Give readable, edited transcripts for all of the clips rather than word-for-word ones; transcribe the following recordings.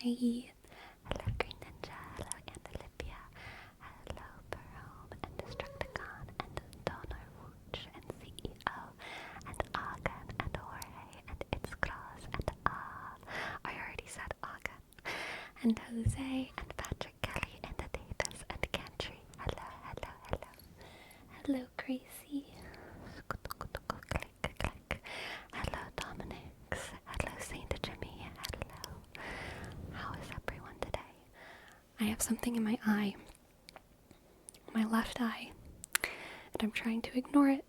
Ray. Hello Green Ninja. Hello Andalipia. Hello Perome and Destructicon and Donor Wooch and CEO and Agan and Jorge and It's Cross and I already said Agan and Jose and Patrick Kelly and the Davis and Gantry. Hello, hello, hello. Hello Gracie. Click, click. Hello Dominic. Hello Saint Jimmy. Hello. How is everyone today? I have something in my eye. My left eye. And I'm trying to ignore it.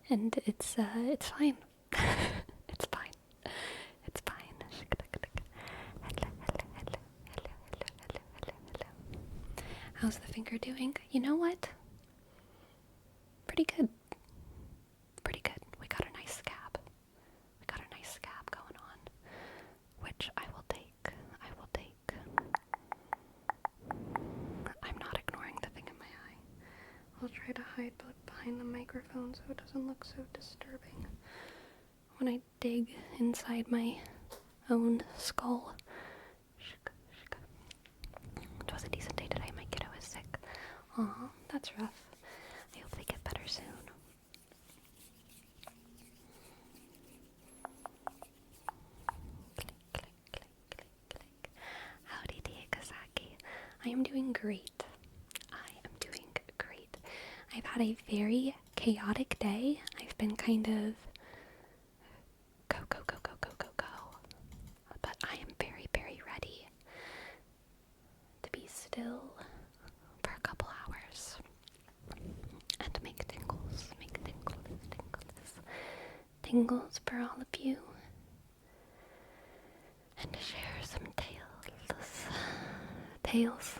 And it's fine. It's fine. It's fine. Hello, hello, hello, hello, hello, hello, hello, hello. How's the finger doing? You know what? Pretty good. Pretty good. We got a nice scab. We got a nice scab going on, which I will take. I will take. I'm not ignoring the thing in my eye. I'll try to hide behind the microphone so it doesn't look so disturbing when I dig inside my own skull. It was a decent day today. My kiddo is sick. Aw, that's rough. I hope they get better soon. Click, click, click, click, click. Howdy, Diakazaki. I am doing great. I am doing great. I've had a very chaotic day. I've been kind of go, go, go, go, go, go, go. But I am very, very ready to be still for a couple hours and make tingles, tingles for all of you, and share some tales,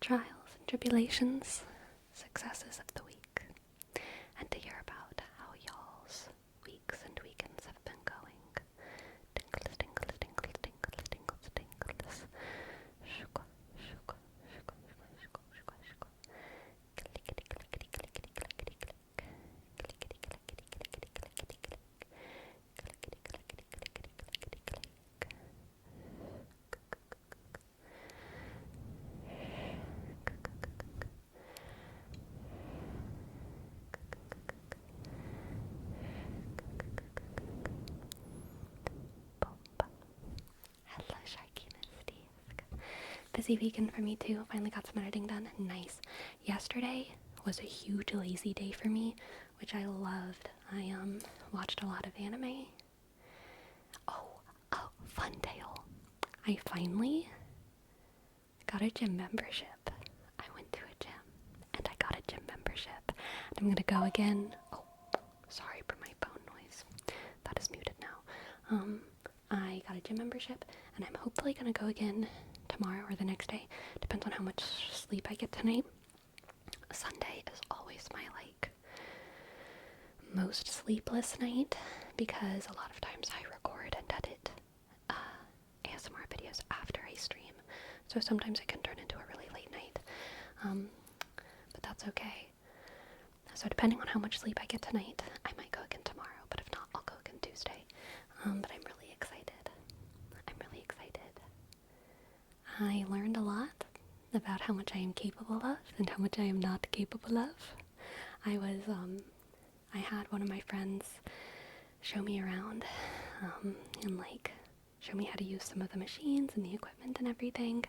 trials and tribulations, successes of the week, and to hear about how y'all's weeks and weekends have been going. Tingles, tingles, tingles, tingles, tingles, tingles. Shukwa, shukwa, shukwa, shukwa, shukwa, shukwa. Clickety, clickety, clickety, clickety, click. Clickety, clickety, clickety, clickety, click. Clickety, clickety, clickety, clickety, click. Hello, Sharky Misty. Busy weekend for me too. Finally got some editing done. Nice. Yesterday was a huge lazy day for me, which I loved. I watched a lot of anime. Oh, fun tale. I finally got a gym membership. I went to a gym and I got a gym membership. I'm gonna go again. Oh, sorry for my phone noise. That is muted now. I got a gym membership and I'm hopefully gonna go again tomorrow or the next day. Depends on how much sleep I get tonight. Sunday is always my most sleepless night because a lot of times I record and edit ASMR videos after I stream. So sometimes it can turn into a really late night. But that's okay. So depending on how much sleep I get tonight, I might go again tomorrow, but if not, I'll go again Tuesday. But I'm really excited. I learned a lot about how much I am capable of and how much I am not capable of. I had one of my friends show me around, and show me how to use some of the machines and the equipment and everything.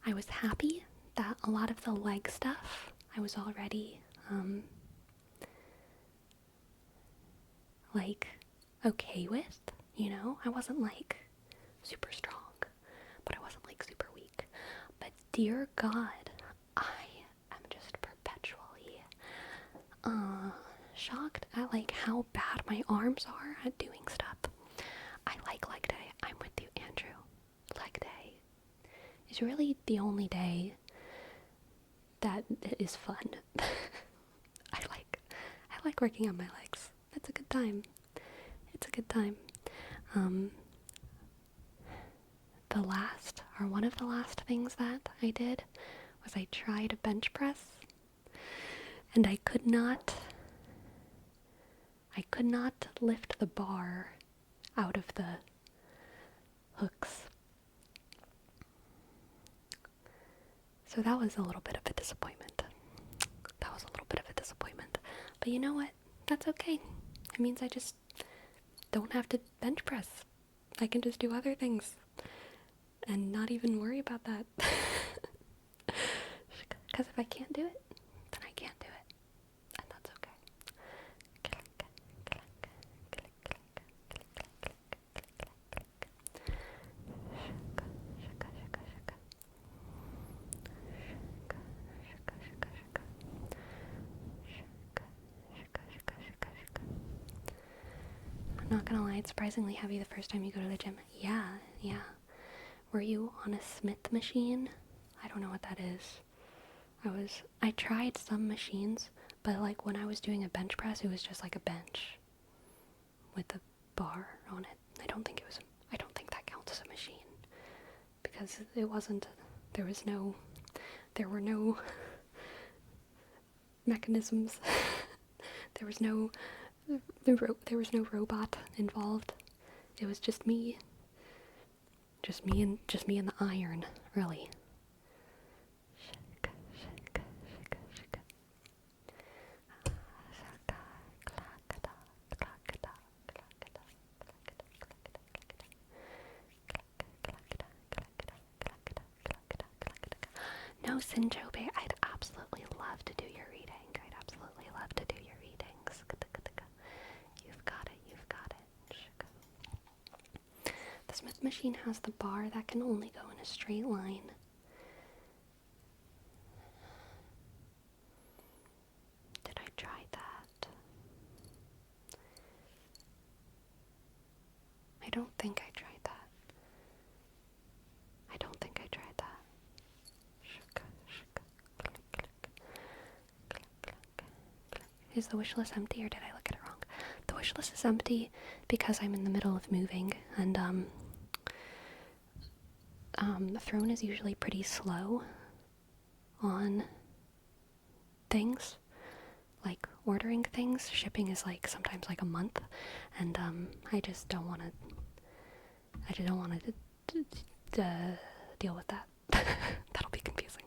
I was happy that a lot of the leg stuff I was already, okay with, I wasn't, super strong, but I wasn't, super weak. But dear God, I am just perpetually, shocked at, how bad my arms are at doing stuff. I like leg day. I'm with you, Andrew. Leg day is really the only day that is fun. I like working on my legs. It's a good time. One of the last things that I did was I tried a bench press, and I could not lift the bar out of the hooks. So that was a little bit of a disappointment. But you know what? That's okay. It means I just don't have to bench press. I can just do other things and not even worry about that. Because if I can't do it, then I can't do it. And that's okay. I'm not gonna lie, it's surprisingly heavy the first time you go to the gym. Yeah. Were you on a Smith machine? I don't know what that is. I tried some machines, but like when I was doing a bench press, it was just like a bench with a bar on it. I don't think that counts as a machine because it wasn't, there were no mechanisms. there was no robot involved. It was just me and the iron, really. No, Sinjobe, I'd absolutely love to do your reading. You've got it. The Smith machine has the bar that can only go in a straight line. Did I try that? I don't think I tried that. Is the wish list empty or did I look at it wrong? The wish list is empty because I'm in the middle of moving, and the throne is usually pretty slow on things, like ordering things. Shipping is like sometimes like a month, and I just don't want to deal with that. That'll be confusing.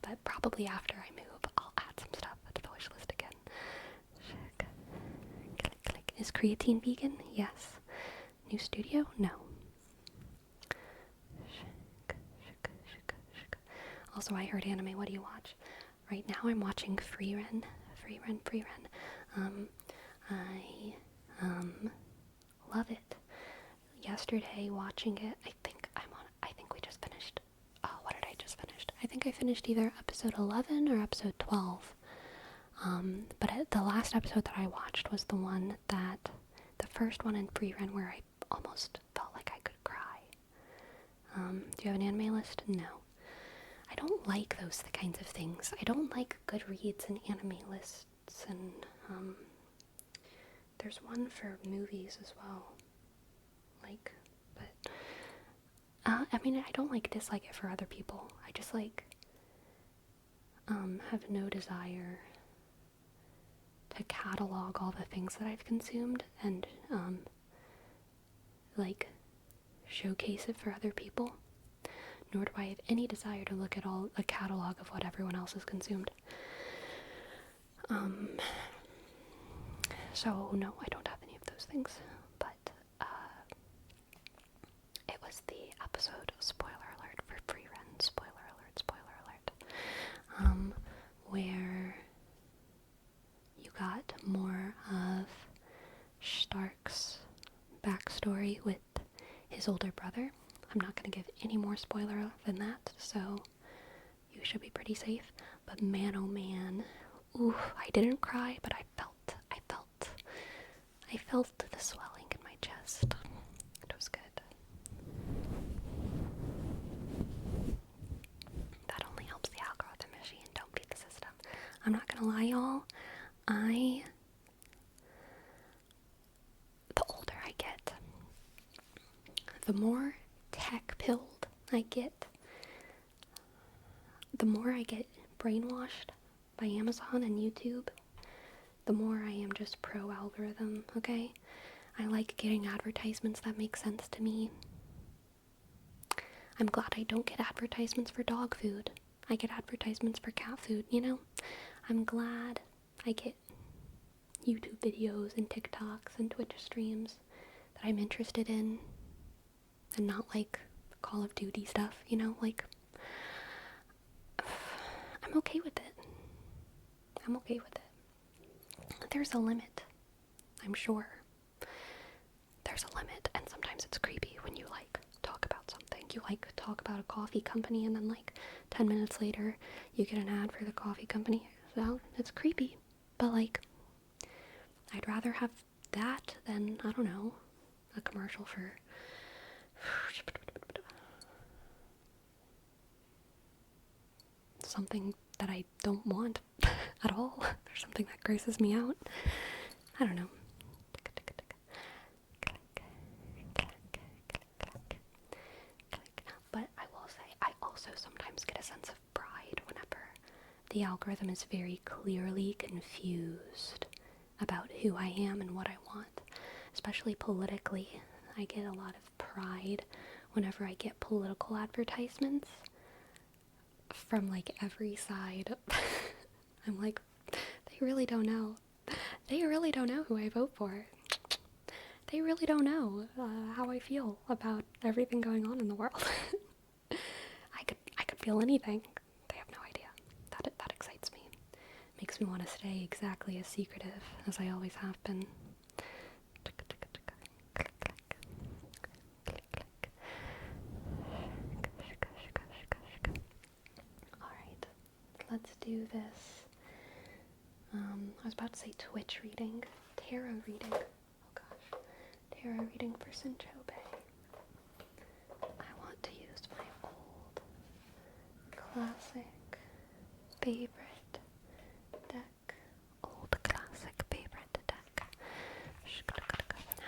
But probably after I move, I'll add some stuff to the wish list again. Click. Is creatine vegan? Yes. New studio? No. Also, I heard anime. What do you watch? Right now I'm watching Free Ren. I love it. Yesterday watching it, I think we just finished. Oh, what did I just finish? I think I finished either episode 11 or episode 12. But the last episode that I watched was the first one in Free Ren where I almost felt like I could cry. Do you have an anime list? No. I don't like those kinds of things. I don't like Goodreads and anime lists, and there's one for movies as well. I don't dislike it for other people. I just have no desire to catalog all the things that I've consumed and showcase it for other people. Nor do I have any desire to look at a catalog of what everyone else has consumed. So no, I don't have any of those things. But it was the episode, spoiler alert for Free Ren, spoiler alert, where you got more of Stark's backstory with his older brother. I'm not going to give any more spoiler than that, so you should be pretty safe. But man, oh man, I didn't cry, but I felt the swelling in my chest. It was good. That only helps the algorithm machine. Don't beat the system. I'm not gonna lie, y'all. The older I get, the more tech-pilled I get, the more I get brainwashed by Amazon and YouTube, the more I am just pro algorithm, okay? I like getting advertisements that make sense to me. I'm glad I don't get advertisements for dog food. I get advertisements for cat food, you know? I'm glad I get YouTube videos and TikToks and Twitch streams that I'm interested in, and not like Call of Duty stuff, you know? Like, I'm okay with it. I'm okay with it. There's a limit, I'm sure. There's a limit, and sometimes it's creepy when you like talk about something. You like talk about a coffee company, and then like 10 minutes later you get an ad for the coffee company. So it's creepy, but like, I'd rather have that than, I don't know, a commercial for something that I don't want at all, or something that grosses me out. I don't know. But I will say, I also sometimes get a sense of pride whenever the algorithm is very clearly confused about who I am and what I want. Especially politically, I get a lot of pride whenever I get political advertisements from like every side. I'm like, they really don't know. They really don't know who I vote for. They really don't know how I feel about everything going on in the world. I could feel anything. They have no idea. That excites me. Makes me want to stay exactly as secretive as I always have been. Alright, let's do this. I was about to say Twitch reading. Tarot reading. Oh gosh. Tarot reading for Sinchobe. I want to use my old, classic, favorite deck. Old, classic, favorite deck.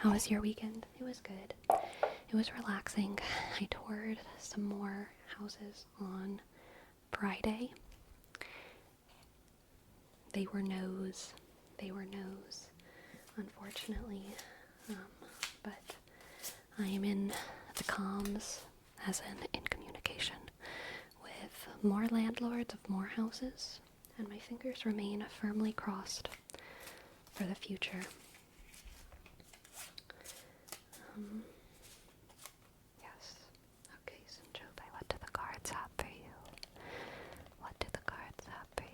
How was your weekend? It was good. It was relaxing. I toured some more houses on Friday. They were no's, unfortunately. But I am in the comms, as in communication, with more landlords of more houses, and my fingers remain firmly crossed for the future. Yes. Okay, Sinchobe, what do the cards have for you? What do the cards have for you?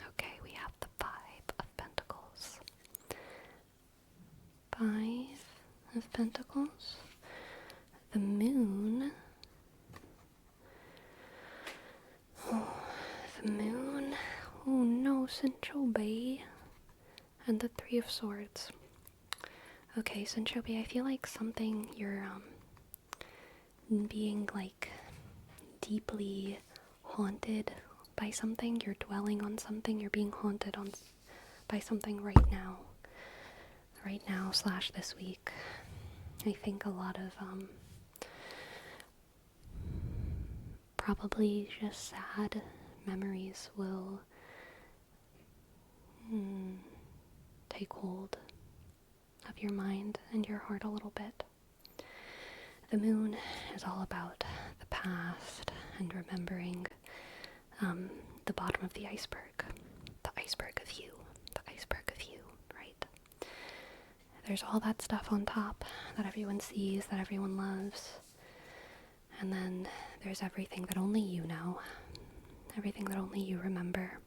Okay, we have the Five of Pentacles. Five of Pentacles. The Moon. Oh, the Moon. Oh no, Sinchobe. And the Three of Swords. Okay, Sinchobe, I feel like something you're being like deeply haunted by something. You're dwelling on something. You're being haunted by something right now. Right now / this week. I think a lot of probably just sad memories will take hold of your mind and your heart a little bit. The Moon is all about the past and remembering the bottom of the iceberg of you, right? There's all that stuff on top that everyone sees, that everyone loves, and then there's everything that only you know, everything that only you remember.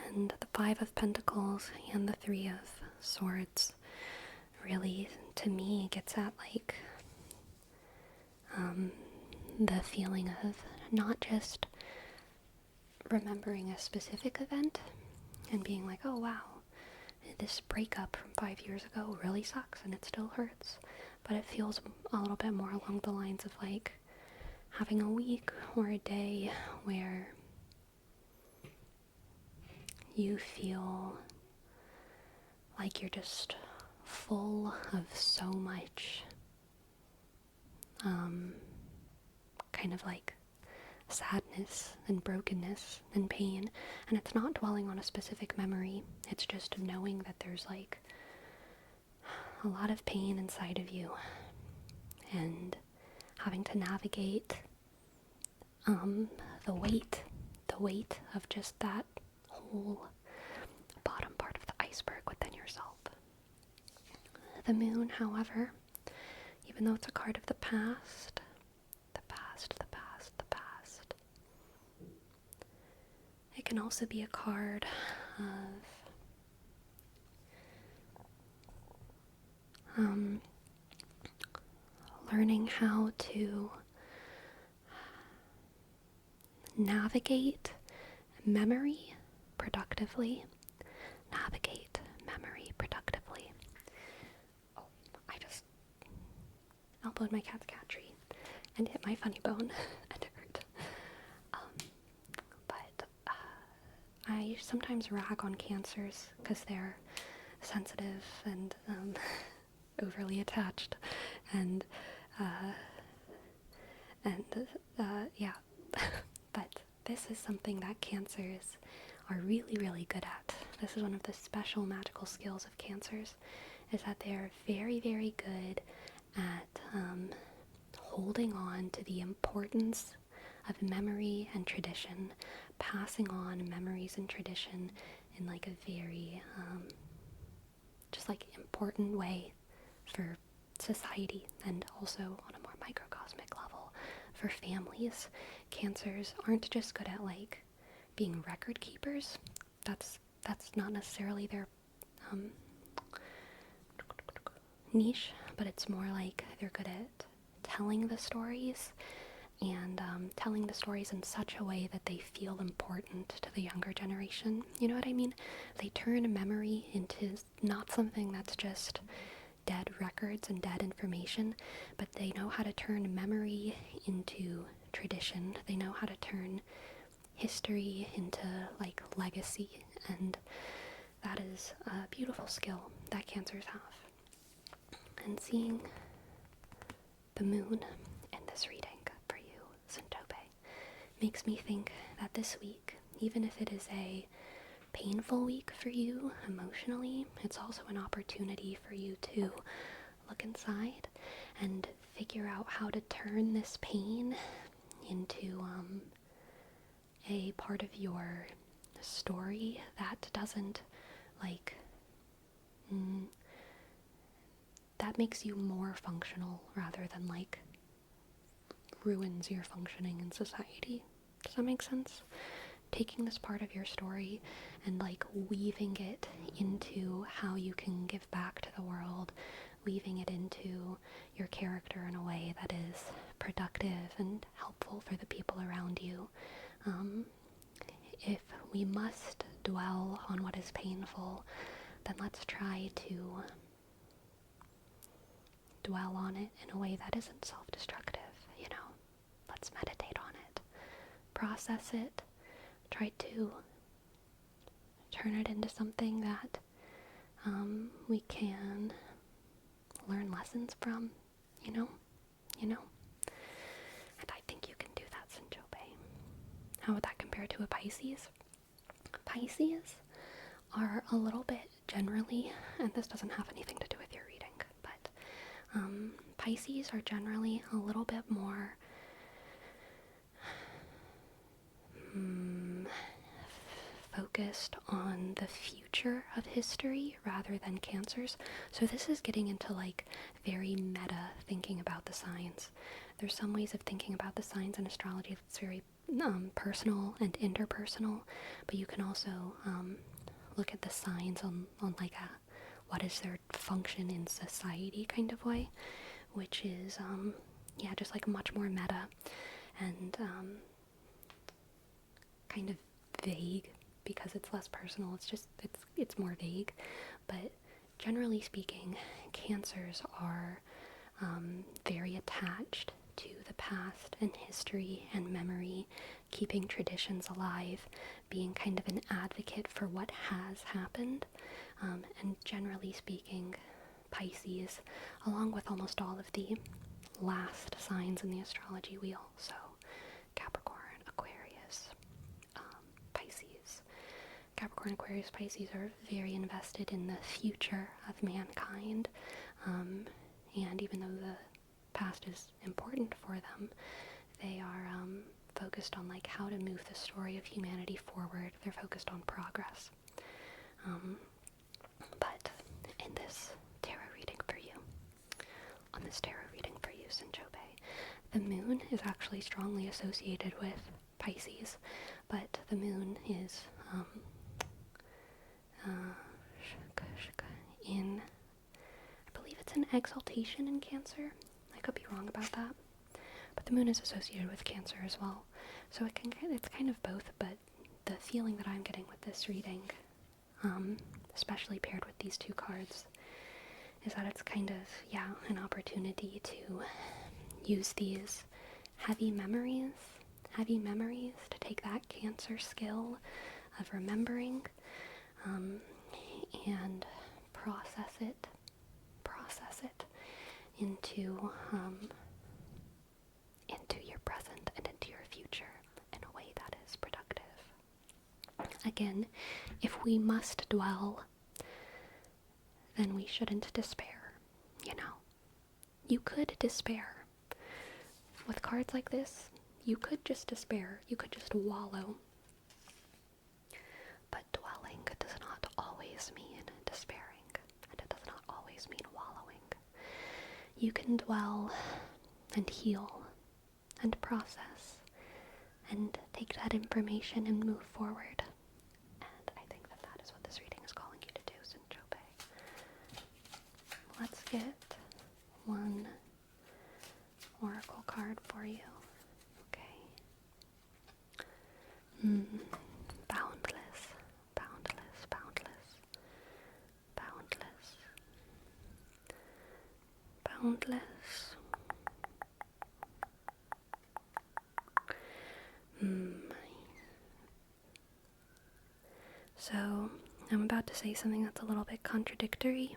And the Five of Pentacles and the Three of Swords really, to me, gets at like the feeling of not just remembering a specific event and being like, oh wow, this breakup from 5 years ago really sucks and it still hurts, but it feels a little bit more along the lines of like having a week or a day where you feel like you're just full of so much kind of like sadness and brokenness and pain. And it's not dwelling on a specific memory, it's just knowing that there's like a lot of pain inside of you and having to navigate the weight of just that whole bottom part of the iceberg within yourself. The moon, however, even though it's a card of the past, it can also be a card of learning how to navigate memory productively. Oh, I just elbowed my cat's cat tree and hit my funny bone and it hurt. But I sometimes rag on cancers because they're sensitive and overly attached and yeah. But this is something that cancers are really, really good at. This is one of the special magical skills of cancers, is that they are very, very good at holding on to the importance of memory and tradition, passing on memories and tradition in like a very just like important way for society, and also on a more microcosmic level for families. Cancers aren't just good at like being record keepers. That's not necessarily their niche, but it's more like they're good at telling the stories and telling the stories in such a way that they feel important to the younger generation. You know what I mean? They turn a memory into not something that's just dead records and dead information, but they know how to turn memory into tradition. They know how to turn history into like legacy, and that is a beautiful skill that cancers have. And seeing the moon in this reading for you, Sintope, makes me think that this week, even if it is a painful week for you emotionally, it's also an opportunity for you to look inside and figure out how to turn this pain into a part of your story that doesn't like that makes you more functional rather than like ruins your functioning in society. Does that make sense? Taking this part of your story and like weaving it into how you can give back to the world, weaving it into your character in a way that is productive and helpful for the people around you. If we must dwell on what is painful, then let's try to dwell on it in a way that isn't self-destructive, you know? Let's meditate on it, process it, try to turn it into something that we can learn lessons from, you know? And I think you can do that, Sinjope. How would that compare to a Pisces? Pisces are a little bit generally, and this doesn't have anything to do with your reading, but Pisces are generally a little bit more focused on the future of history rather than cancers. So this is getting into like very meta thinking about the signs. There's some ways of thinking about the signs in astrology that's very personal and interpersonal, but you can also look at the signs on like a what is their function in society kind of way, which is just like much more meta and kind of vague because it's less personal. It's more vague, but generally speaking, cancers are very attached to the past and history and memory, keeping traditions alive, being kind of an advocate for what has happened, and generally speaking, Pisces, along with almost all of the last signs in the astrology wheel. So Capricorn, Aquarius, Pisces. Capricorn, Aquarius, Pisces are very invested in the future of mankind. And even though the past is important for them, they are focused on like how to move the story of humanity forward. They're focused on progress. But in this tarot reading for you, Sinchope, the moon is actually strongly associated with Pisces, but the moon is in, I believe it's an exaltation in Cancer. I could be wrong about that. But the moon is associated with Cancer as well. So it's kind of both, but the feeling that I'm getting with this reading, especially paired with these two cards, is that it's kind of, an opportunity to use these heavy memories to take that Cancer skill of remembering, and process it into your present and into your future in a way that is productive. Again, if we must dwell, then we shouldn't despair, You could despair. With cards like this, you could just despair. You could just wallow. But dwelling does not always mean despairing, and it does not always mean wallowing. You can dwell and heal and process and take that information and move forward. And I think that is what this reading is calling you to do, Sinchope. Let's get one oracle card for you. Okay. Boundless, boundless, boundless, boundless, boundless. So, I'm about to say something that's a little bit contradictory.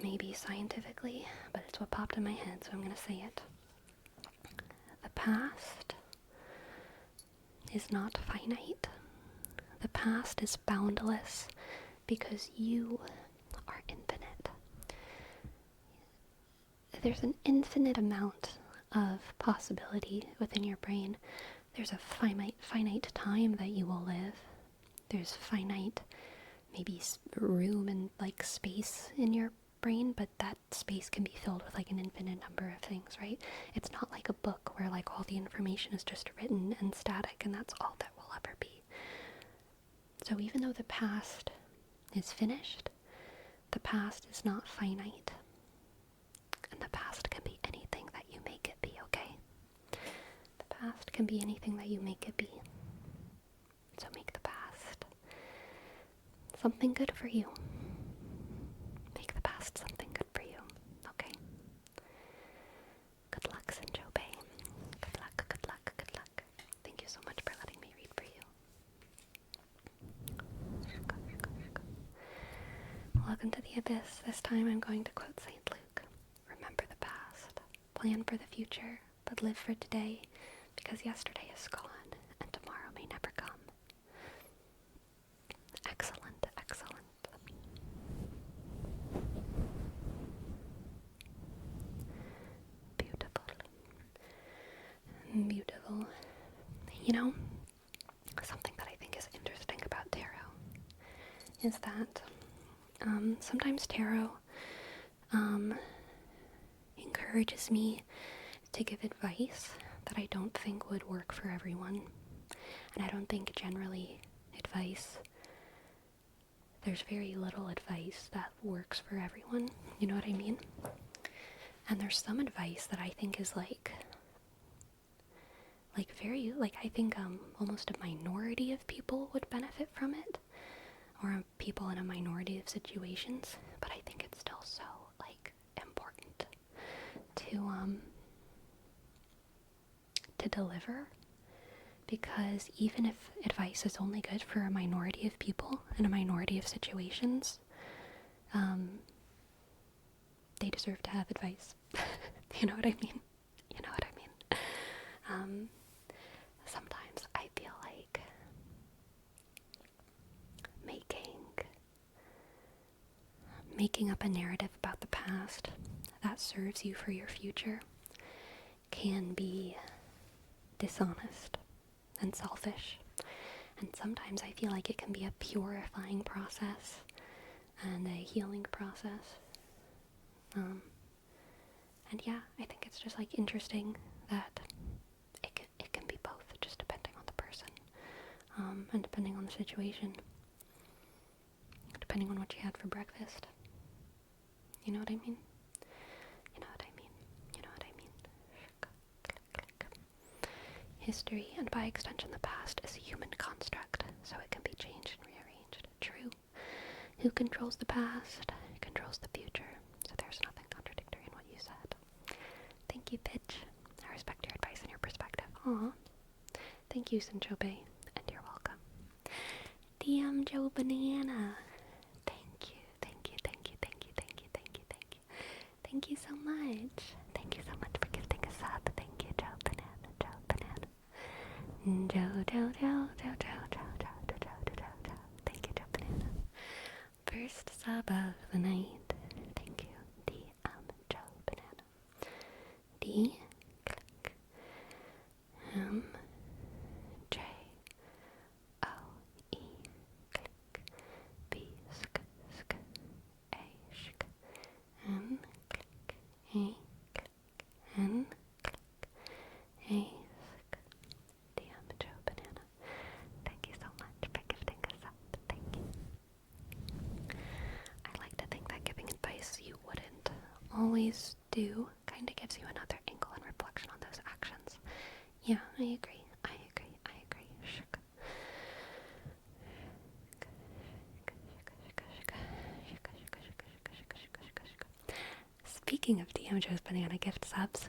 Maybe scientifically, but it's what popped in my head, so I'm going to say it. The past is not finite. The past is boundless because you are infinite. There's an infinite amount of possibility within your brain. There's a finite time that you will live. There's finite, maybe room and like space in your brain, but that space can be filled with like an infinite number of things, right? It's not like a book where like all the information is just written and static and that's all that will ever be. So even though the past is finished, the past is not finite. And the past can be anything that you make it be, okay? The past can be anything that you make it be. So make the past something good for you. Make the past something good for you, okay? Good luck, Sinchope. Good luck, good luck, good luck. Thank you so much for letting me read for you. Welcome to the Abyss. This time I'm going to quote St. Luke. Remember the past, plan for the future, but live for today, because yesterday is gone and tomorrow may never come. Excellent, excellent. Beautiful. Beautiful. Something that I think is interesting about tarot is that sometimes tarot encourages me to give advice that I don't think would work for everyone. And I don't think generally there's very little advice that works for everyone. You know what I mean? And there's some advice that I think is I think almost a minority of people would benefit from it, or people in a minority of situations, but I think it's still so important to deliver, because even if advice is only good for a minority of people in a minority of situations, they deserve to have advice. You know what I mean? You know what I mean? Sometimes I feel like making up a narrative about the past that serves you for your future can be dishonest and selfish. And sometimes I feel like it can be a purifying process and a healing process. And yeah, I think it's just like interesting that it can be both, just depending on the person, and depending on the situation, depending on what you had for breakfast. You know what I mean? You know what I mean? You know what I mean? History, and by extension the past, is a human construct, so it can be changed and rearranged. True. Who controls the past controls the future, so there's nothing contradictory in what you said. Thank you, bitch. I respect your advice and your perspective. Aw. Thank you, Sinchobe, and you're welcome. DM Joe Banana. Thank you, thank you, thank you, thank you, thank you, thank you, thank you. Thank you so much. Thank you so much for gifting a sub. Thank you, Joe Banana, Joe Banana. Joe, Joe, Joe, Joe, Joe, Joe, Joe, Joe, Joe, Joe, Joe. Thank you, Joe Banana. First sub of the night. Thank you, Joe Banana. D, click, M, J, O, E, click, B, sk, sk, A, shk, N, click, A, click, N, click, A, sk, DM Joe Banana. Thank you so much for gifting us up. Thank you. I like to think that giving advice you wouldn't always do kind of gives you another angle and reflection on those actions. Yeah, I agree. I agree. I agree. Shuk. Speaking of DM Joe's Banana gift subs,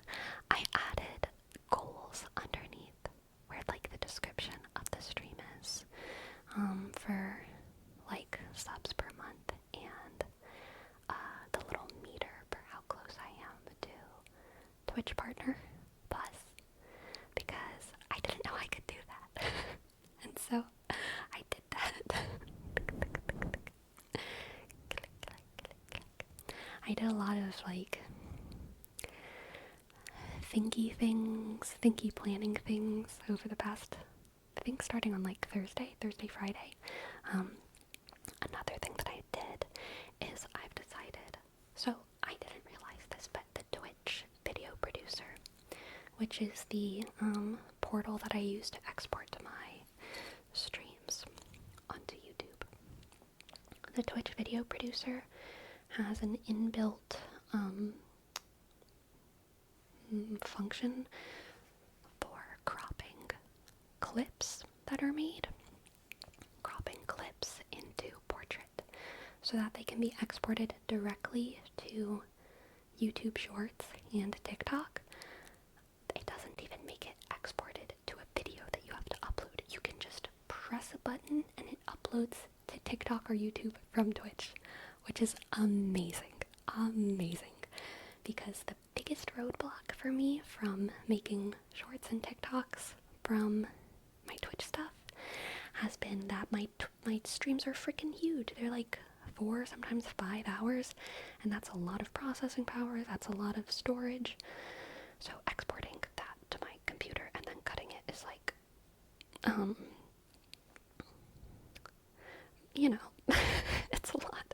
I added goals underneath where like the description of the stream is, for like subs per month and the little meter for how close I am to Twitch partner plus, because I didn't know I could do that. And so I did that. I did a lot of like thinky planning things over the past, I think starting on like Thursday, Friday. Another thing that I did is I've decided, so I didn't realize this, but the Twitch video producer, which is the portal that I use to export to my streams onto YouTube. The Twitch video producer has an inbuilt function for cropping clips that are made, cropping clips into portrait so that they can be exported directly to YouTube Shorts and TikTok. It doesn't even make it exported to a video that you have to upload. You can just press a button and it uploads to TikTok or YouTube from Twitch, which is amazing. Amazing. Because the biggest roadblock for me from making shorts and TikToks from my Twitch stuff has been that my streams are freaking huge. They're like 4, sometimes 5 hours, and that's a lot of processing power, that's a lot of storage. So exporting that to my computer and then cutting it is like, you know, it's a lot.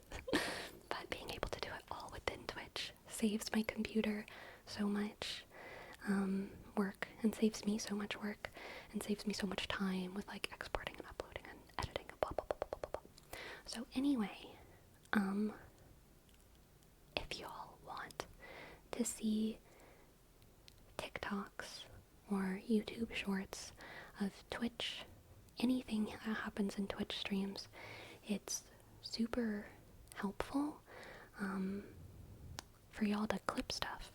But being able to do it all within Twitch saves my computer so much work, and saves me so much work, and saves me so much time with like exporting and uploading and editing and blah blah blah blah blah blah. So anyway, if y'all want to see TikToks or YouTube shorts of Twitch, anything that happens in Twitch streams, it's super helpful for y'all to clip stuff.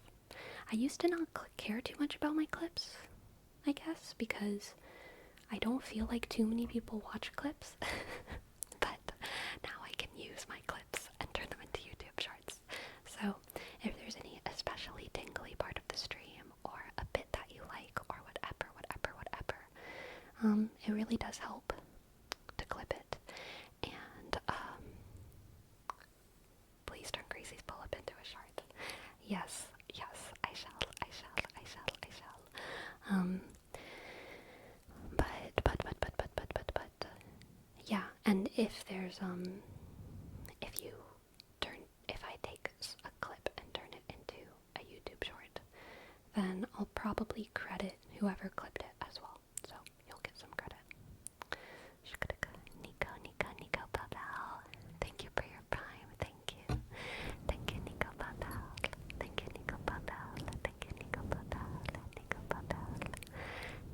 I used to not care too much about my clips, I guess, because I don't feel like too many people watch clips. But now I can use my clips and turn them into It really does help to clip it. And please turn Gracie's pull-up into a short. Yes, I shall. But, yeah, and if there's, if I take a clip and turn it into a YouTube short, then I'll probably credit whoever clipped it as well, so you'll get some credit. Nico Babel. Thank you for your prime. Thank you. Thank you, Nico Babel. Thank you, Nico Babel. Thank you, Nico Babel. Nico Babel.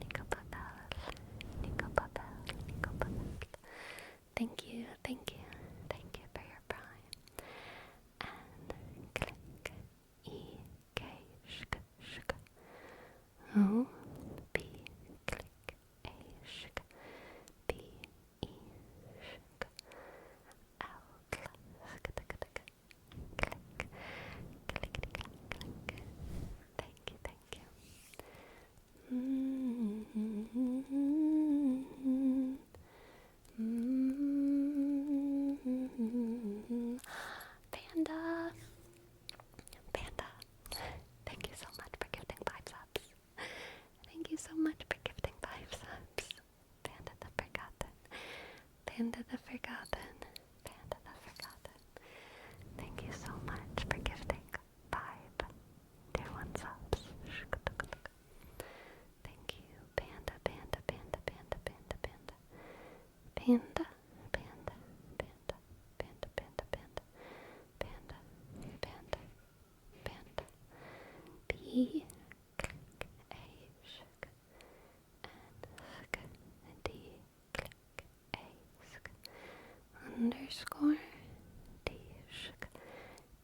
Nico Babel. Nico Babel. Nico Babel. Thank you. Thank you. Thank you for your prime. And click E-K shk shk. Oh, B click A shk. B E shk. L click click click click. Thank you, thank you. Panda, Panda, thank you so much for gifting 5 subs. Thank you so much for gifting 5 subs. Panda the Forgotten, Panda the Forgotten, Panda the Forgotten. Thank you so much for gifting 5 tier 1 subs. Thank you, Panda, Panda, Panda, Panda, Panda, Panda. Panda, Panda, Panda, Panda, Panda, Panda, Panda, Panda, Panda. B, click, A, shk, and D, click, A, sk, underscore, D, shk,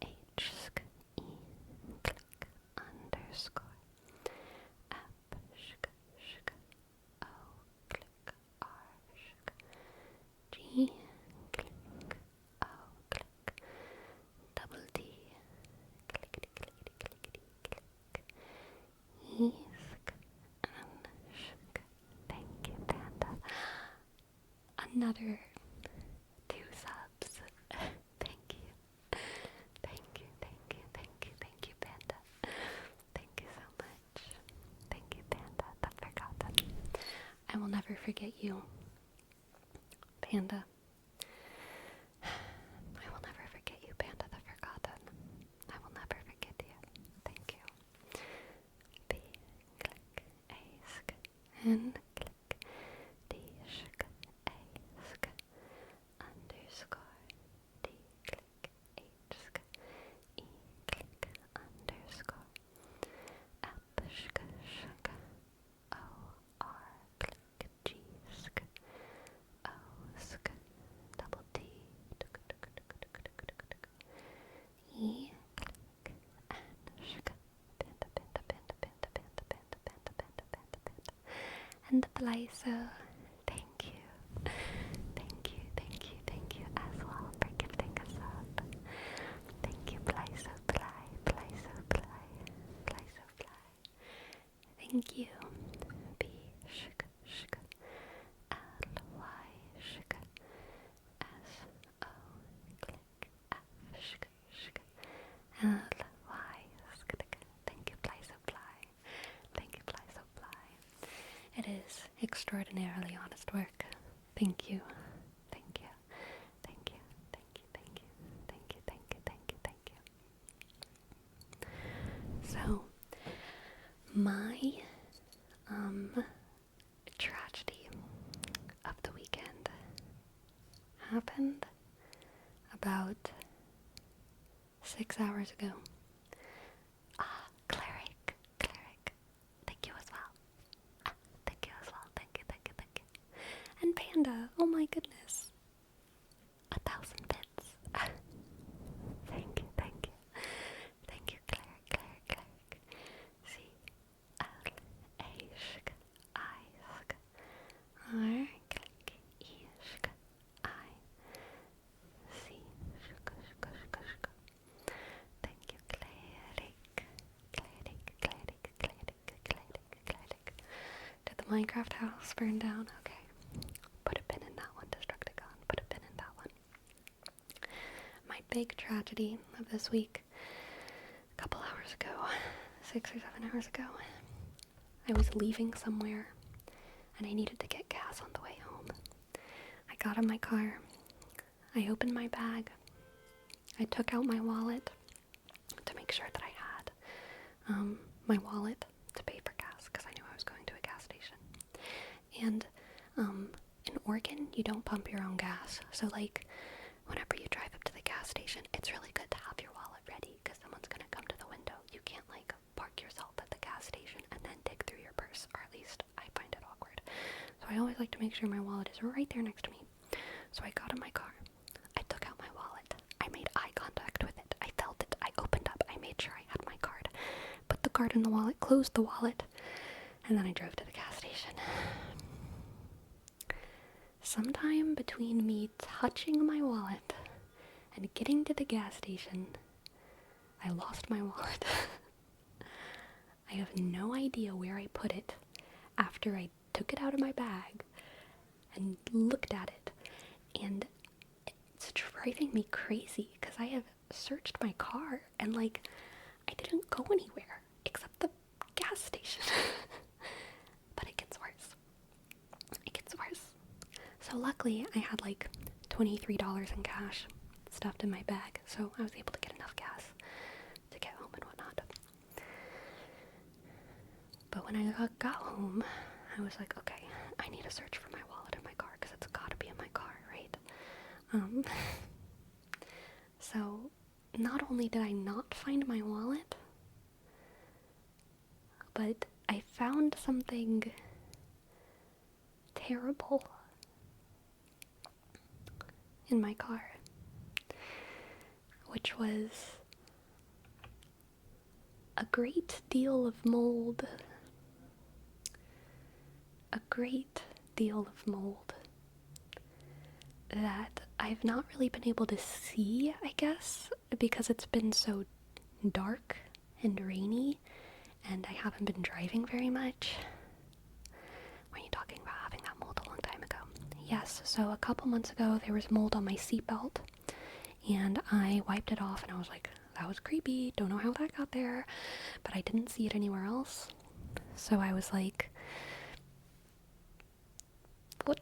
H, sk, E, click, underscore, F, shk, shk, O, click, R, shk, G, click, O, click, double D, clickety, clickety, clickety, click, E, sk, and shk. Thank you, Panda. Another 2 subs. Thank you. Thank you, thank you, thank you, thank you, Panda. Thank you so much. Thank you, Panda, the Forgotten. I will never forget you, Panda. I will never forget you, Panda the Forgotten. I will never forget you. Thank you. B, click, A, sk, And click, D, shk, A, sk, underscore, D, click, H, sk, E, click, underscore, F, shk, shk, O, R, click, G, sk, O, sk, double D, tuk, tuk, tuk, tuk, tuk, tuk, tuk, E, click, and shk, panda, panda, panda, panda, panda, panda, panda, panda, panda, panda, and Blyso, thank you. Thank you, thank you, thank you as well for gifting us up. Thank you, Blyso, Bly, Blyso, Bly, Blyso, Bly. Thank you. B, shk, shk, L, Y, shk, S, O, click, F, shk, shk, L, Y, sk, thank you, Blyso, Bly. Thank you, Blyso, Bly. it is extraordinarily honest work. Thank you. Thank you. Thank you. Thank you. Thank you. Thank you. Thank you. Thank you. Thank you. So, my tragedy of the weekend happened about 6 hours ago. Cleric. Thank you as well. Thank you as well. Thank you. Thank you. Thank you. And Panda, oh my goodness. 1,000 bits. Thank you. Thank you. Thank you, Cleric. C, L, A, shk, I, sk, R, click, E, shk, I, C, shk, shk, shk, shk. Thank you, Cleric. to the Minecraft house burned down. Okay. Put a pin in that one, Destructicon. Put a pin in that one. My big tragedy of this week, a couple hours ago, 6 or 7 hours ago, I was leaving somewhere and I needed to get gas on the way home. I got in my car. I opened my bag. I took out my wallet to make sure that I had my wallet to pay for gas because I knew I was going to a gas station. And in Oregon, you don't pump your own gas. So like whenever you drive up to the gas station, it's really good to have your wallet ready because someone's going to come to the window. You can't like park yourself at the gas station and then dig through your purse, or at least I find it awkward. So I always like to make sure my wallet is right there next to me. So I got in my car. I took out my wallet. I made eye contact with it. I felt it. I opened up. I made sure I had my card. Put the card in the wallet, closed the wallet, and then I drove to the gas station. Sometime between me touching my wallet and getting to the gas station, I lost my wallet. I have no idea where I put it after I took it out of my bag and looked at it. And it's driving me crazy because I have searched my car and like I didn't go anywhere except the gas station. But it gets worse. It gets worse. So luckily I had like $23 in cash stuffed in my bag, so I was able to get enough gas to get home and whatnot. But when I got home, I was like, okay, I need to search for my wallet in my car because it's gotta be in my car, right? So not only did I not find my wallet, but I found something terrible in my car, which was a great deal of mold. A great deal of mold that I've not really been able to see, I guess, because it's been so dark and rainy and I haven't been driving very much. Were you talking about having that mold a long time ago? Yes, so a couple months ago there was mold on my seatbelt and I wiped it off and I was like, that was creepy, don't know how that got there, but I didn't see it anywhere else. So I was like, what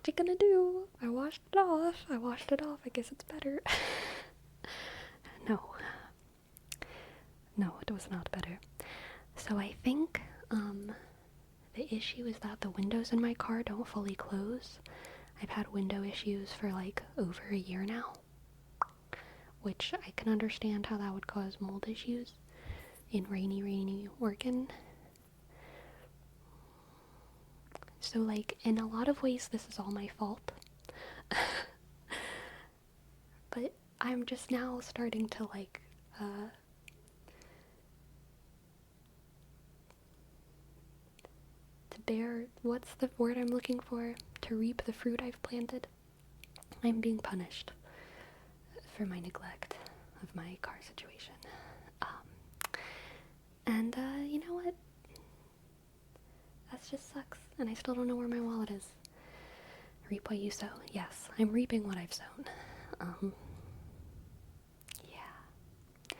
you gonna do? I washed it off. I guess it's better. No, it was not better. So I think the issue is that the windows in my car don't fully close. I've had window issues for like over a year now, which I can understand how that would cause mold issues in rainy Oregon. So like in a lot of ways this is all my fault. But I'm just now starting to like to bear, what's the word I'm looking for? To reap the fruit I've planted. I'm being punished for my neglect of my car situation. And you know what? That just sucks. And I still don't know where my wallet is. Reap what you sow. Yes, I'm reaping what I've sown. Yeah.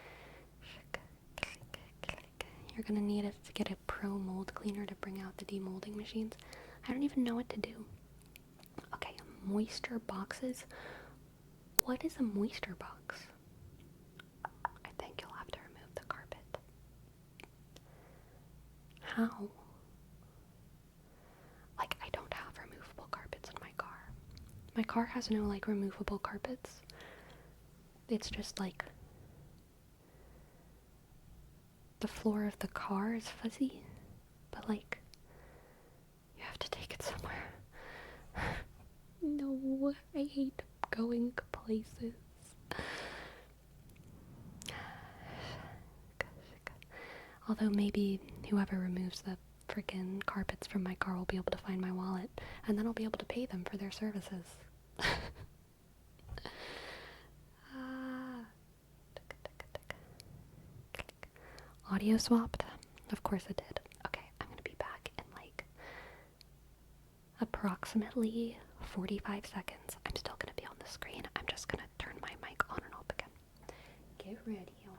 You're gonna need it to get a pro mold cleaner to bring out the demolding machines. I don't even know what to do. Okay, moisture boxes. What is a moisture box? I think you'll have to remove the carpet. How? Like, I don't have removable carpets in my car. My car has no, like, removable carpets. It's just, like, the floor of the car is fuzzy, but, like, you have to take it somewhere. No, I hate going places. Although maybe whoever removes the freaking carpets from my car will be able to find my wallet, and then I'll be able to pay them for their services. Audio swapped? Of course it did. Okay, I'm gonna be back in like approximately 45 seconds. I'm still gonna be on the screen. I'm just gonna turn my mic on and off again. Get ready, y'all.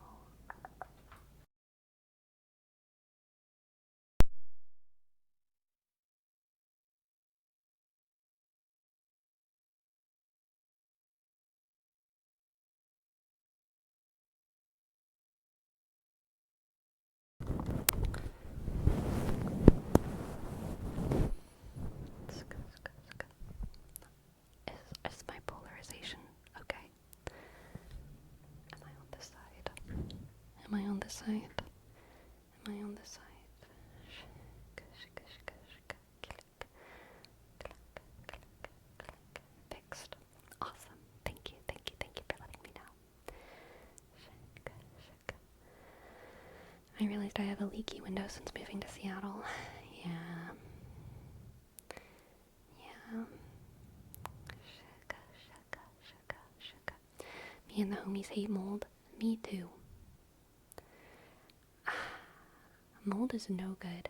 Is my polarization okay? Am I on this side? Am I on this side? Am I on this side? Fixed. Awesome. Thank you, thank you, thank you for letting me know. I realized I have a leaky window since moving to Seattle. Yeah. Me and the homies hate mold. Me too. Mold is no good.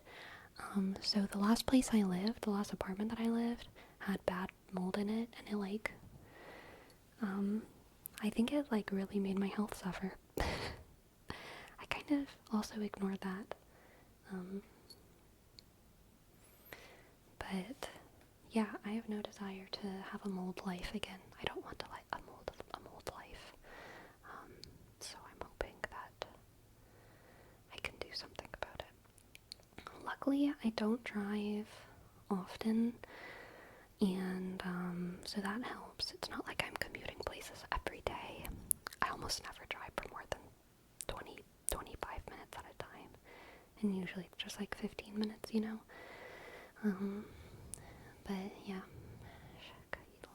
So the last place I lived, the last apartment that I lived, had bad mold in it, and it I think it really made my health suffer. I kind of also ignored that. But yeah, I have no desire to have a mold life again. I don't want to a mold life. So I'm hoping that I can do something about it. Luckily, I don't drive often, and so that helps. It's not like I'm commuting places every day. I almost never drive for more than 25 minutes at a time, and usually it's just 15 minutes, But yeah,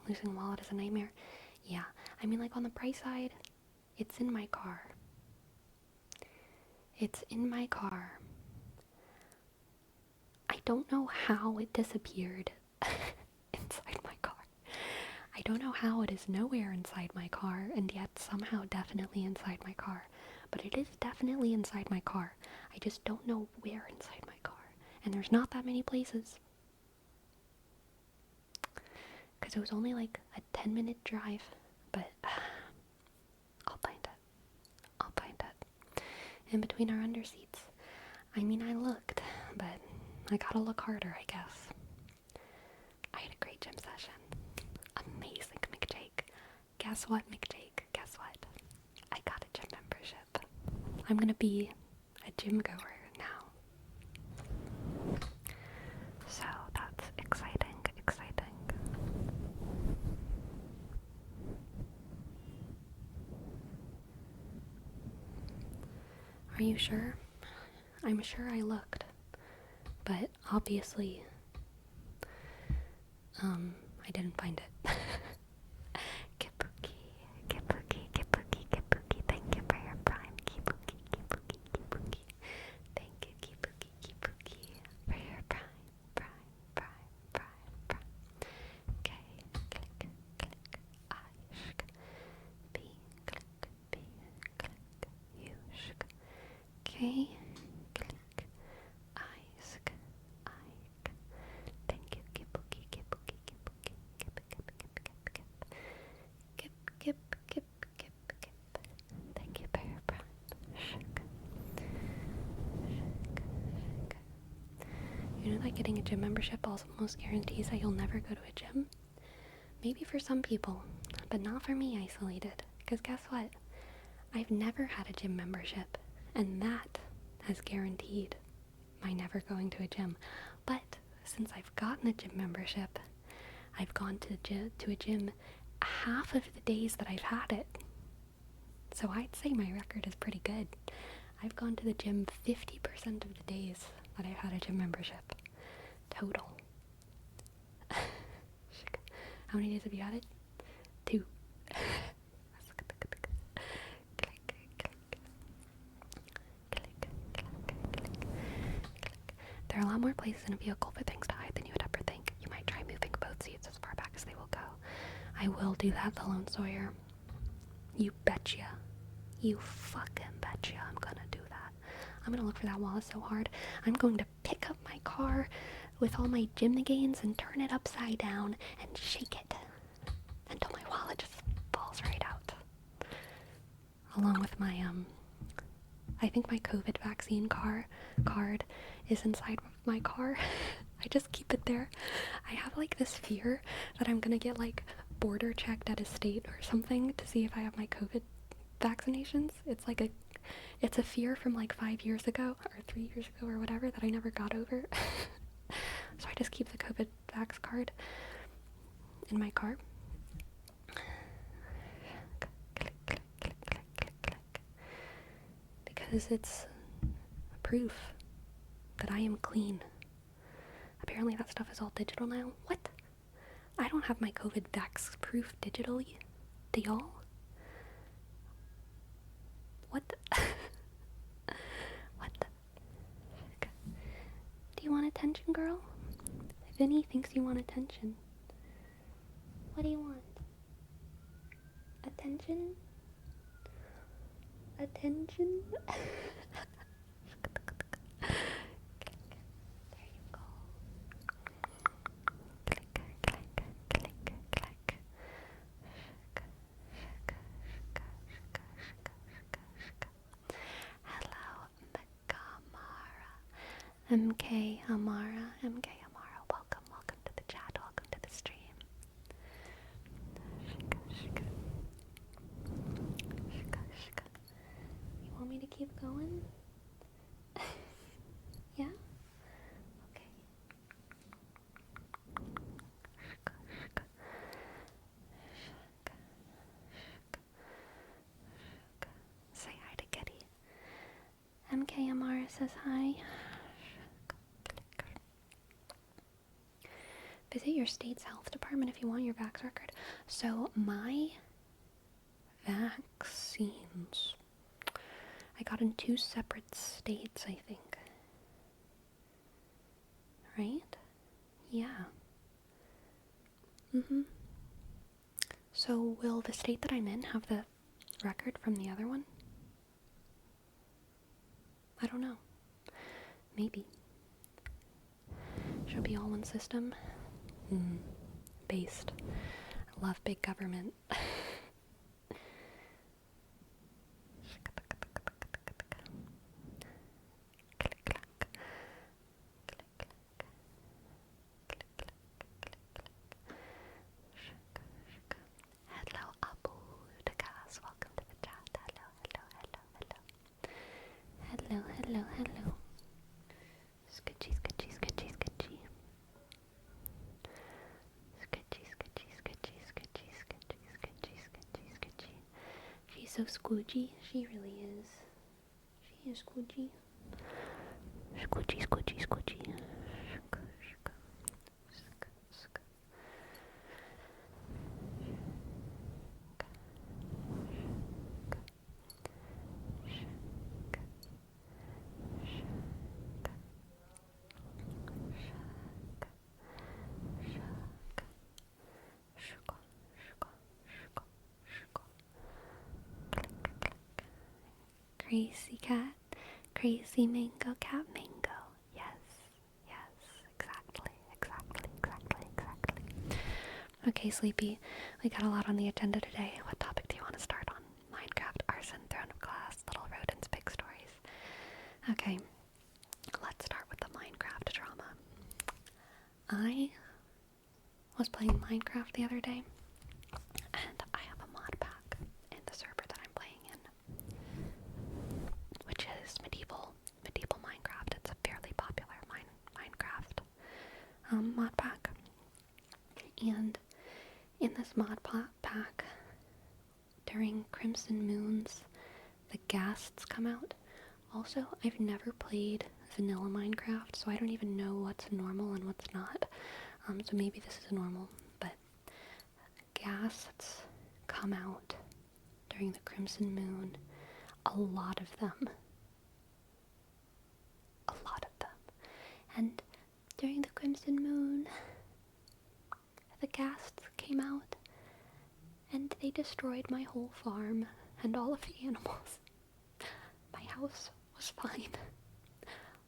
losing a wallet is a nightmare. Yeah, I mean, on the price side, it's in my car. It's in my car. I don't know how it disappeared inside my car. I don't know how it is nowhere inside my car, and yet somehow definitely inside my car. But it is definitely inside my car. I just don't know where inside my car. And there's not that many places. Because it was only a 10-minute drive. But I'll find it. I'll find it. In between our under seats. I mean, I looked, but I gotta look harder, I guess. I had a great gym session. Amazing, McJake. Guess what, McJake? Guess what? I got a gym membership. I'm gonna be a gym goer now. So that's exciting. Are you sure? I'm sure I looked. But obviously, I didn't find it. Kipuki, thank you for your prime. Kipuki. Thank you, Kipuki, for your prime. Okay, click, I, shk, B, click, you, shk. Okay, click, I, sk, I, thank you, Kipuki. Kip. Thank you for your prime. Shk. You know that getting a gym membership almost guarantees that you'll never go to a gym? Maybe for some people, but not for me, Isolated. Because guess what? I've never had a gym membership, and that has guaranteed my never going to a gym. But since I've gotten a gym membership, I've gone to a gym half of the days that I've had it. So I'd say my record is pretty good. I've gone to the gym 50% of the days that I've had a gym membership. Total. How many days have you had it? 2. There are a lot more places in a vehicle for things to hide than you would ever think. You might try moving both seats as far back as they will go. I will do that, the Lone Sawyer. You betcha. You fucking betcha I'm gonna do that. I'm gonna look for that wallet so hard. I'm going to pick up my car, with all my gymnagains and turn it upside down and shake it until my wallet just falls right out. Along with my, I think my COVID vaccine card is inside my car. I just keep it there. I have like this fear that I'm gonna get like border checked at a state or something to see if I have my COVID vaccinations. It's a fear from like 5 years ago or 3 years ago or whatever that I never got over. So I just keep the COVID vax card in my car. Because it's proof that I am clean. Apparently that stuff is all digital now. What? I don't have my COVID vax proof digitally. Do y'all? What the? What the? Do you want attention, girl? Vinny thinks you want attention. What do you want? Attention? Attention? There you go. Click, click, click, click. Hello, MK Amara, welcome to the chat, welcome to the stream. You want me to keep going? Yeah? Okay. Say hi to Kitty. MK Amara says hi. Visit your state's health department if you want your vax record. So my vaccines, I got in 2 separate states, I think. Right? Yeah. So will the state that I'm in have the record from the other one? I don't know. Maybe. Should be all one system. Based. I love big government. Hello, Abu Dakas. Welcome to the chat. Hello. Sketchy. She's so squoochy. She really is. She is squoochy. Squoochy. Crazy cat, crazy mango, cat mango. Yes, exactly. Okay, Sleepy, we got a lot on the agenda today. What topic do you want to start on? Minecraft, arson, throne of glass, little rodents, big stories. Okay, let's start with the Minecraft drama. I was playing Minecraft the other day, and I have a mod pack in the server that I'm playing in, which is medieval Minecraft. It's a fairly popular Minecraft mod pack. And in this mod pack, during Crimson Moons, the ghasts come out. Also, I've never played vanilla Minecraft, so I don't even know what's normal and what's not. So maybe this is normal, but ghasts come out during the Crimson Moon. A lot of them. And during the Crimson Moon, the ghasts came out, and they destroyed my whole farm and all of the animals. My house was fine.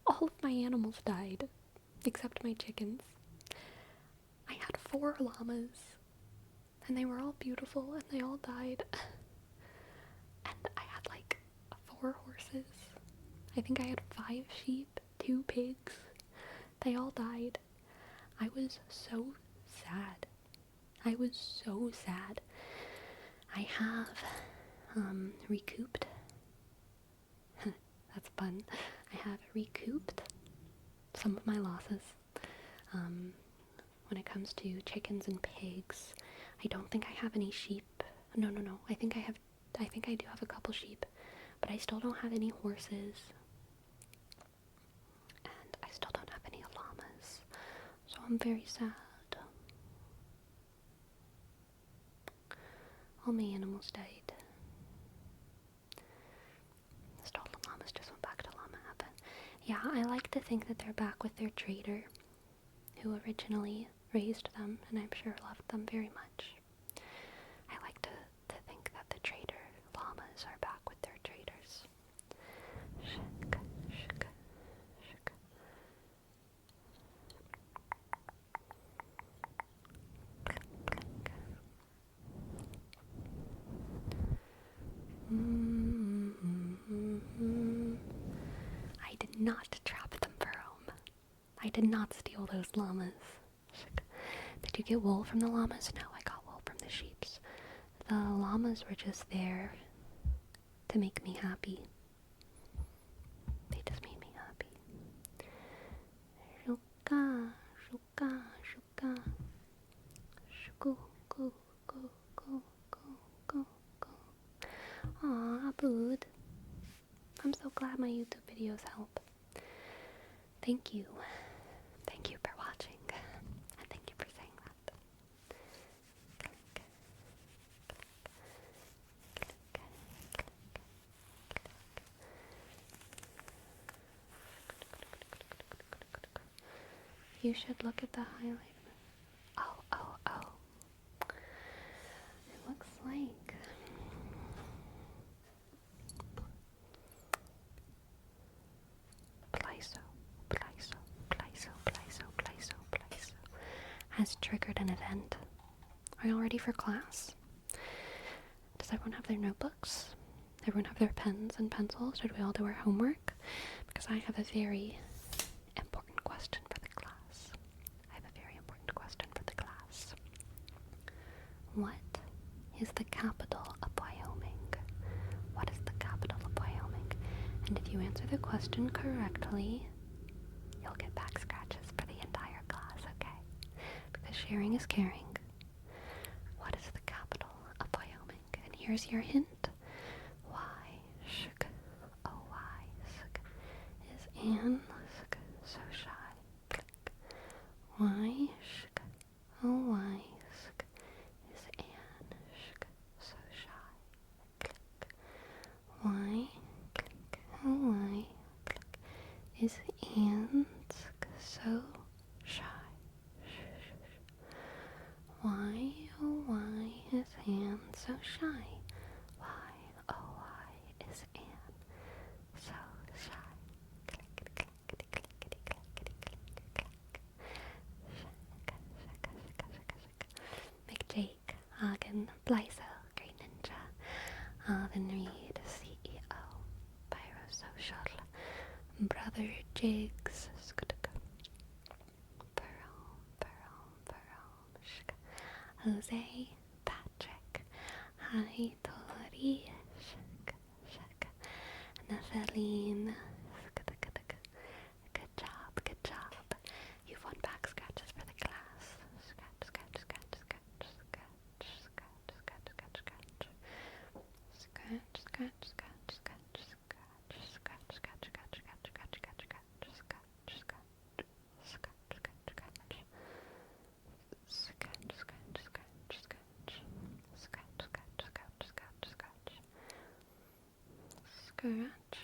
All of my animals died. except my chickens. I had 4 llamas, and they were all beautiful, and they all died. And I had like 4 horses. I think I had 5 sheep, 2 pigs. They all died. I was so sad. I was so sad. I have recouped. That's fun. I have recouped some of my losses. When it comes to chickens and pigs, I don't think I have any sheep. No. I think I do have a couple sheep, but I still don't have any horses. And I still don't have any llamas. So I'm very sad. All my animals died. The stolen llamas just went back to llama heaven. Yeah, I like to think that they're back with their trader, who originally raised them, and I'm sure loved them very much. I like to think that the trader llamas are back with their traders. Shuk, shuk, shuk. Clink, clink. I did not trap them for home. I did not steal those llamas. Did you get wool from the llamas? No, I got wool from the sheeps. The llamas were just there to make me happy. They just made me happy. Shuka, shuka, shuka. Shuku, go, go, go, go, go, go. Aw, Abood. I'm so glad my YouTube videos help. Thank you. Thank you for watching. And thank you for saying that. Click, click, click, click, click. You should look at the highlight. Oh. It looks like Plyso has triggered an event. Are you all ready for class? Does everyone have their notebooks? Everyone have their pens and pencils? Did we all do our homework? Because I have a very important question for the class. What is the capital of Wyoming? What is the capital of Wyoming? And if you answer the question correctly, you'll get back scratches for the entire class, okay? Because sharing is caring. What is the capital of Wyoming? And here's your hint. Anne, so shy. Click. Why, oh why, is Anne, so shy. Click. Why, click, oh why, click, is Anne, so shy. Why, oh why, is Anne so shy? Why, oh why, is Anne so shy? McJake, Hagen, Blyso, Great Ninja, Alvin Reed, CEO, Pyrosocial, Brother Jigs, Jose, Patrick, Hi Tori, Nathaline. Good job. You've won back scratches for the class. Scratch.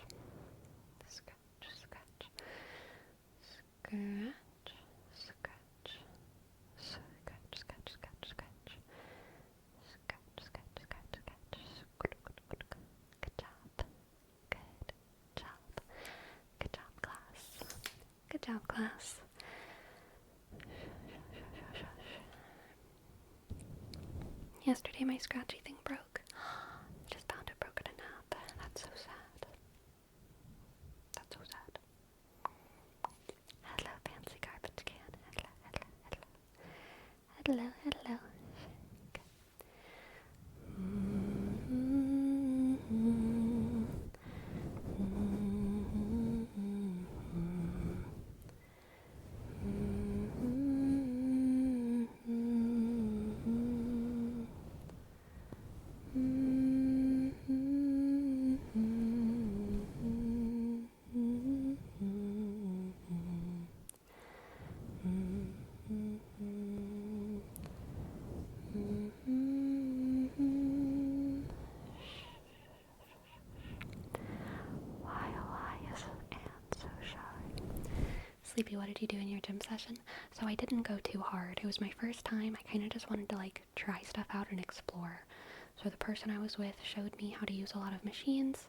Good job, class. Yesterday my scratchy thing broke. Just found it broken in half. That's so sad. That's so sad. Hello, fancy garbage can. Hello, hello, hello. Hello, hello. Sleepy, what did you do in your gym session? So I didn't go too hard. It was my first time. I kind of just wanted to like try stuff out and explore. So the person I was with showed me how to use a lot of machines,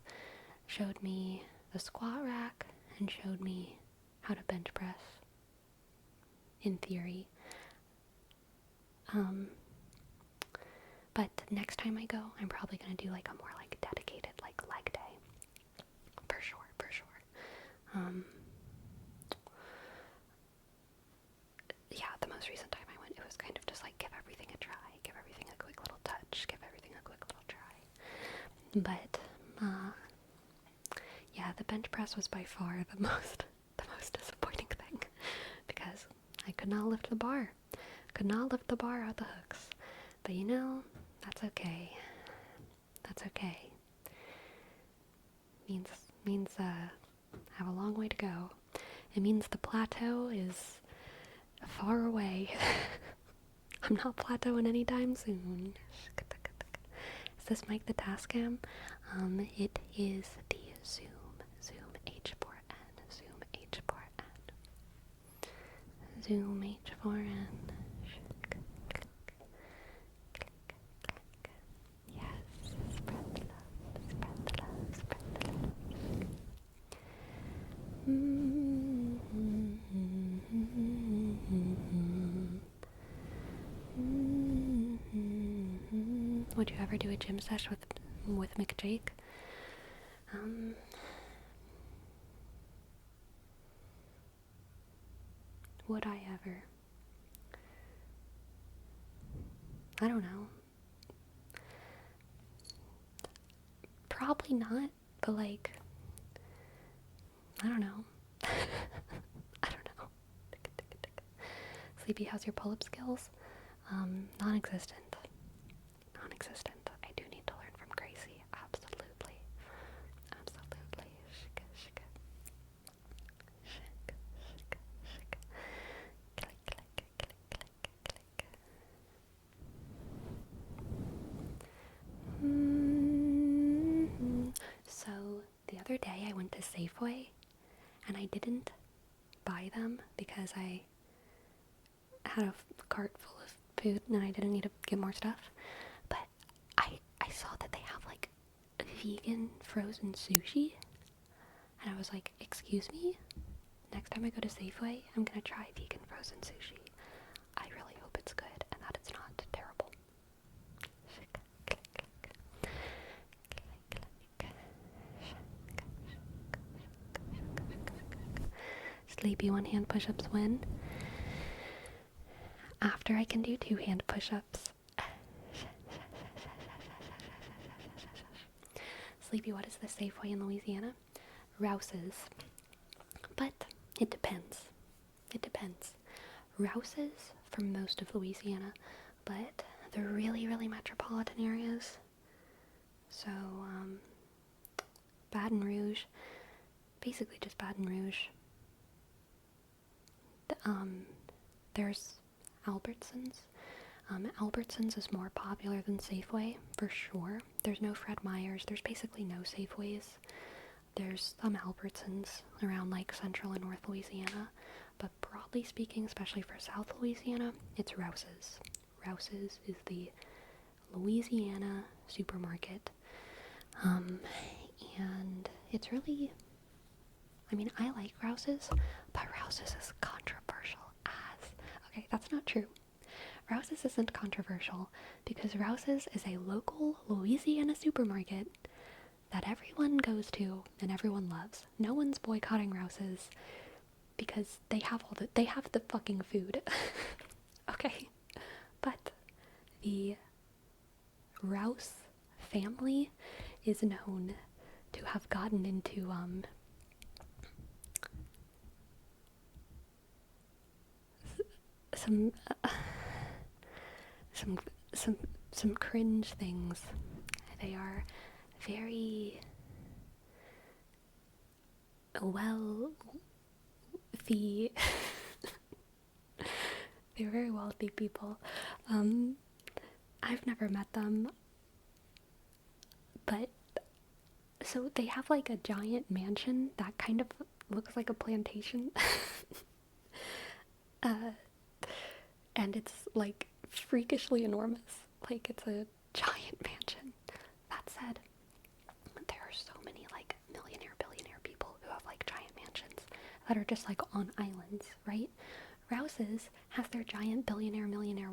showed me the squat rack, and showed me how to bench press in theory. But next time I go, I'm probably going to do like a more like dedicated like leg day. For sure. Yeah, the most recent time I went, it was kind of just like give everything a try, give everything a quick little touch, give everything a quick little try. But yeah, the bench press was by far the most disappointing thing because I could not lift the bar. Could not lift the bar out the hooks. But you know, that's okay. That's okay. Means I have a long way to go. It means the plateau is far away. I'm not plateauing anytime soon. Is this mic the Tascam? It is the Zoom H4n, Zoom H4n, Zoom H4n. Yes, spread the love, spread the love, spread the love. Would you ever do a gym sesh with McJake? Would I ever? I don't know. Probably not, but like, I don't know. I don't know. Sleepy, how's your pull-up skills? Non-existent. Non-existent. I do need to learn from Gracie. Absolutely. Absolutely. Shika, shika. Shika, shika, shika. Click, click, click, click, click. So, the other day I went to Safeway and I didn't buy them because I had a cart full of food and I didn't need to get more stuff. But I saw that they have like vegan frozen sushi. And I was like, excuse me? Next time I go to Safeway, I'm gonna try vegan frozen sushi. I really hope it's good and that it's not terrible. Sleepy one hand push-ups win. After I can do 2 hand push-ups. Sleepy, what is the Safeway in Louisiana? Rouse's. But it depends. It depends. Rouse's for most of Louisiana, but the really, really metropolitan areas. So, Baton Rouge. Basically just Baton Rouge. There's Albertsons. Albertsons is more popular than Safeway, for sure. There's no Fred Meyers. There's basically no Safeways. There's some Albertsons around like Central and North Louisiana, but broadly speaking, especially for South Louisiana, it's Rouse's. Rouse's is the Louisiana supermarket. And it's really, I mean, I like Rouse's, but Rouse's is controversial as, okay, that's not true. Rouse's isn't controversial because Rouse's is a local Louisiana supermarket that everyone goes to and everyone loves. No one's boycotting Rouse's because they have the fucking food. Okay. But the Rouse family is known to have gotten into some some cringe things. They are very wealthy. They're very wealthy people. I've never met them, but so they have like a giant mansion that kind of looks like a plantation. And it's like freakishly enormous. Like it's a giant mansion. That said, there are so many like millionaire, billionaire people who have like giant mansions that are just like on islands, right? Rouse's has their giant billionaire, millionaire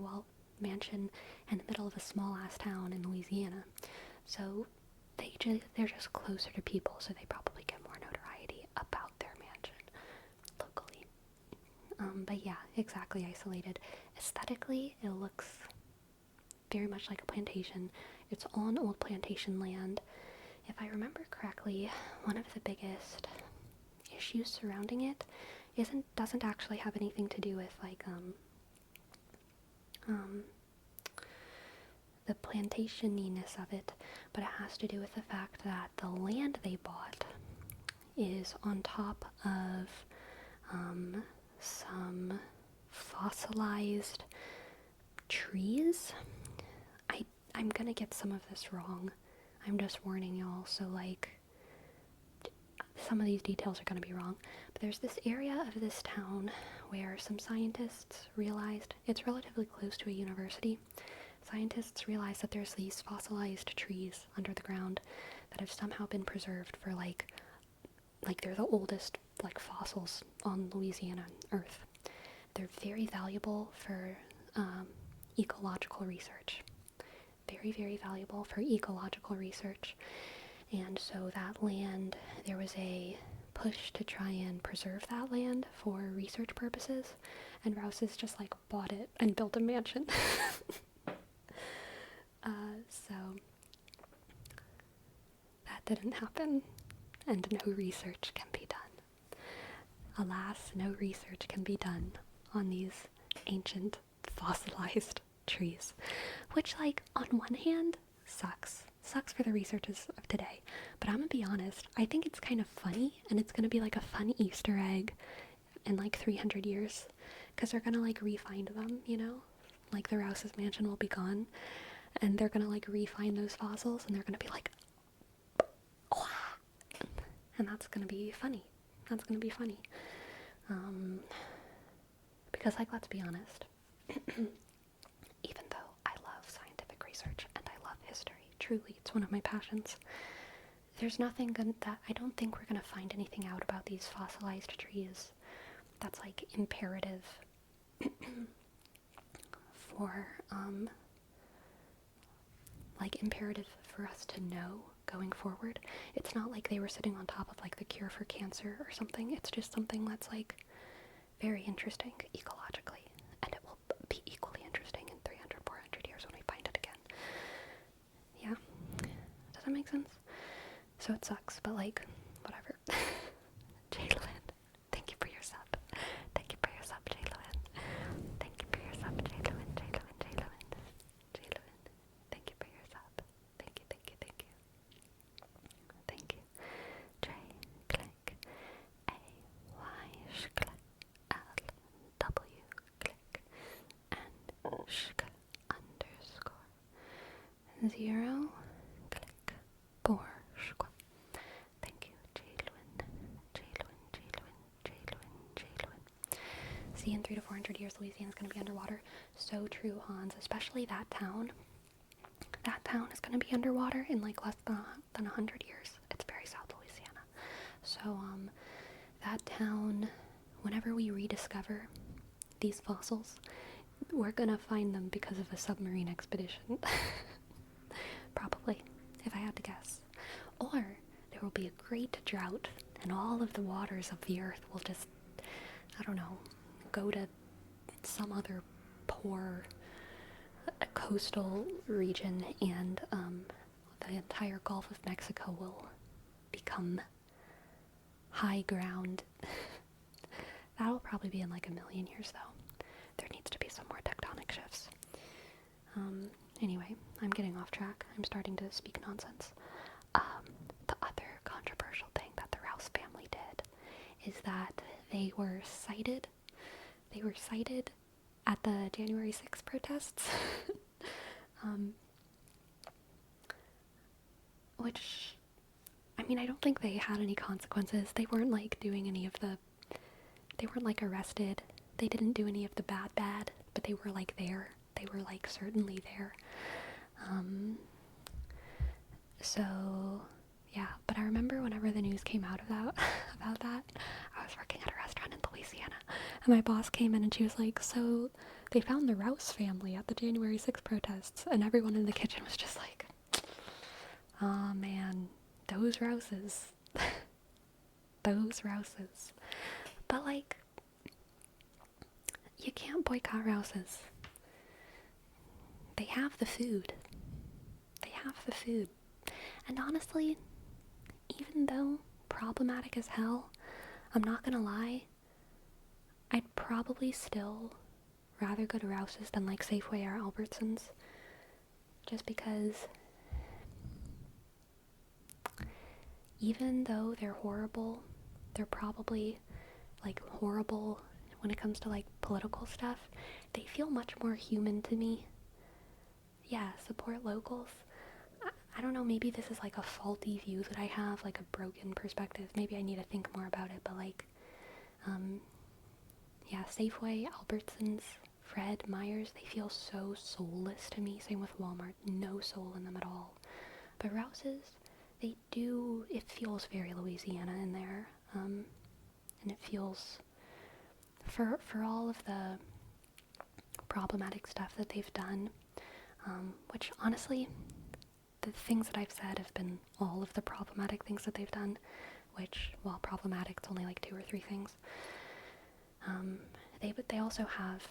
mansion in the middle of a small ass town in Louisiana. So they're just closer to people, so they probably get more notoriety about their mansion locally. But yeah, exactly isolated. Aesthetically, it looks very much like a plantation. It's on old plantation land. If I remember correctly, one of the biggest issues surrounding it doesn't actually have anything to do with like the plantationiness of it, but it has to do with the fact that the land they bought is on top of some fossilized trees. I'm gonna get some of this wrong. I'm just warning y'all, so like some of these details are gonna be wrong. But there's this area of this town where some scientists realized it's relatively close to a university. Scientists realized that there's these fossilized trees under the ground that have somehow been preserved for like they're the oldest like fossils on Louisiana Earth. They're very valuable for ecological research. Very, very valuable for ecological research. And so that land, there was a push to try and preserve that land for research purposes, and Rouse's just like bought it and built a mansion. So that didn't happen, and no research can be done. Alas, no research can be done on these ancient fossilized trees, which like on one hand sucks for the researchers of today, but I'm gonna be honest, I think it's kind of funny, and it's gonna be like a fun Easter egg in like 300 years, because they're gonna like re-find them, you know, like the Rouse's mansion will be gone, and they're gonna like re-find those fossils, and they're gonna be like, oh, and that's gonna be funny. Because like, let's be honest, even though I love scientific research and I love history, truly, it's one of my passions, there's nothing that I don't think we're gonna find anything out about these fossilized trees that's like imperative for us to know going forward. It's not like they were sitting on top of like the cure for cancer or something. It's just something that's like very interesting ecologically, and it will be equally interesting in 300, 400 years when we find it again. Yeah, does that make sense? So it sucks, but like, whatever. Jalen, thank you for your sub. Thank you for your sub, Jalen. Thank you for your sub, Jalen. Thank you for your sub. Thank you. Thank you. Trey, click. A-Y, click. L-W, click. And shk, underscore. 0, click. 4, shk. Thank you, Jalen. See, in 300 to 400 years, Louisiana's going to be underwater. So true, Hans. Especially that town. That town is going to be underwater in like less than 100 years. It's very South Louisiana. So, that town, whenever we rediscover these fossils, we're gonna find them because of a submarine expedition. Probably, if I had to guess. Or there will be a great drought, and all of the waters of the earth will just, I don't know, go to some other poor coastal region, and the entire Gulf of Mexico will become high ground. That'll probably be in like a million years, though. There needs to be some more tectonic shifts. Anyway, I'm getting off track. I'm starting to speak nonsense. The other controversial thing that the Rouse family did is that they were cited. They were cited at the January 6th protests. Which, I mean, I don't think they had any consequences. They weren't like doing any of the, they weren't like arrested. They didn't do any of the bad, but they were like there. They were like certainly there. So yeah, but I remember whenever the news came out about that, I was working at a restaurant in Louisiana, and my boss came in and she was like, so they found the Rouse family at the January 6th protests, and everyone in the kitchen was just like, oh man, those Rouses. Those Rouses. But like, you can't boycott Rouses. They have the food. They have the food. And honestly, even though problematic as hell, I'm not gonna lie, I'd probably still rather go to Rouse's than like Safeway or Albertsons. Just because even though they're horrible, they're probably like horrible when it comes to like political stuff. They feel much more human to me. Yeah, support locals. I don't know, maybe this is like a faulty view that I have, like a broken perspective. Maybe I need to think more about it, but like, yeah, Safeway, Albertsons, Fred, Meyer's, they feel so soulless to me. Same with Walmart, no soul in them at all. But Rouse's, they do, it feels very Louisiana in there, and it feels, for all of the problematic stuff that they've done, which honestly, the things that I've said have been all of the problematic things that they've done, which, while problematic, it's only like 2 or 3 things. They also have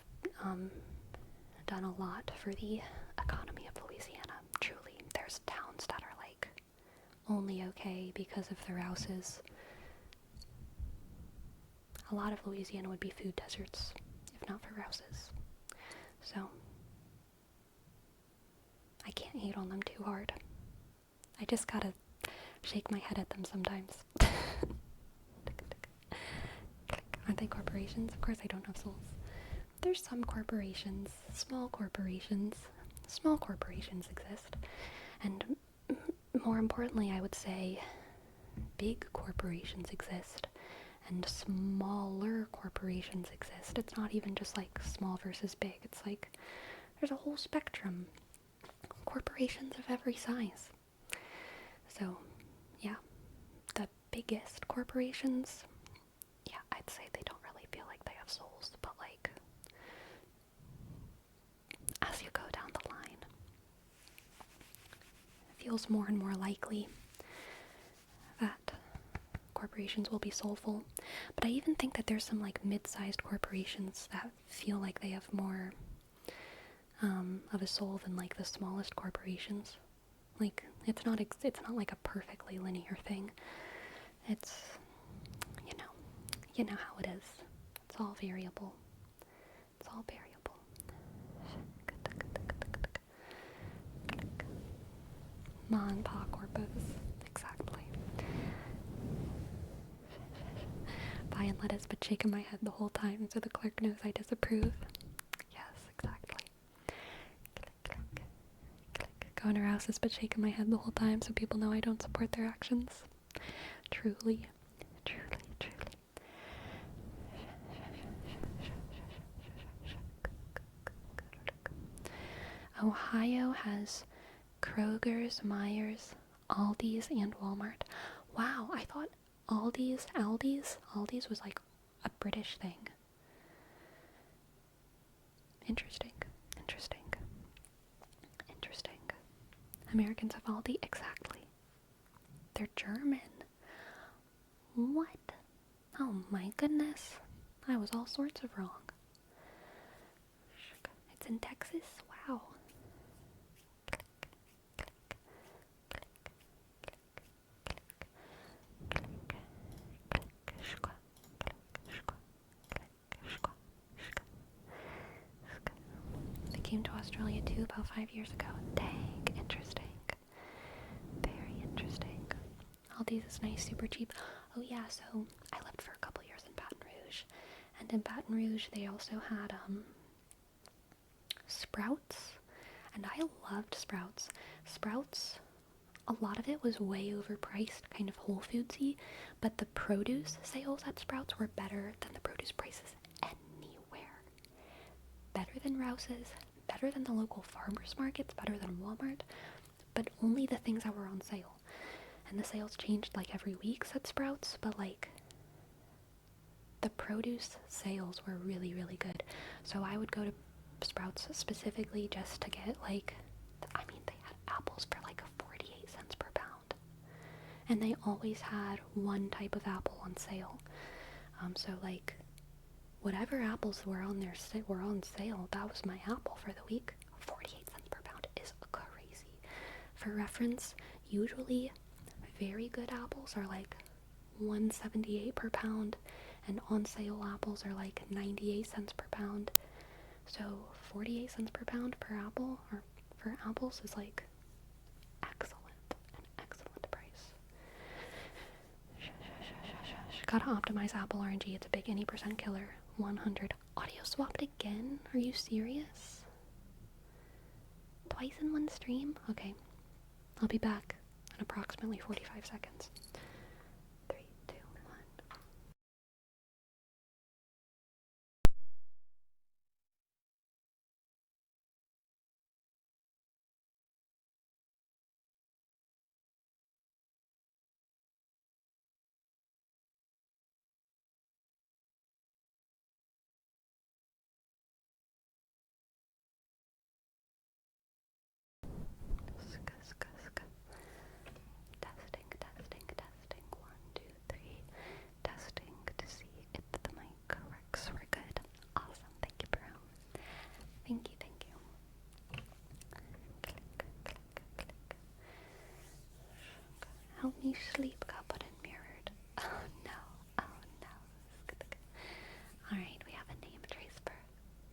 done a lot for the economy of Louisiana. Truly, there's towns that are like only okay because of the Rouses. A lot of Louisiana would be food deserts if not for Rouses. So I can't hate on them too hard. I just gotta shake my head at them sometimes. Aren't they corporations? Of course I don't have souls. There's some corporations, small corporations. Small corporations exist. And more importantly, I would say big corporations exist. And smaller corporations exist. It's not even just like small versus big. It's like there's a whole spectrum. Corporations of every size. So, yeah, the biggest corporations, yeah, I'd say they don't really feel like they have souls, but like, as you go down the line, it feels more and more likely that corporations will be soulful. But I even think that there's some like mid-sized corporations that feel like they have more of a soul than like the smallest corporations. Like, it's not like a perfectly linear thing. It's, you know how it is. It's all variable. It's all variable. Ma and Pa corpus. Exactly. Buying lettuce but shaking my head the whole time so the clerk knows I disapprove. Yes, exactly. Going to houses but shaking my head the whole time so people know I don't support their actions. Truly. Ohio has Kroger's, Meyer's, Aldi's, and Walmart. Wow, I thought Aldi's was like a British thing. Interesting. Interesting. Interesting. Americans have Aldi? Exactly. They're German. What? Oh my goodness. I was all sorts of wrong. It's in Texas? Wow. They came to Australia too about 5 years ago. Dang, interesting. Very interesting. Aldi's is nice, super cheap. Oh yeah, so I lived for a couple years in Baton Rouge. And in Baton Rouge they also had Sprouts. And I loved Sprouts. Sprouts, a lot of it was way overpriced, kind of Whole Foodsy, but the produce sales at Sprouts were better than the produce prices anywhere. Better than Rouse's, better than the local farmers markets, better than Walmart, but only the things that were on sale. And the sales changed like every week at Sprouts, but like the produce sales were really, really good. So I would go to Sprouts specifically just to get like, I mean, they had apples for like 48 cents per pound. And they always had one type of apple on sale. So like whatever apples were on sale, that was my apple for the week. 48 cents per pound is crazy. For reference, usually very good apples are like $1.78 per pound, and on sale apples are like 98 cents per pound. So 48 cents per pound per apple, or for apples, is like excellent, an excellent price. Gotta optimize apple RNG, it's a big any percent killer. 100. Audio swapped again? Are you serious? Twice in one stream? Okay. I'll be back in approximately 45 seconds. 3, 2, 1. Testing, testing, testing. 1, 2, 3. Testing to see if the mic works. We're good. Awesome. Thank you, bro. Thank you, thank you. Click, click, click. Help me sleep. Got put in mirrored. Oh no. Oh no. Alright, we have a name trace for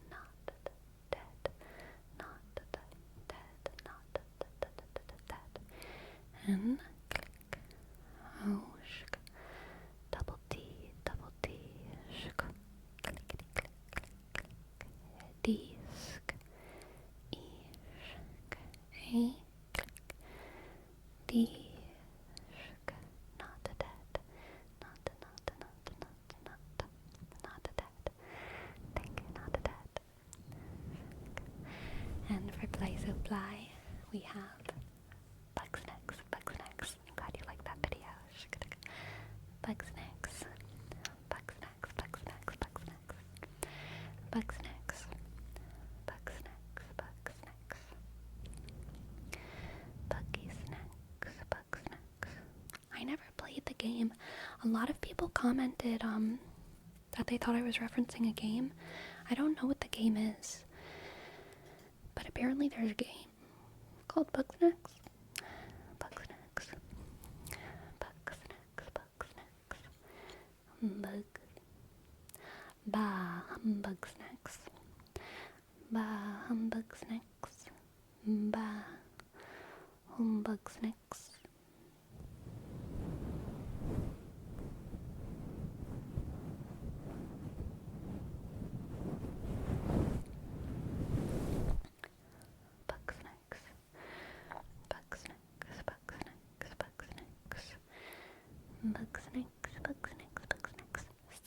not dead. Not dead. Not dead. And click. Oh, shk. Double T, shk. Clickety click, click, click. D-sk. E-shk. A, click. D-shk. Not dead. Not dead. Thank you, not dead. And for Play Supply, we have Bugsnax. I'm glad you like that video. Bugsnax. Buggy Snacks. I never played the game. A lot of people commented that they thought I was referencing a game. I don't know what the game is, but apparently there's a game called Bugsnax. Humbug snacks. Humbug snacks. Humbug snacks. Bugsnax.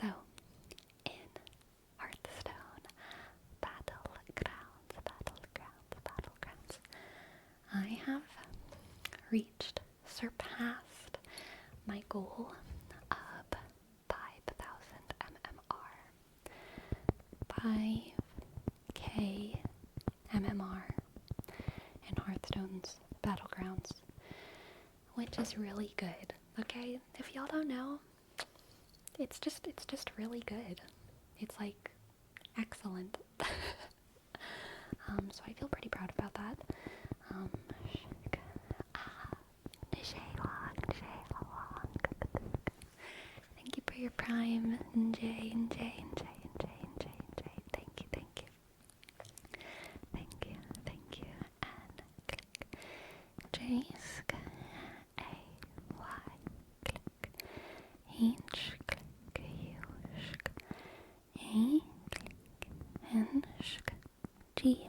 So, in Hearthstone, battlegrounds, I have surpassed my goal of 5,000 MMR. 5k Hearthstone's Battlegrounds, which is really good. Okay, if y'all don't know, it's just really good. It's like excellent. So I feel pretty proud about that. Thank you for your prime, Njay. Thank you. Thank you. And click. Jaysk. A-Y. Click. Hinch. Click. Yushk. A. Click. Henshk. G.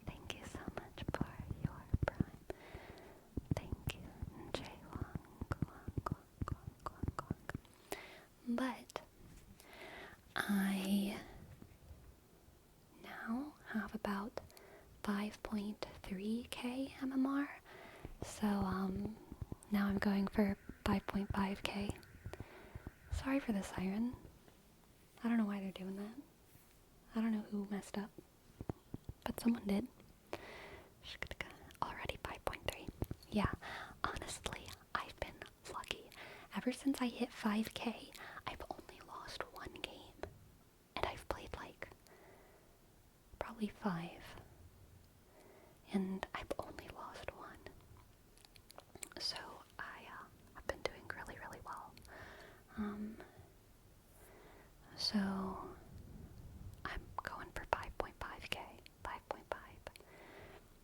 Thank you so much for your prime. Thank you, Jay Wong. But I now have about 5.3k MMR, so now I'm going for 5.5k. Sorry for the siren. I don't know why they're doing that. I don't know who messed up, but someone did. Already 5.3. Yeah, honestly, I've been lucky. Ever since I hit 5k, I've only lost one game. And I've played like probably 5. And I've only lost one. So I've been doing really, really well. So I'm going for 5.5k. 5.5.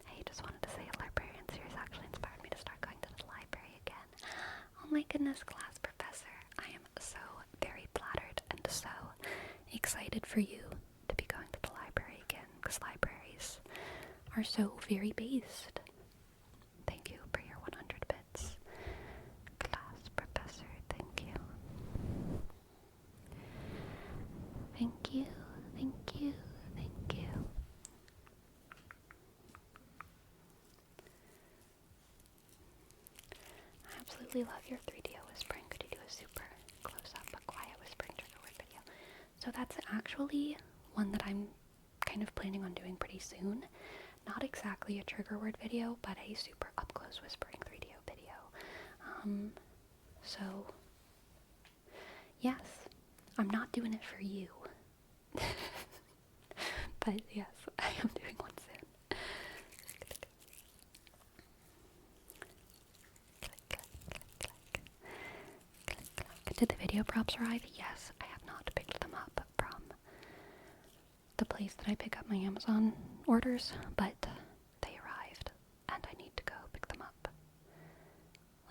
Hey, just wanted to say a librarian series actually inspired me to start going to the library again. Oh my goodness, class professor. I am so very flattered and so excited for you to be going to the library again, because libraries are so very based. Thank you for your 100 bits. Class professor, thank you. Thank you. I absolutely love your 3D whispering. Could you do a super close-up but quiet whispering trigger word video? So that's actually one that I'm kind of planning on doing pretty soon. Not exactly a trigger word video, but a super up-close whispering 3D video. So, yes, I'm not doing it for you. But yes, I am doing one soon. Did the video props arrive? Yes, I have not picked them up from the place that I pick up my Amazon orders, but they arrived, and I need to go pick them up,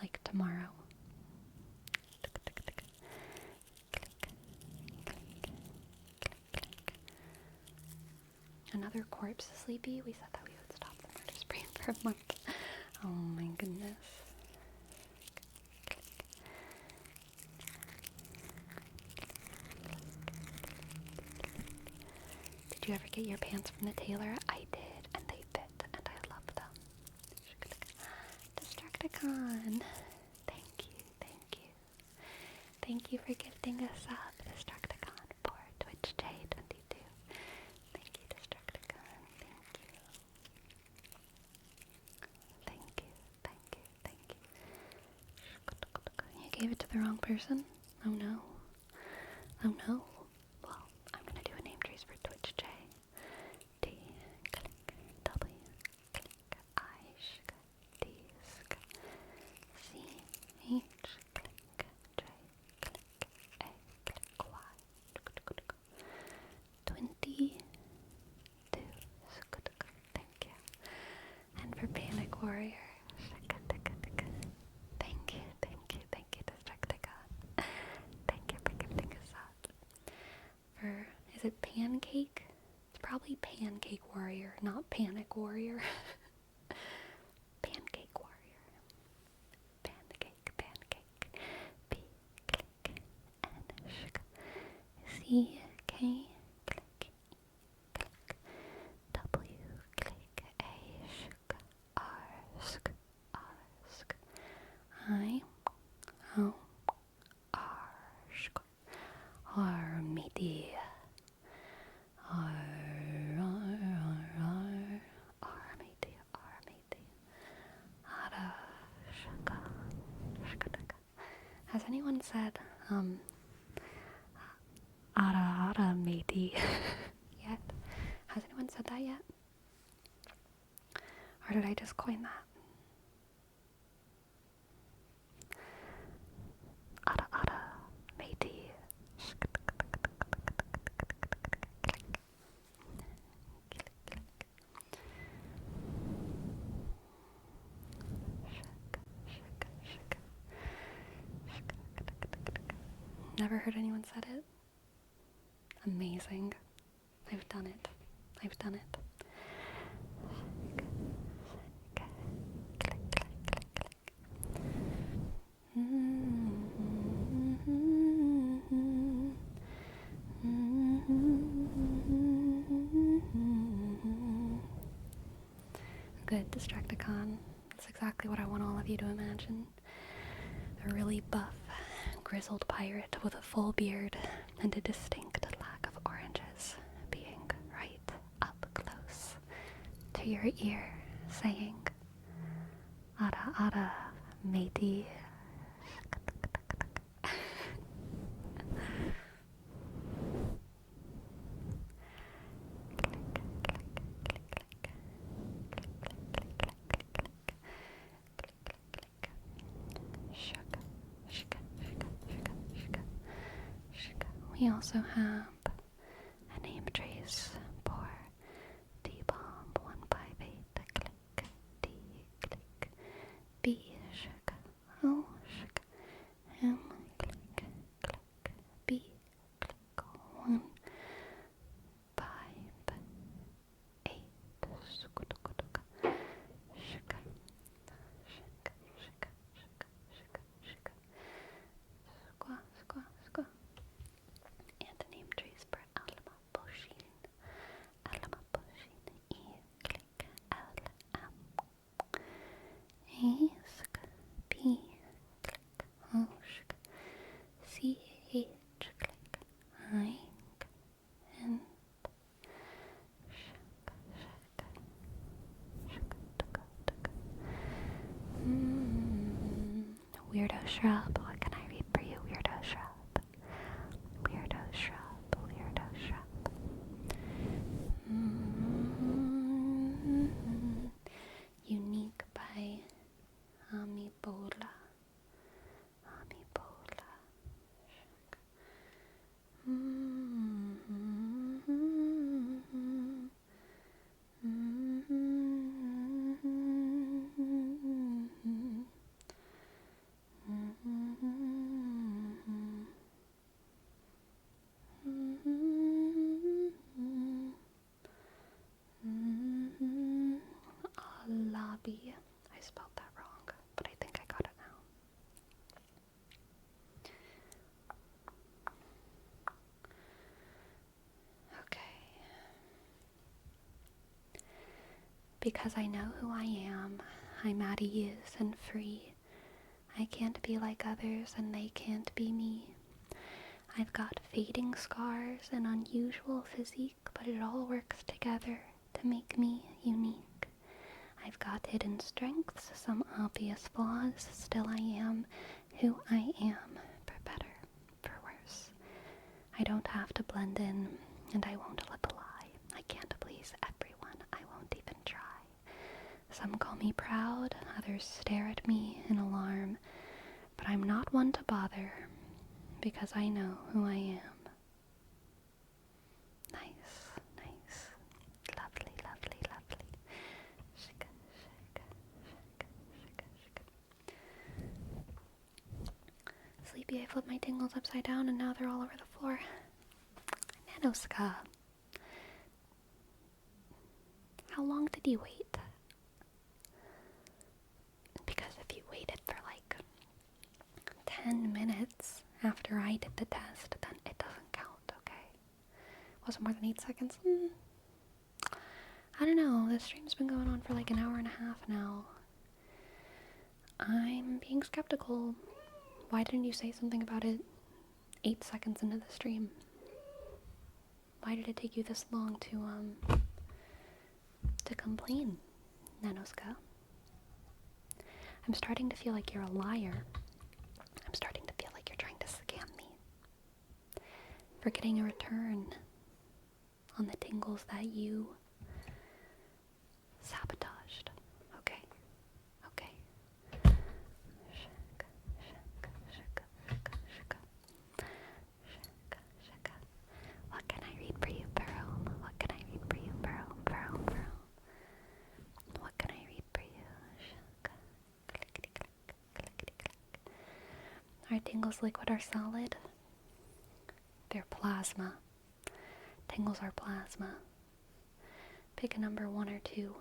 like, tomorrow. Another corpse sleepy? We said that we would stop the murder spree for a month. Oh my goodness. Did you ever get your pants from the tailor? I did, and they fit, and I love them. Distracticon! Thank you. Thank you for gifting us up, Distracticon, for TwitchJ22. Thank you, Distracticon. Thank you. You gave it to the wrong person? Oh no. Well, I'm gonna do a name trace for TwitchJ. D, click, W, click, I, sh, D, sk, C, H, click, J, click, A, click, Y, 22, thank you. And for Panic Warrior, thank you, Destructicon. Thank you for gifting us up. Is it Pancake? It's probably Pancake Warrior, not Panic Warrior. Pancake Warrior. Pancake. P, click, N, sh, C, K, click, W, click, A, sh, R, sk, I, O, R, sk, Armedia. Armedia. anyone said, ara ara matey yet? Has anyone said that yet? Or did I just coin that? Ara ara matey. Never heard anyone said it? Amazing. I've done it. I've done it. Good, Distracticon. That's exactly what I want all of you to imagine. A really buff, grizzled pirate with a full beard and a distinct lack of oranges being right up close to your ear, saying, Ara ara, matey. We also have a name trace for D-Bomb 158. Click, D, click, B, shaka, O, shaka, M, click, click, B, click, 1, 5, 8, sukutukutuka, shaka, shaka, shaka, shaka, shaka, shaka, squaw, squaw, squaw. And a name trace for Alma Boshin. Alma Boshin. E, click, L, M. A, sk, P, click, O, sk, C, H, click, I, N, shaka, shaka, shaka, tuka, tuka. Weirdo shrub. What can I read for you, weirdo shrub? Weirdo shrub, weirdo shrub. Unique by Amibola. Amibola. Lobby. I spelled that wrong, but I think I got it now. Okay. Because I know who I am, I'm at ease and free. I can't be like others and they can't be me. I've got fading scars and unusual physique, but it all works together to make me unique. I've got hidden strengths, some obvious flaws, still I am who I am, for better, for worse. I don't have to blend in, and I won't lip lie. I can't please everyone, I won't even try. Some call me proud, others stare at me in alarm, but I'm not one to bother, because I know who I am. Nice, nice, lovely, lovely, lovely. Shika, shika, shika, shika, shika. Sleepy, I flipped my tingles upside down and now they're all over the floor. Nanoska. How long did you wait? Because if you waited for like 10 minutes after I did the test, then it doesn't count, okay? Was it more than 8 seconds? I don't know. This stream's been going on for like an hour and a half now. I'm being skeptical. Why didn't you say something about it 8 seconds into the stream? Why did it take you this long to complain, Nanoska? I'm starting to feel like you're a liar. I'm starting to feel like you're trying for getting a return on the tingles that you sabotaged. Okay. Okay. Shaka, shaka, shaka, shaka, shaka. Shaka, shaka. What can I read for you, Jerome? What can I read for you, Jerome? Jerome, Jerome. What can I read for you? Shaka. Clickety clack, clickety clack. Are tingles liquid or solid? They're plasma. Tingles are plasma. Pick a number, 1 or 2.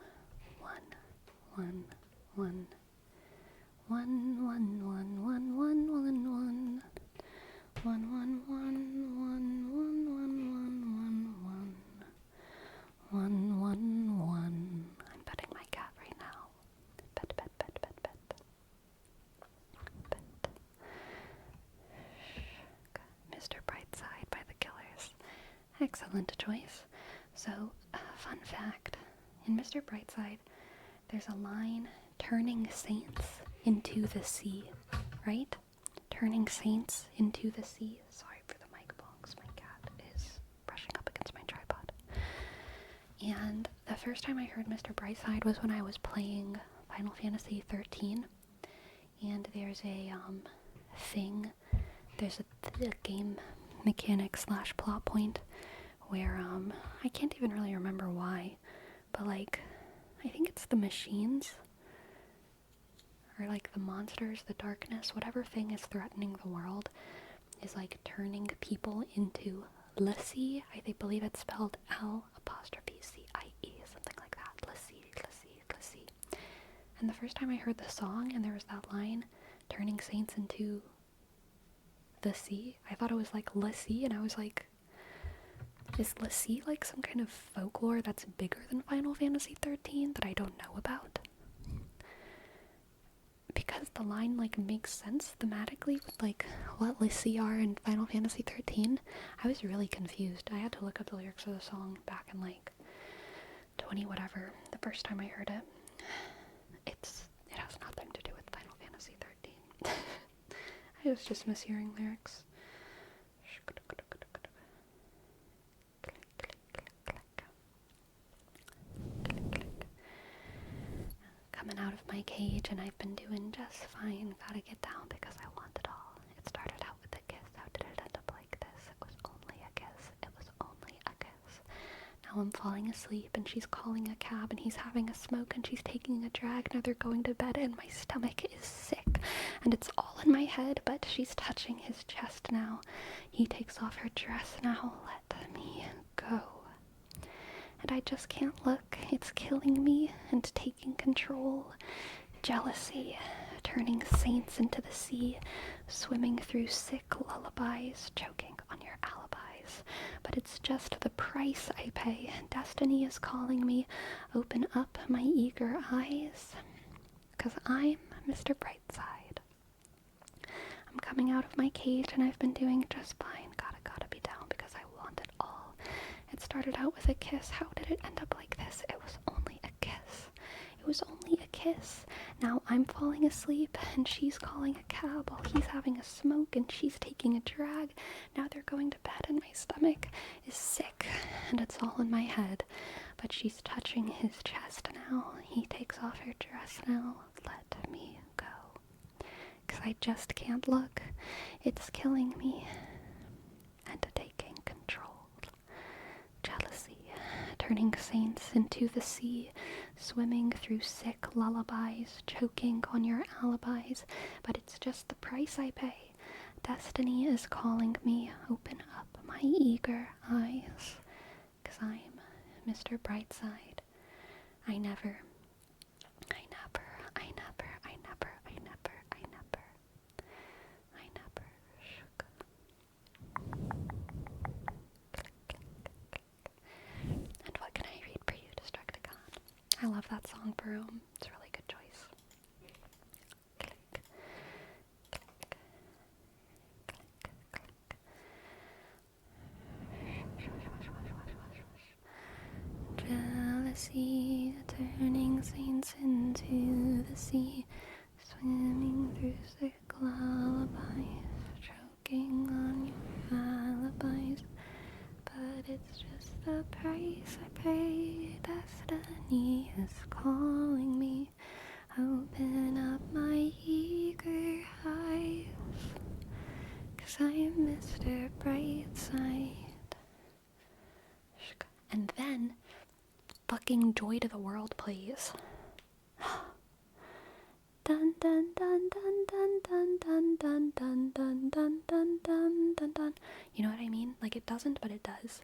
1, 1, 1. 1, 1, 1, 1, 1, 1, 1. 1, 1, 1, 1, 1, 1, 1, 1, 1. 1, 1, 1. I'm petting my cat right now. Pet, pet, pet, pet, pet. Pet. Mr. Brightside by the Killers. Excellent choice. So, fun fact, in Mr. Brightside, there's a line, turning saints into the sea, right? Turning saints into the sea. Sorry for the mic bonks, my cat is brushing up against my tripod. And the first time I heard Mr. Brightside was when I was playing Final Fantasy 13, and there's a there's a game mechanic / plot point where I can't even really remember why, but like I think it's the machines or like the monsters, the darkness, whatever thing is threatening the world is like turning people into Lassie. I believe it's spelled L'Cie, something like that. Lassie. And the first time I heard the song and there was that line, turning saints into the sea, I thought it was like Lassie, and I was like, is Lassie like some kind of folklore that's bigger than Final Fantasy 13 that I don't know about? Because the line like makes sense thematically with like what Lassie are in Final Fantasy 13. I was really confused. I had to look up the lyrics of the song back in like 20 whatever, the first time I heard it. It has nothing to do with Final Fantasy 13. I was just mishearing lyrics. Coming out of my cage and I've been doing just fine. Gotta get down because I want it all. It started out with a kiss. How did it end up like this? It was only a kiss. It was only a kiss. Now I'm falling asleep and she's calling a cab and he's having a smoke and she's taking a drag. Now they're going to bed and my stomach is sick and it's all in my head, but she's touching his chest now. He takes off her dress now. Let me go. And I just can't look. It's killing me and taking control. Jealousy, turning saints into the sea, swimming through sick lullabies, choking on your alibis. But it's just the price I pay. Destiny is calling me. Open up my eager eyes, 'cause I'm Mr. Brightside. I'm coming out of my cage and I've been doing just fine. Gotta be down because I want it all. It started out with a kiss. How did it end up like this? It was only a kiss. It was only a kiss. Now I'm falling asleep and she's calling a cab while he's having a smoke and she's taking a drag. Now they're going to bed and my stomach is sick and it's all in my head. But she's touching his chest now. He takes off her dress now. Let me go. 'Cause I just can't look. It's killing me. And taking control. Jealousy, turning saints into the sea, swimming through sick lullabies, choking on your alibis, but it's just the price I pay. Destiny is calling me. Open up my eager eyes, 'cause I'm Mr. Brightside. I never shook. And what can I read for you, Destructicon? I love that song, Broom. It's a really good choice. Click, click, click, click. Jealousy, turning saints into the sea, swimming through sick lullabies, choking on your alibis. it's just the price I pay. Destiny is calling me. Open up my eager eyes, 'cause I am Mr. Brightside. And then fucking Joy to the World plays. Dun dun dun dun dun dun dun dun dun dun dun dun dun dun dun. You know what I mean? Like, it doesn't, but it does.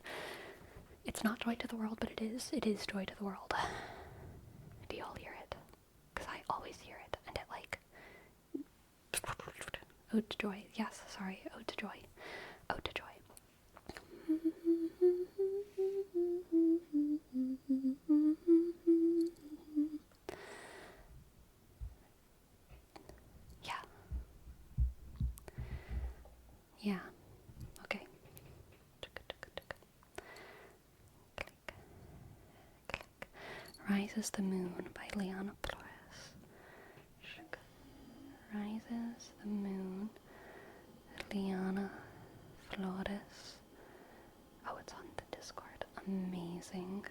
It's not Joy to the World, but it is. It is Joy to the World. Do y'all hear it? Because I always hear it, and it like Ode to Joy. Yes, sorry, Ode to Joy. Ode to Joy. Yeah. Yeah. Okay. Click. Click. Rises the Moon by Liana Flores. Rises the Moon, Liana Flores. Oh, it's on the Discord. Amazing.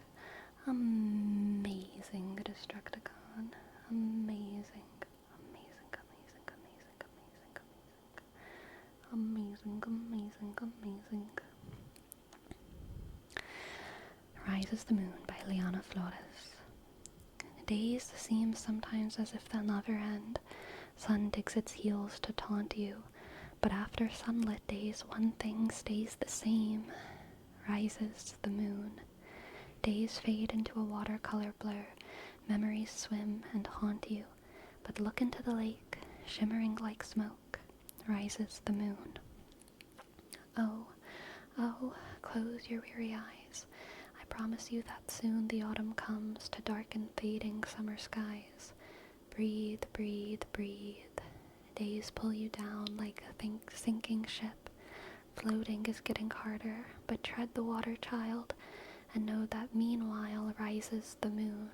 Amazing Destructicon. Amazing. Amazing, amazing, amazing, amazing, amazing. Amazing, amazing, amazing. Rises the Moon by Liana Flores. Days seem sometimes as if they'll never end. Sun digs its heels to taunt you, but after sunlit days, one thing stays the same. Rises the moon. Days fade into a watercolor blur. Memories swim and haunt you, but look into the lake, shimmering like smoke. Rises the moon. Oh, oh, close your weary eyes. I promise you that soon the autumn comes to darken fading summer skies. Breathe, breathe, breathe. Days pull you down like a sinking ship. Floating is getting harder, but tread the water, child, and know that meanwhile rises the moon.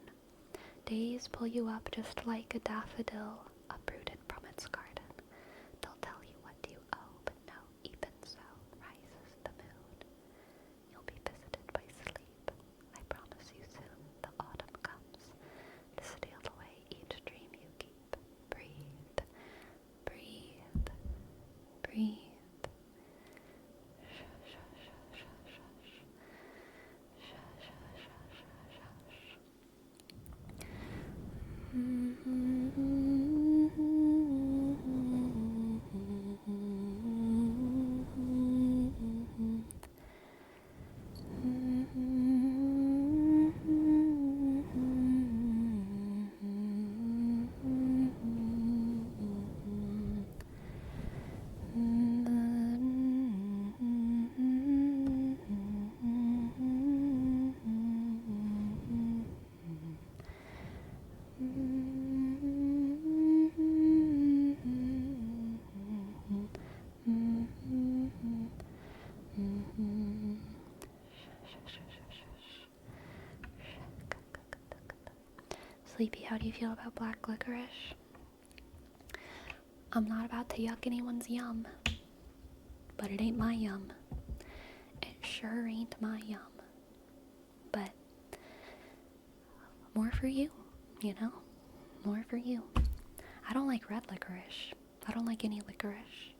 Days pull you up just like a daffodil uprooted from its garden. They'll tell you what you owe, but no, even so, rises the moon. You'll be visited by sleep. I promise you soon the autumn comes to steal away each dream you keep. Breathe, breathe, breathe. Sleepy, how do you feel about black licorice? I'm not about to yuck anyone's yum, but it ain't my yum. It sure ain't my yum. But more for you, you know? More for you. I don't like red licorice. I don't like any licorice.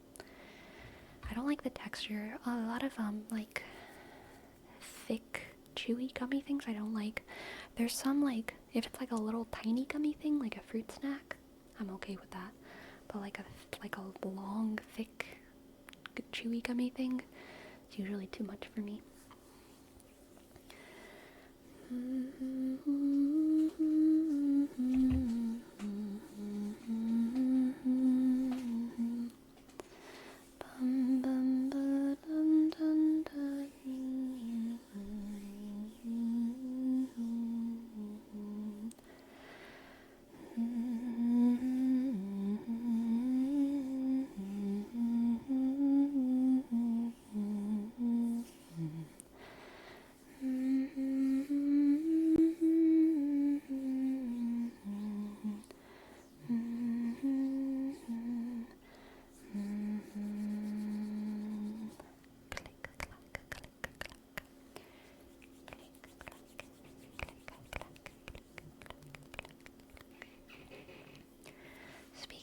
I don't like the texture. A lot of like thick, chewy gummy things I don't like. There's some like, if it's like a little tiny gummy thing, like a fruit snack, I'm okay with that. But like a long, thick, chewy gummy thing, it's usually too much for me.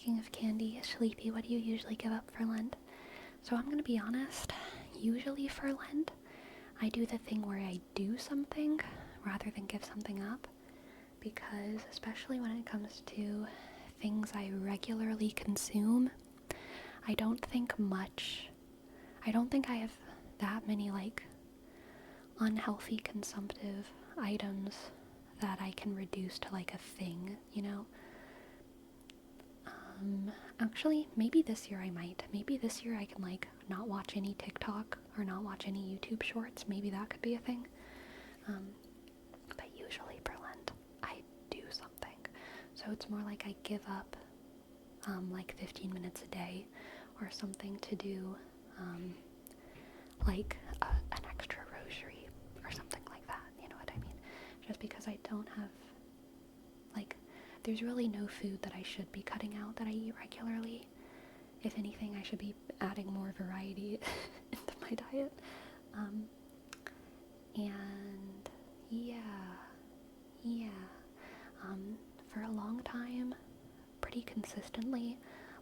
speaking of candy, Sleepy, what do you usually give up for Lent? So I'm gonna be honest, usually for Lent, I do the thing where I do something rather than give something up, because especially when it comes to things I regularly consume, I don't think I have that many like unhealthy consumptive items that I can reduce to like a thing, you know? Actually, maybe this year I might. Maybe this year I can like not watch any TikTok or not watch any YouTube shorts. Maybe that could be a thing. But usually for Lent, I do something. So it's more like I give up like 15 minutes a day or something to do like an extra rosary or something like that. You know what I mean? Just because I don't have like, there's really no food that I should be cutting out that I eat regularly. If anything, I should be adding more variety into my diet. And yeah. For a long time, pretty consistently,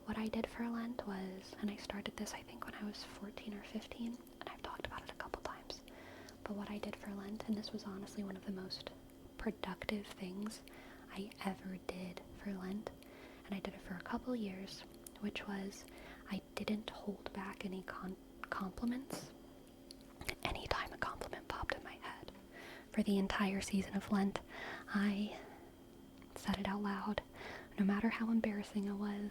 what I did for Lent was, and I started this I think when I was 14 or 15, and I've talked about it a couple times, but what I did for Lent, and this was honestly one of the most productive things I ever did for Lent, and I did it for a couple years, which was I didn't hold back any compliments anytime a compliment popped in my head. For the entire season of Lent, I said it out loud, no matter how embarrassing it was.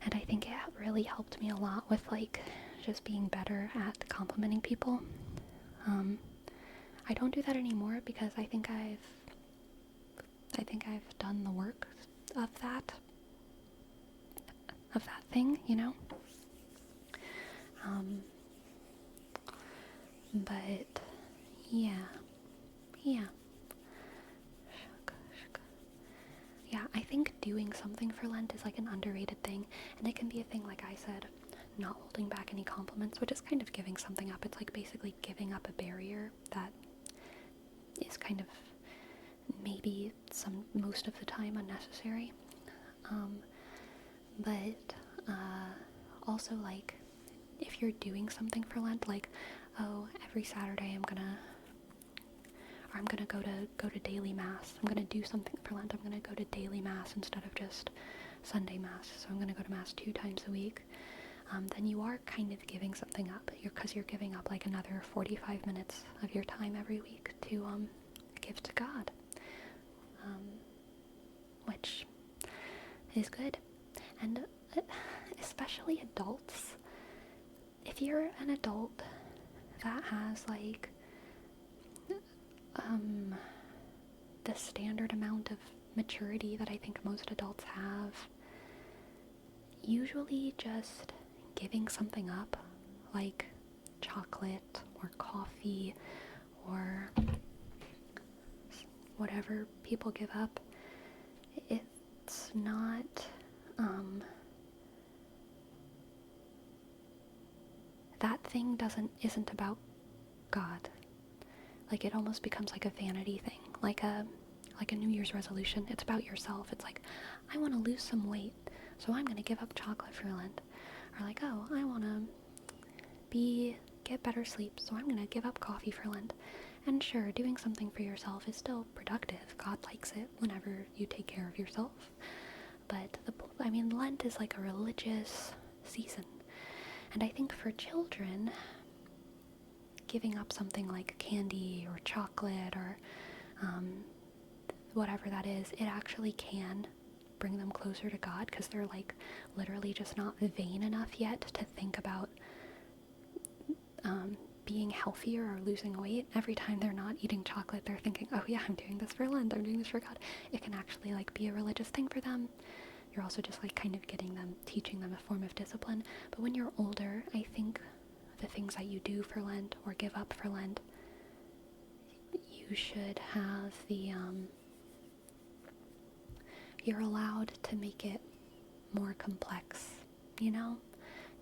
And I think it really helped me a lot with like just being better at complimenting people. I don't do that anymore because I think I've done the work of that thing, you know? But yeah. Yeah, I think doing something for Lent is like an underrated thing, and it can be a thing, like I said, not holding back any compliments, which is kind of giving something up. It's like basically giving up a barrier that is kind of maybe most of the time unnecessary. But also like if you're doing something for Lent, like, oh, every Saturday I'm gonna go to daily mass. I'm gonna do something for Lent. I'm gonna go to daily mass instead of just Sunday mass. So I'm gonna go to mass 2 times a week. Then you are kind of giving something up. Because you're giving up like another 45 minutes of your time every week to give to God, which is good. And especially adults. If you're an adult that has like the standard amount of maturity that I think most adults have, usually just giving something up, like chocolate or coffee or whatever people give up, it's not that thing isn't about God. Like, it almost becomes like a vanity thing, like a New Year's resolution. It's about yourself. It's like, I want to lose some weight, so I'm going to give up chocolate for Lent. Or like, oh, I want to get better sleep, so I'm going to give up coffee for Lent. And sure, doing something for yourself is still productive. God likes it whenever you take care of yourself. But Lent is like a religious season. And I think for children, giving up something like candy or chocolate or whatever that is, it actually can bring them closer to God, because they're like literally just not vain enough yet to think about being healthier or losing weight. Every time they're not eating chocolate, they're thinking, oh yeah, I'm doing this for Lent, I'm doing this for God. It can actually like be a religious thing for them. You're also just like kind of teaching them a form of discipline. But when you're older, I think the things that you do for Lent or give up for Lent, you should have you're allowed to make it more complex, you know?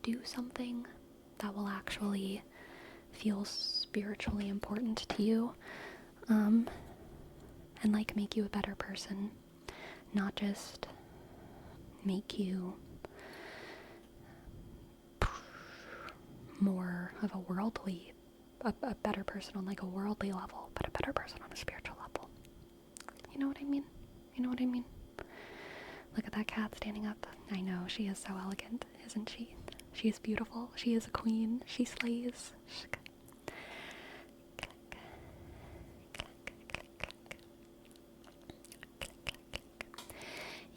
Do something that will actually feel spiritually important to you, and like make you a better person, not just make you more of a worldly, a better person on like a worldly level, but a better person on a spiritual level. You know what I mean? You know what I mean? Look at that cat standing up. I know, she is so elegant, isn't she? She is beautiful. She is a queen. She slays.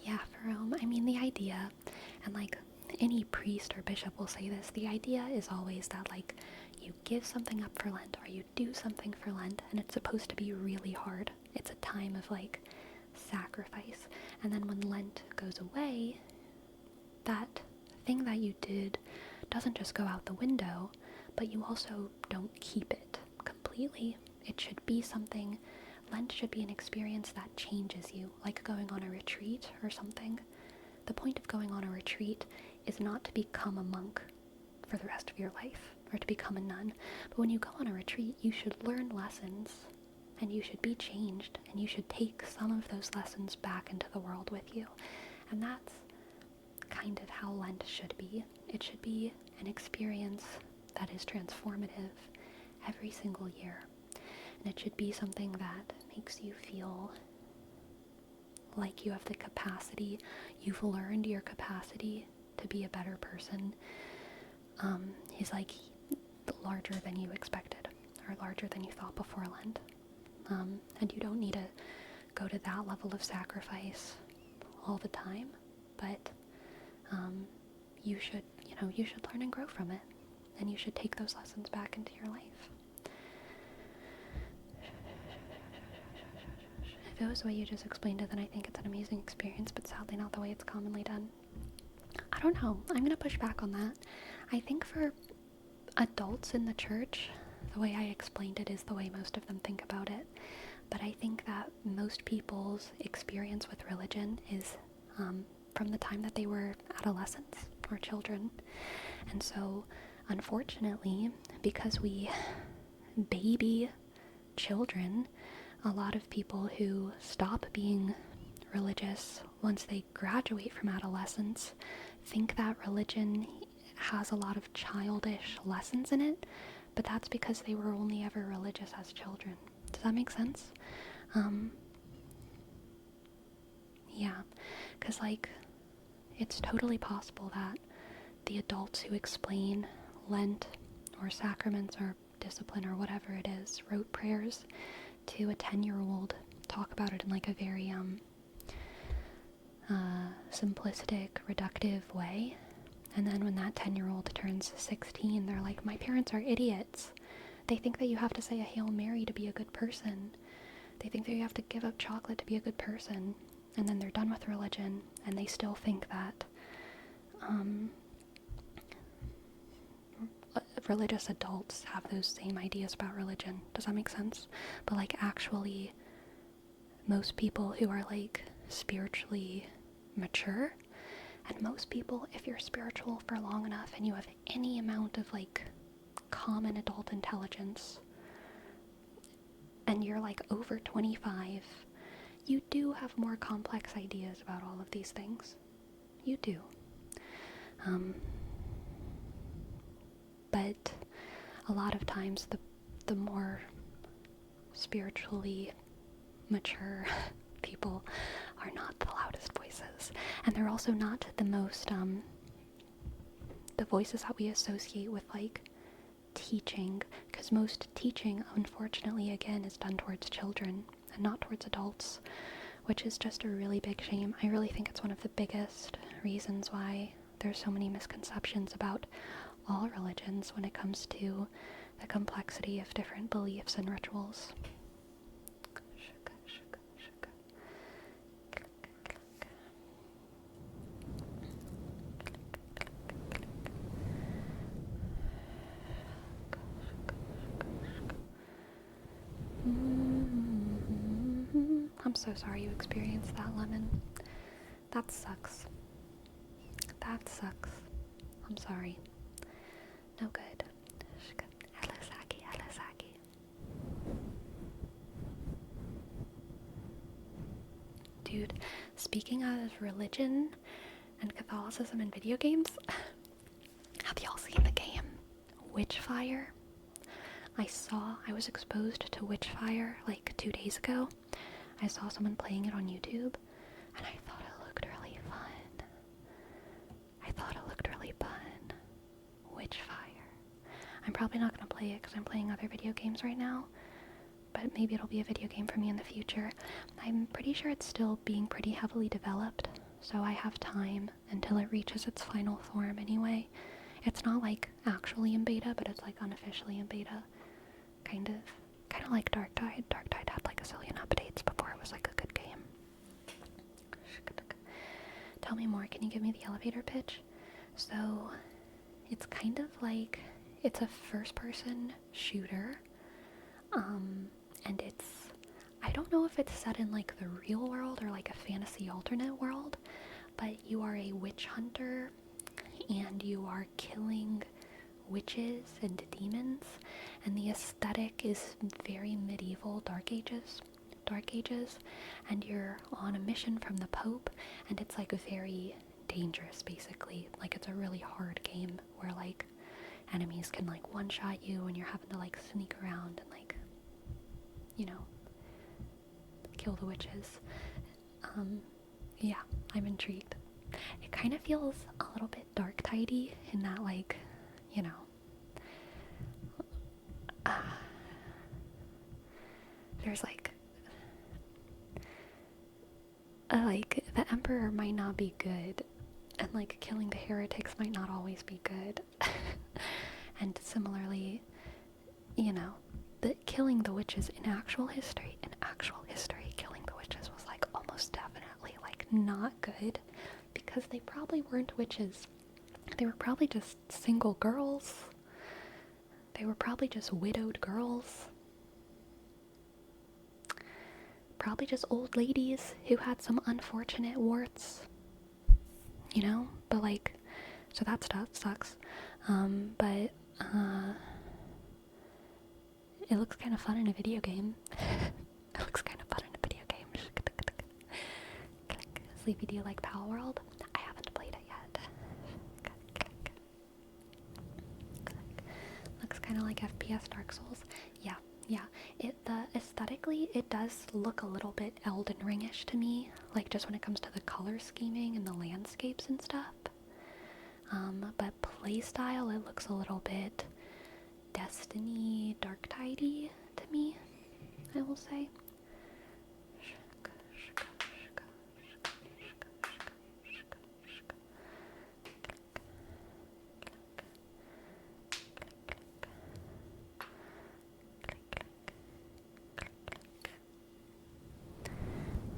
Yeah, Jerome, I mean, the idea, and like any priest or bishop will say this, the idea is always that like you give something up for Lent or you do something for Lent and it's supposed to be really hard. It's a time of like sacrifice. And then when Lent goes away, that thing that you did doesn't just go out the window, but you also don't keep it completely. It should be something, Lent should be an experience that changes you, like going on a retreat or something. The point of going on a retreat is not to become a monk for the rest of your life or to become a nun. But when you go on a retreat, you should learn lessons and you should be changed and you should take some of those lessons back into the world with you. And that's kind of how Lent should be. It should be an experience that is transformative every single year. And it should be something that makes you feel like you have the capacity, you've learned your capacity to be a better person, is like larger than you expected, or larger than you thought before Lent. And you don't need to go to that level of sacrifice all the time, but you should learn and grow from it, and you should take those lessons back into your life. If it was the way you just explained it, then I think it's an amazing experience, but sadly not the way it's commonly done. I don't know. I'm going to push back on that. I think for adults in the church, the way I explained it is the way most of them think about it. But I think that most people's experience with religion is from the time that they were adolescents or children. And so, unfortunately, because we baby children, a lot of people who stop being religious once they graduate from adolescence think that religion has a lot of childish lessons in it, but that's because they were only ever religious as children. Does that make sense? Yeah, because like it's totally possible that the adults who explain Lent or sacraments or discipline or whatever it is wrote prayers to a 10-year-old, talk about it in like a very simplistic, reductive way, and then when that 10-year-old turns 16, they're like, my parents are idiots. They think that you have to say a Hail Mary to be a good person. They think that you have to give up chocolate to be a good person. And then they're done with religion, and they still think that religious adults have those same ideas about religion. Does that make sense? But like actually, most people who are like spiritually mature, and most people, if you're spiritual for long enough and you have any amount of like common adult intelligence, and you're like over 25, you do have more complex ideas about all of these things. You do. But a lot of times the more spiritually mature people are not the loudest voices. And they're also not the most, the voices that we associate with like teaching, because most teaching, unfortunately, again, is done towards children and not towards adults, which is just a really big shame. I really think it's one of the biggest reasons why there's so many misconceptions about all religions when it comes to the complexity of different beliefs and rituals. I'm so sorry you experienced that, Lemon. That sucks. That sucks. I'm sorry. No good. Hello, Saki. Hello, Saki. Dude, speaking of religion, and Catholicism in video games. Have y'all seen the game Witchfire? I was exposed to Witchfire like 2 days ago. I saw someone playing it on YouTube, and I thought it looked really fun. Witchfire. I'm probably not going to play it because I'm playing other video games right now, but maybe it'll be a video game for me in the future. I'm pretty sure it's still being pretty heavily developed, so I have time until it reaches its final form anyway. It's not like actually in beta, but it's like unofficially in beta. Kind of like Dark Tide. Dark Tide had like a zillion updates before it was like a good game. Tell me more, can you give me the elevator pitch? So, it's kind of like, it's a first-person shooter, and I don't know if it's set in like the real world or like a fantasy alternate world, but you are a witch hunter, and you are killing witches and demons, and the aesthetic is very medieval Dark Ages, and you're on a mission from the Pope, and it's like very dangerous basically. Like it's a really hard game where like enemies can like one-shot you and you're having to like sneak around and like, you know, kill the witches. Yeah, I'm intrigued. It kind of feels a little bit Dark Tidy in that like, you know, there's like the Emperor might not be good, and like killing the heretics might not always be good. And similarly, you know, killing the witches in actual history, killing the witches was like almost definitely like not good, because they probably weren't witches. They were probably just single girls. They were probably just widowed girls. Probably just old ladies who had some unfortunate warts. You know? But like, so that stuff sucks. But it looks kind of fun in a video game. Sleepy, do you like Pal World? I haven't played it yet. Looks kind of like FPS Dark Souls. Yeah. Aesthetically, it does look a little bit Elden Ring-ish to me. Like just when it comes to the color scheming and the landscapes and stuff. But playstyle, it looks a little bit Destiny Dark Tidy to me, I will say.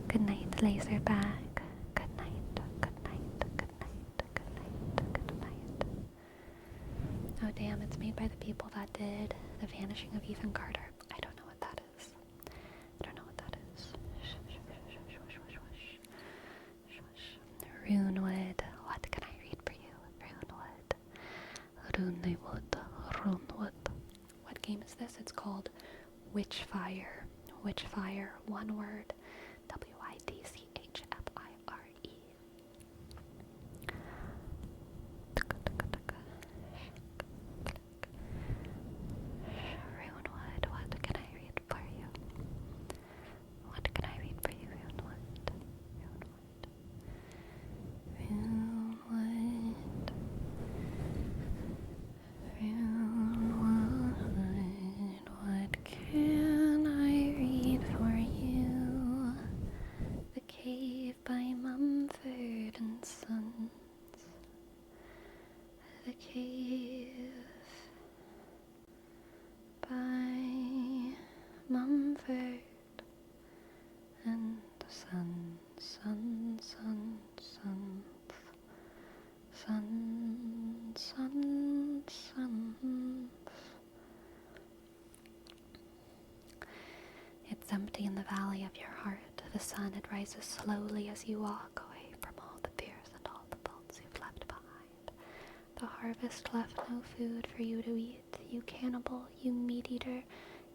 Good night, Laserbag. Good night, good night, good night, good night, good night. Oh damn, it's made by the people that did The Vanishing of Ethan Carter. I don't know what that is. Runewood. What can I read for you? Runewood. What game is this? It's called Witchfire. Witchfire, one word. Widchfire. Runewood, what can I read for you? What can I read for you? The Cave by Mumford and Sons. The Cave by Mumford and Sons. It's empty in the valley of your heart. The sun, it rises slowly as you walk away from all the fears and all the faults you've left behind. The harvest left no food for you to eat. You cannibal, you meat-eater,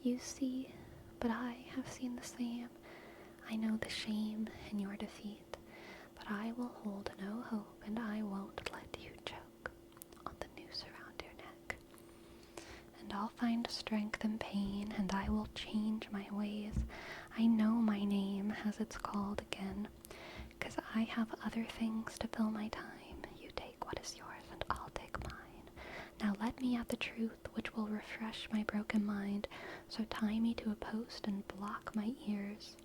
you see, but I have seen the same. I know the shame in your defeat, but But I will hold no hope, and I won't let you choke on the noose around your neck. And I'll find strength in pain, and I will change my ways. I know my name as it's called again, 'cause I have other things to fill my time. You take what is yours, and I'll take mine. Now let me at the truth, which will refresh my broken mind. So tie me to a post and block my ears.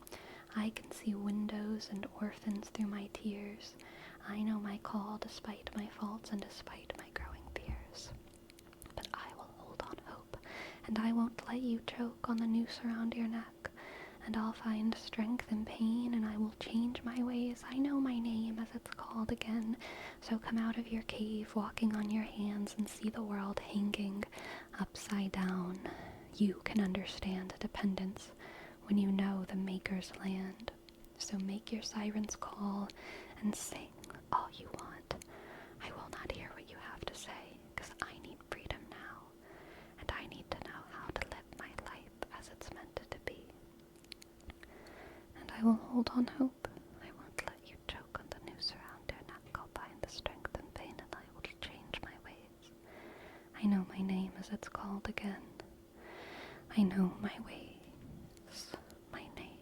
I can see windows and orphans through my tears. I know my call despite my faults and despite my growing fears. But I will hold on hope, and I won't let you choke on the noose around your neck. And I'll find strength in pain, and I will change my ways. I know my name as it's called again. So come out of your cave, walking on your hands, and see the world hanging upside down. You can understand dependence when you know the Maker's land. So make your sirens call and sing all you want. I will not hear what you have to say, 'cause I need freedom now, and I need to know how to live my life as it's meant to be. And I will hold on hope. I won't let you choke on the noose around your neck. I'll find the strength in pain, and I will change my ways. I know my name as it's called again. I know my ways. My name.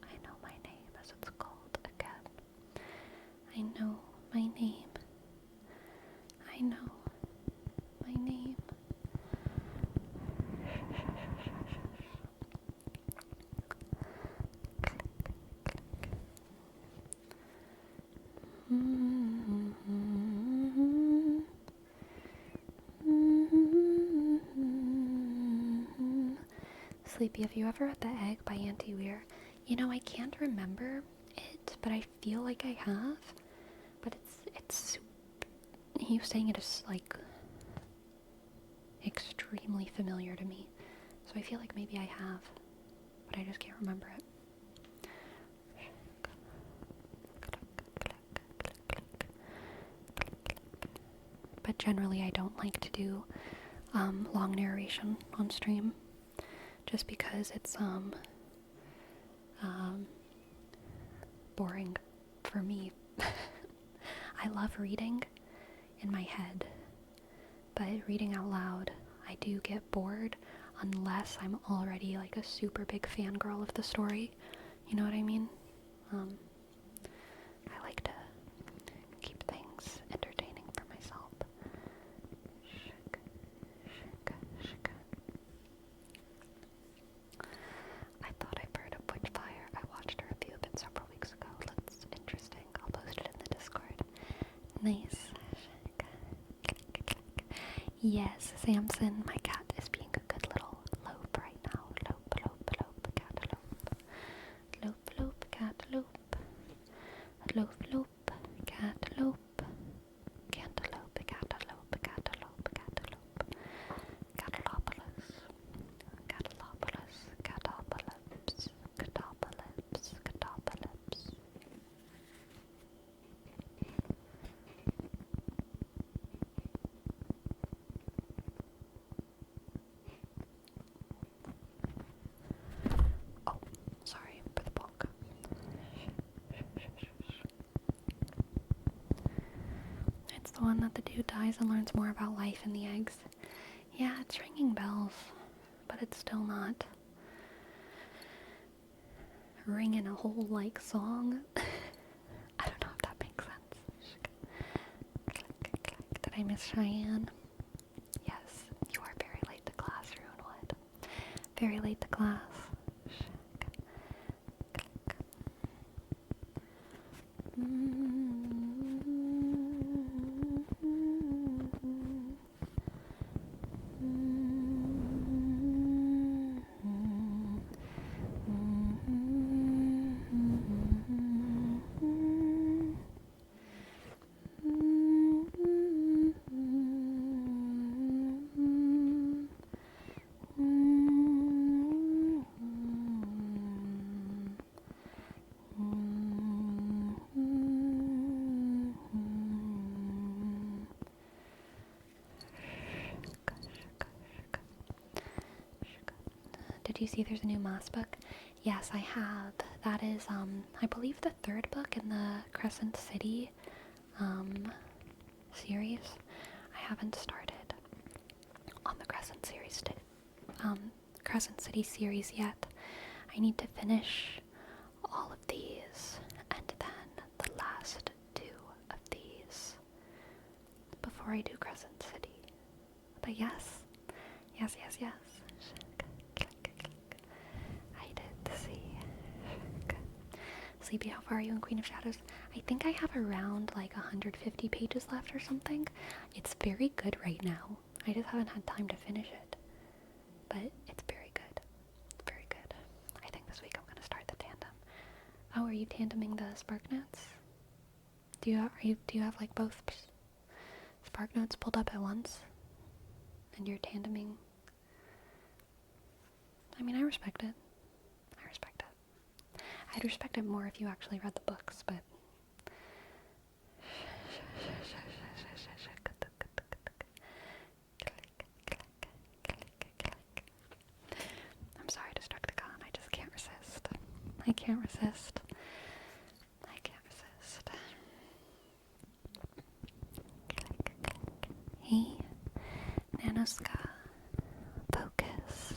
I know my name as it's called again. I know my name. I know my name. Sleepy, have you ever read The Egg by Auntie Weir? You know, I can't remember it, but I feel like I have. But it's he was saying it is like extremely familiar to me. So I feel like maybe I have, but I just can't remember it. But generally I don't like to do long narration on stream, just because it's boring for me. I love reading in my head, but reading out loud, I do get bored unless I'm already like a super big fangirl of the story. You know what I mean? I like to keep things entertaining for myself. I thought I heard of Witchfire. I watched a review of it several weeks ago. That's interesting. I'll post it in the Discord. Nice. Yes, Samson, my cat is being a good little lope right now. Lope, lope, lope, cantaloupe. Lope, lope, cantaloupe. Lope, lope, cantaloupe. Cantaloupe, cantaloupe, cantaloupe, cantaloupe. Catalopolis. Catalopolis, catapolis, catapolis, catapolis. Oh, sorry for the bonk. It's the one that the dude dies and learns more about life in the eggs. Yeah, it's ringing bells, but it's still not ringing a whole like song. I don't know if that makes sense. Did I miss Cheyenne? Yes, you are very late to class, Ruinwood. Very late to class. Did you see there's a new Moss book? Yes, I have That is, I believe the third book in the Crescent City series. I haven't started on the Crescent City series yet. I need to finish all of these and then the last two of these before I do Crescent City. But yes. I did see. Sleepy, how far are you in Queen of Shadows? I think I have around like 150 pages left or something. It's very good right now. I just haven't had time to finish it. But it's very good. Very good. I think this week I'm going to start the tandem. Oh, are you tandeming the Spark Notes? Do you have like both Spark Notes pulled up at once? And you're tandeming? I mean, I respect it. I'd respect it more if you actually read the books, but... I'm sorry, Destructicon. I just can't resist. I can't resist. Hey, Nanoska. Focus.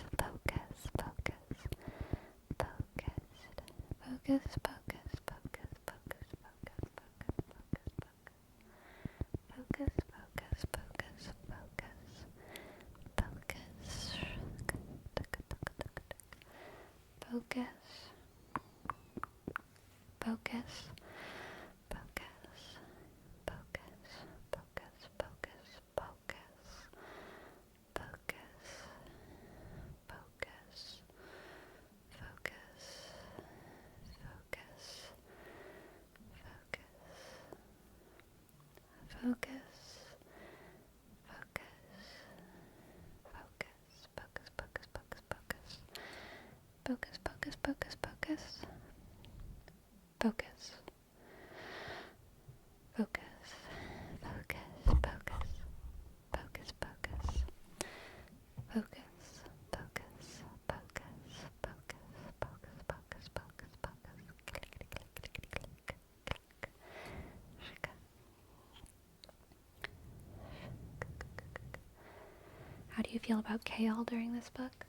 How do you feel about Kale during this book?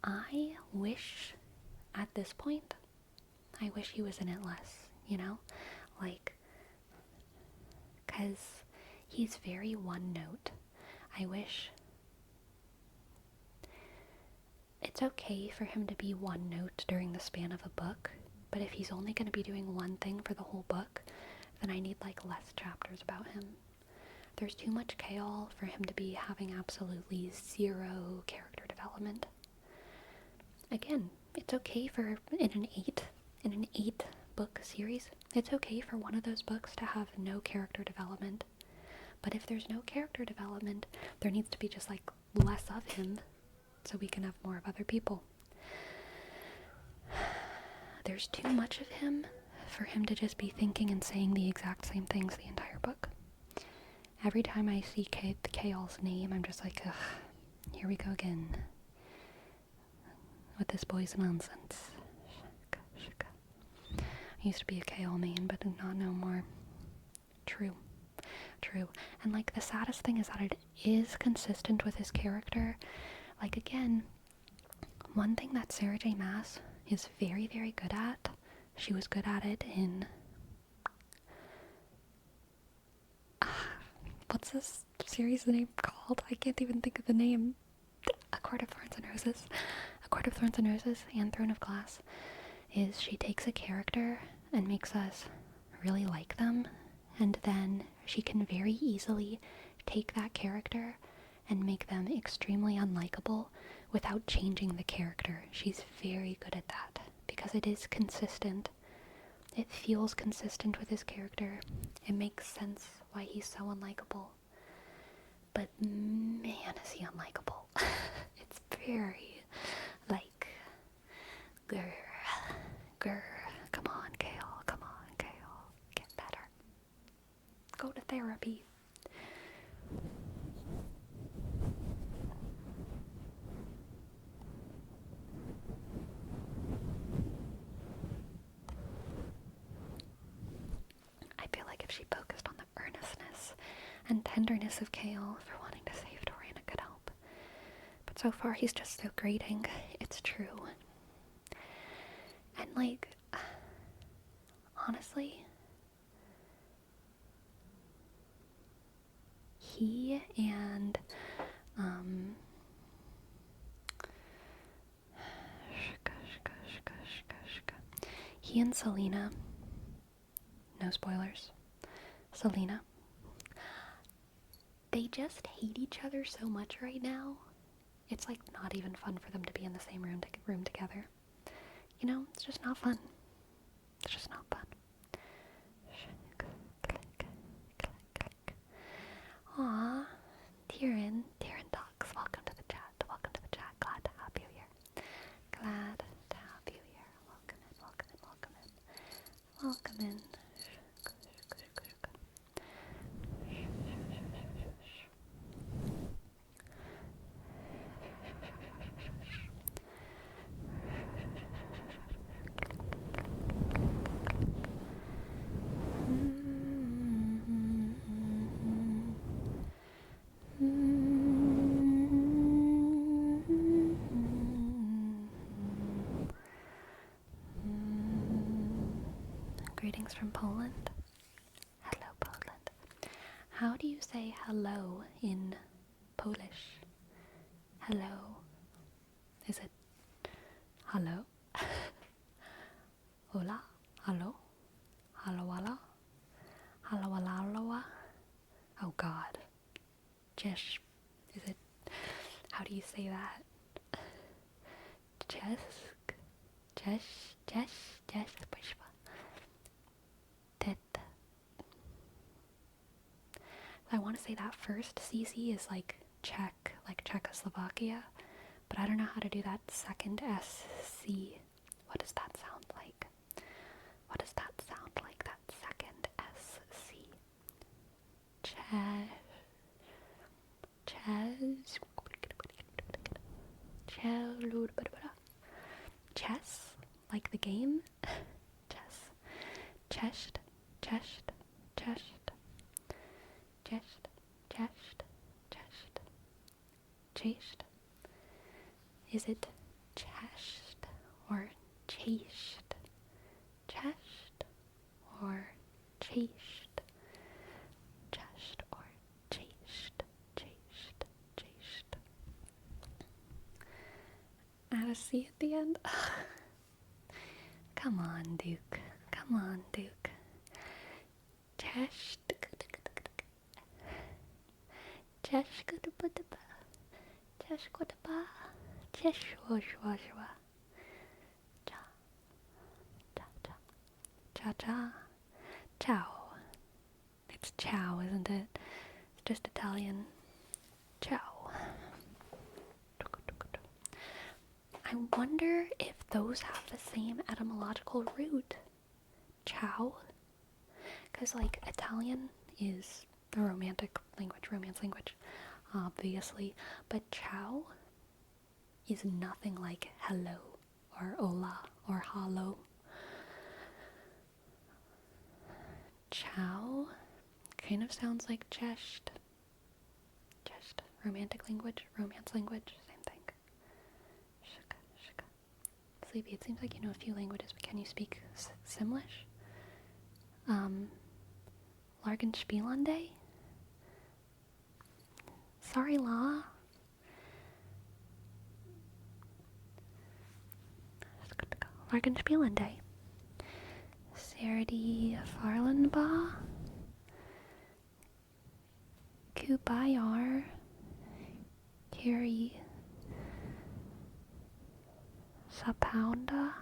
I wish, at this point, I wish he was in it less, you know? Like, because he's very one note. I wish it's okay for him to be one note during the span of a book, but if he's only going to be doing one thing for the whole book, then I need, like, less chapters about him. There's too much Kale for him to be having absolutely zero character development. Again, it's okay for in an eight book series, it's okay for one of those books to have no character development. But if there's no character development, there needs to be just like less of him so we can have more of other people. There's too much of him for him to just be thinking and saying the exact same things the entire book. Every time I see Kale's name, I'm just like, ugh, here we go again. With this boys nonsense. I used to be a Kale main, but not no more. True. And like the saddest thing is that it is consistent with his character. Like again, one thing that Sarah J. Maas is very, very good at, she was good at it in... what's this series name called? I can't even think of the name. A Court of Thorns and Roses. A Court of Thorns and Roses and Throne of Glass is she takes a character and makes us really like them, and then she can very easily take that character and make them extremely unlikable without changing the character. She's very good at that because it is consistent. It feels consistent with his character. It makes sense why he's so unlikable. But man, is he unlikable. It's very, like, grr, come on, Kale, get better. Go to therapy. if she focused on the earnestness and tenderness of Kale for wanting to save Tori and it could help. But so far he's just so grating. It's true. And like, honestly, he and Selena, no spoilers, Selena, they just hate each other so much right now. It's like not even fun for them to be in the same room together. You know, it's just not fun. It's just not fun. Aw, Tyrion talks. Welcome to the chat. Welcome to the chat. Glad to have you here. Glad to have you here. Welcome in, welcome in, welcome in. Welcome in. Greetings from Poland. Hello, Poland. How do you say hello in Polish? Hello. Is it hello? Hola? Hello? Hello, hello? Hello, hello, hello? Oh god. Jesh. Is it? How do you say that? Jesk? Jesh, Pushpa. Tet. I want to say that first. CC is like Czech, like Czechoslovakia. But I don't know how to do that second SC. What does that sound like? What does that sound like? That second SC. Chess? Like the game? Chess. Chest. Chest. Chest. Chest. Chest. Chest. Chest. Is it chest or chased? Chest or chased? Chest or chased? Chased. Chased. Add a C at the end? Come on, Duke. Come on, Duke. Chest. Cha. Ciao. It's ciao, isn't it? It's just Italian. Ciao. I wonder if those have the same etymological root. Ciao. Because, like, Italian is a romance language, obviously. But ciao is nothing like hello or hola or hallo. Ciao kind of sounds like chest. Chest. Romance language, same thing. Shika. Sleepy, it seems like you know a few languages, but can you speak Simlish? Largenspielande? Sorry, La. Largenspielande. Saradi Farlandba. Kubayar. Kiri. Sapounda.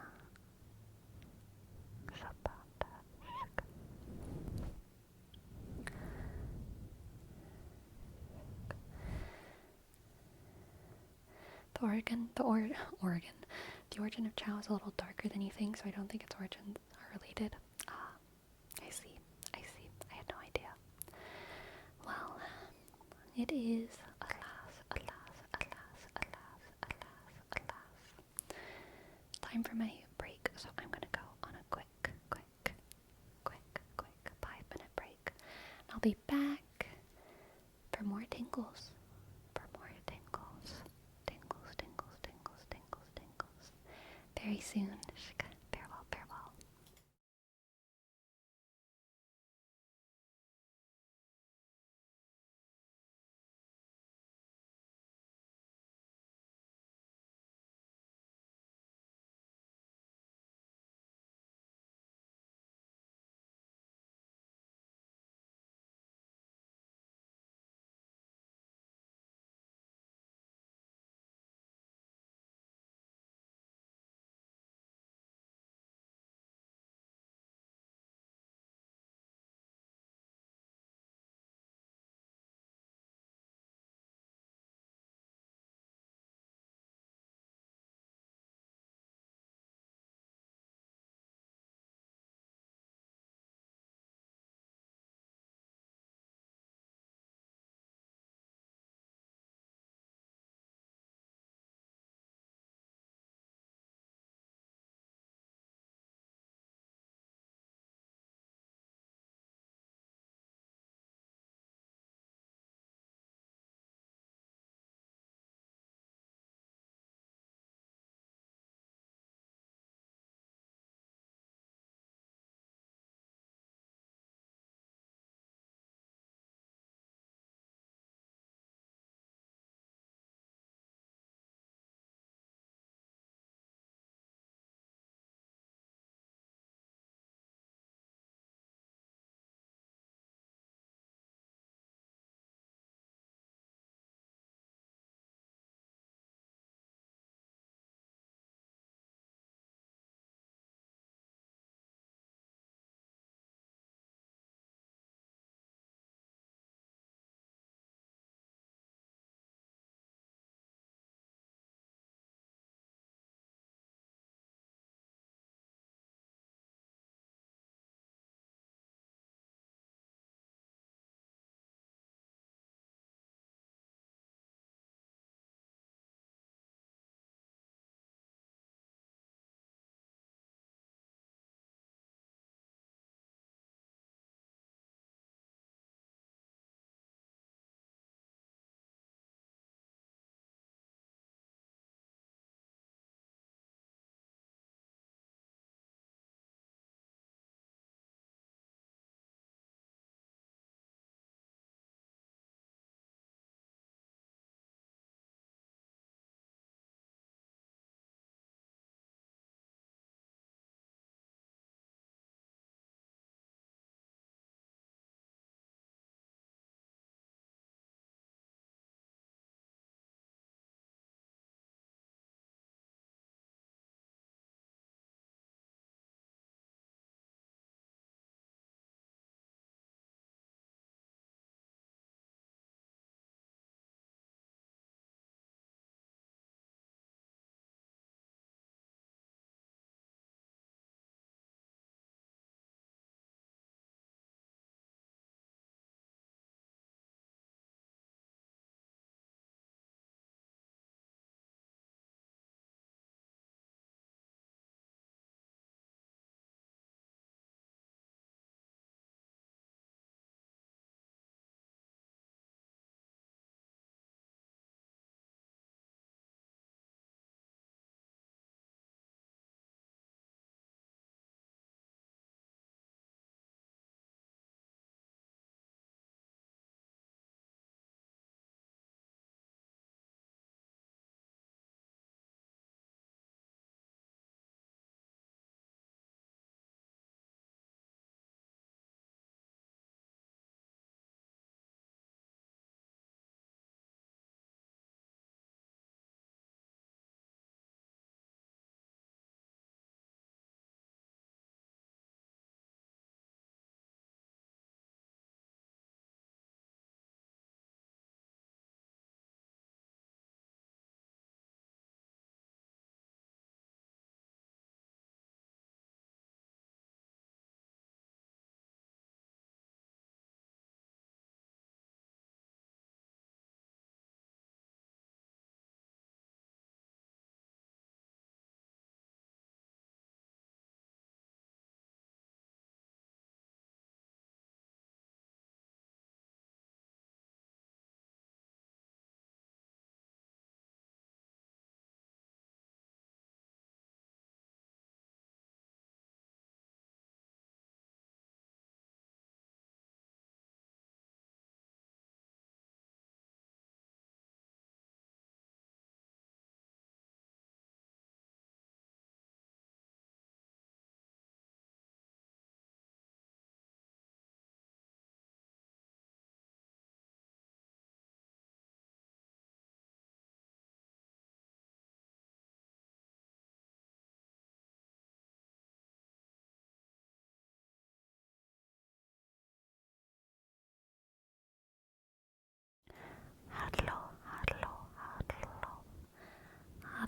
The origin of Chow is a little darker than you think, so I don't think its origins are related. Ah, I see. I had no idea. Well, it is, alas, time for my break, so I'm gonna go on a quick 5-minute break. I'll be back for more tingles. For more tingles. Tingles, tingles, tingles, tingles, tingles. Very soon. Farewell, farewell.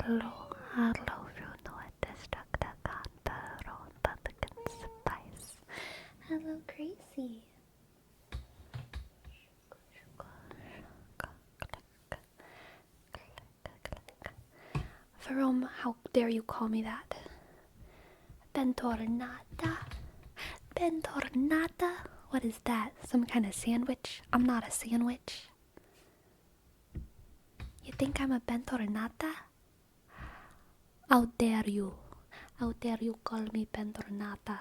hallo från återstrakta kanter och pumpkin spice. Hello, Gracie. Verom, how dare you call me that? Bentornata? Bentornata? What is that? Some kind of sandwich? I'm not a sandwich. You think I'm a bentornata? How dare you? How dare you call me bentornata?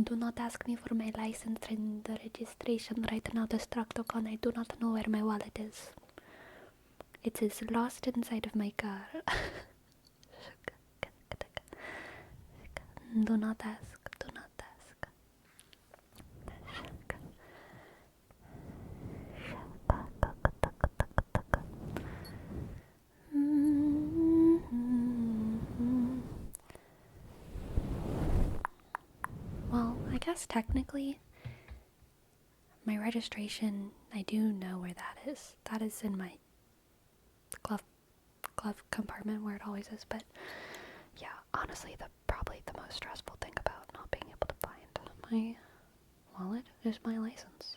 Do not ask me for my license and the registration right now, Destructocon. I do not know where my wallet is. It is lost inside of my car. Do not ask. Do not ask. Well, I guess technically my registration, I do know where that is. That is in my glove compartment where it always is, but yeah, honestly, probably the most stressful thing about not being able to find my wallet is my license.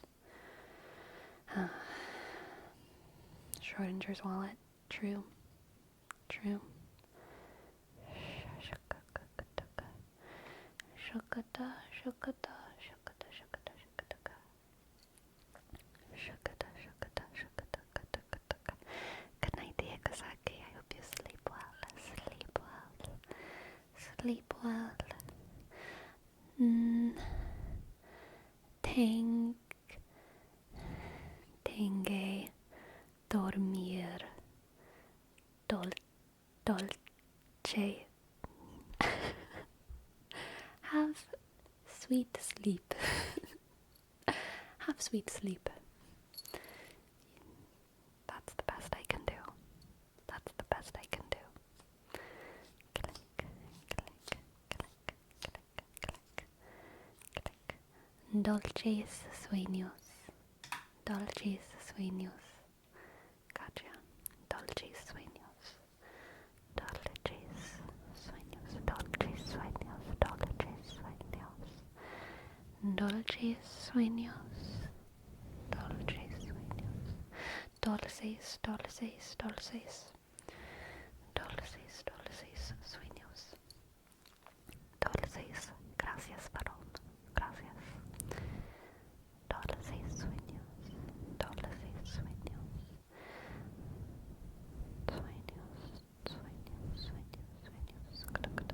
Schrodinger's wallet. True. True. Shukata, shukata, shukata, shukata, shukata. Shukata, shukata, shukata, shukata. Good night, dear Kazaki. I hope you sleep well. Sleep well. Sleep well. Tenge dormir dolce. Have sweet sleep. Have sweet sleep. That's the best I can do. That's the best I can do. Click, click, click, click, click, click. Dolces sueños. Dolces sueños. Gotcha. Dolces sueños. Dolces sueños. Dolces sueños. Dolces sueños. Dolces sueños. Dolces sueños. Dulces, dulces, dulces. Dulces, dulces sueños. Dulces. Gracias, varón. Gracias. Dulces sueños. Dulces sueños. Sueños, sueños, sueños, sueños.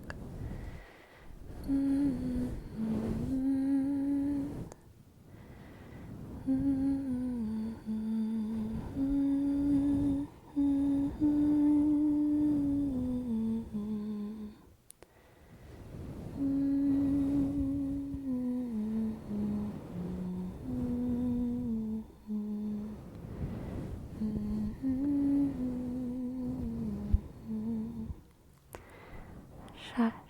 Shush.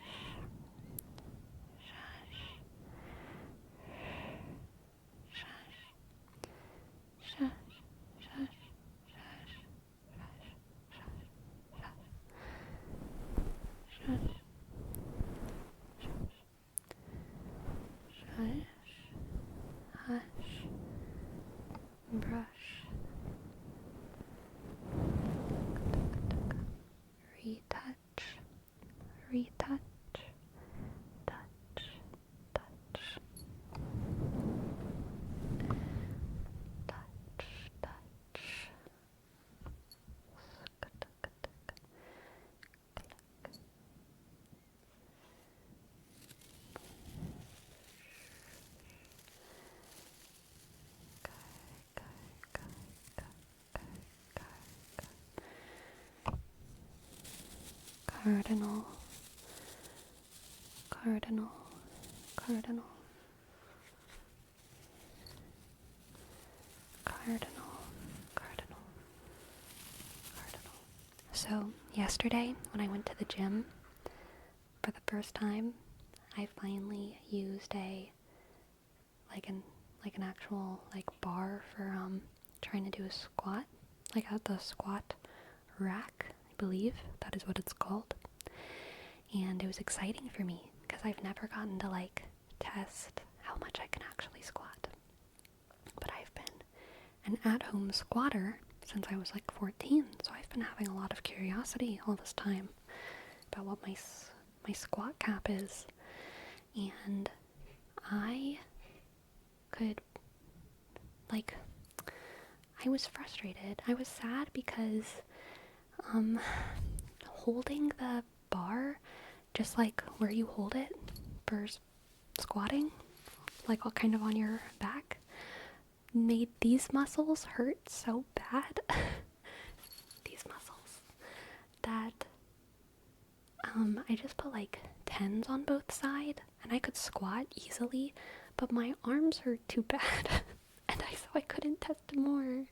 Hush. Brush. Retouch. Retouch. Touch. Touch. Touch. Touch. Cardinal, cardinal, cardinal, cardinal, cardinal, cardinal. So yesterday when I went to the gym for the first time, I finally used an actual bar for trying to do a squat, the squat rack, I believe that is what it's called. And it was exciting for me because I've never gotten to like test how much I can actually squat. But I've been an at-home squatter since I was like 14, so I've been having a lot of curiosity all this time about what my squat cap is. And I could, like, I was frustrated. I was sad because holding the bar, just like where you hold it for squatting, like all kind of on your back, made these muscles hurt so bad. These muscles that I just put like 10s on both sides and I could squat easily, but my arms hurt too bad. And so I couldn't test more.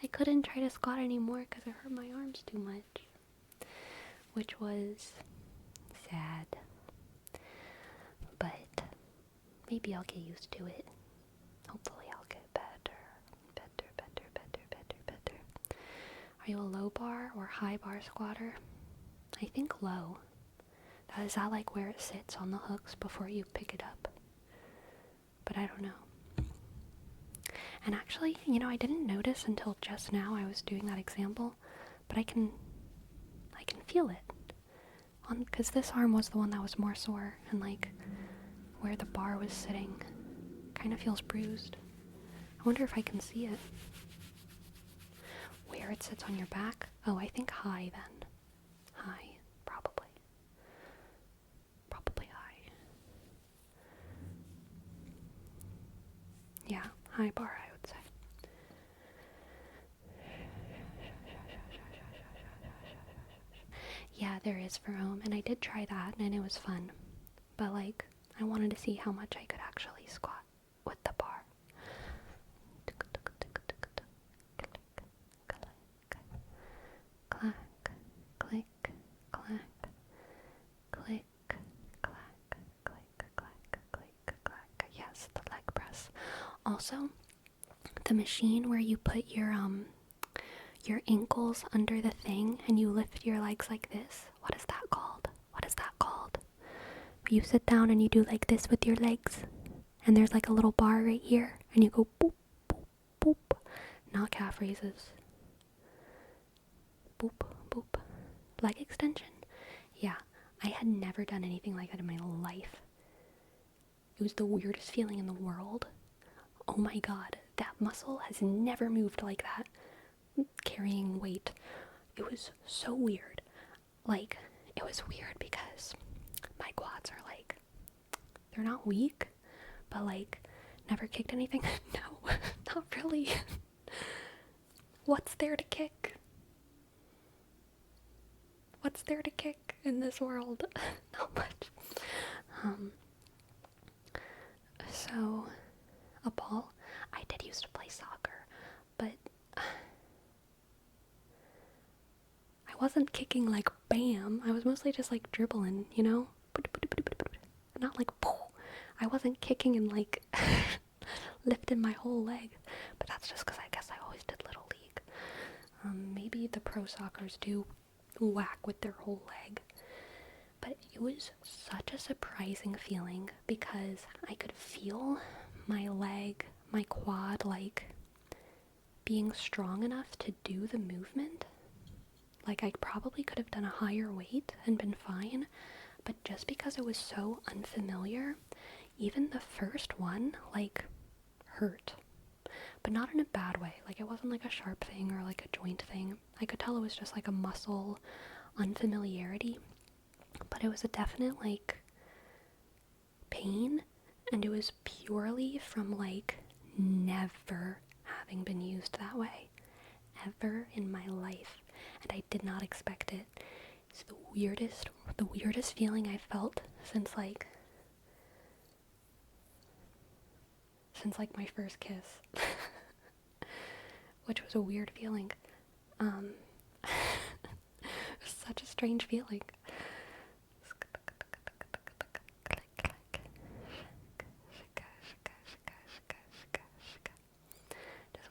I couldn't try to squat anymore because it hurt my arms too much, which was sad. But maybe I'll get used to it. Hopefully I'll get better. Are you a low bar or high bar squatter? I think low. Is that like where it sits on the hooks before you pick it up? But I don't know. And actually, I didn't notice until just now I was doing that example, but I can feel it. Because this arm was the one that was more sore, and like where the bar was sitting kind of feels bruised. I wonder if I can see it. Where it sits on your back? Oh, I think high then. High, probably. Probably high. Yeah, high bar, I would say. Yeah, there is for home, and I did try that, and it was fun. But like, I wanted to see how much I could actually squat with the bar. Clack, click, clack, click, clack, click, clack, click, clack. Yes, the leg press. Also, the machine where you put your ankles under the thing and you lift your legs like this. What is that called? What is that called? You sit down and you do like this with your legs, and there's like a little bar right here, and you go boop, boop, boop. Not calf raises. Boop, boop. Leg extension? Yeah, I had never done anything like that in my life. It was the weirdest feeling in the world. Oh my god, that muscle has never moved like that. Carrying weight. It was so weird. Like, it was weird because my quads are like, they're not weak, but like, never kicked anything. No, not really. What's there to kick? What's there to kick in this world? Not much. So, a ball. I did used to play soccer, but I wasn't kicking like bam. I was mostly just like dribbling, Not like poof. I wasn't kicking and like lifting my whole leg, but that's just because I guess I always did Little League. Maybe the pro soccers do whack with their whole leg. But it was such a surprising feeling because I could feel my leg, my quad, like being strong enough to do the movement. Like I probably could have done a higher weight and been fine, but just because it was so unfamiliar, even the first one, like, hurt. But not in a bad way. Like, it wasn't like a sharp thing or like a joint thing. I could tell it was just like a muscle unfamiliarity. But it was a definite, like, pain. And it was purely from, like, never having been used that way. Ever in my life. And I did not expect it. It's the weirdest feeling I've felt since my first kiss. Which was a weird feeling. It was such a strange feeling. Just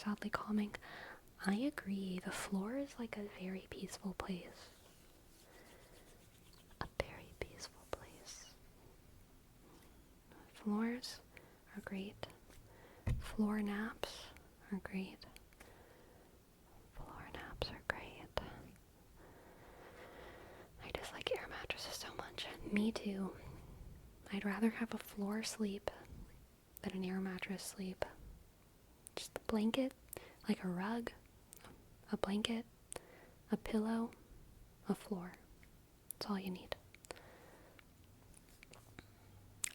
is oddly calming. I agree. The floor is like a very peaceful place. A very peaceful place. Floors are great. Floor naps are great. Floor naps are great. I dislike air mattresses so much. Me too. I'd rather have a floor sleep than an air mattress sleep. Just a blanket, like a rug, a blanket, a pillow, a floor. That's all you need.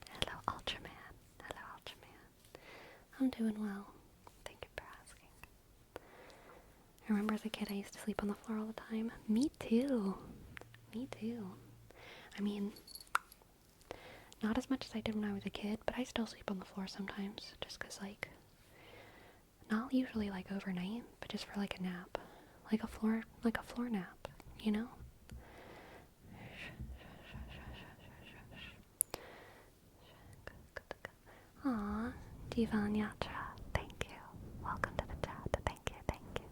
Hello, Ultraman. Hello, Ultraman. I'm doing well. Thank you for asking. I remember as a kid I used to sleep on the floor all the time. Me too. Me too. I mean, not as much as I did when I was a kid, but I still sleep on the floor sometimes. Just 'cause like, not usually like overnight, but just for like a nap. Like a floor nap, you know? Aw, Divan Yatra, thank you. Welcome to the chat. Thank you, thank you.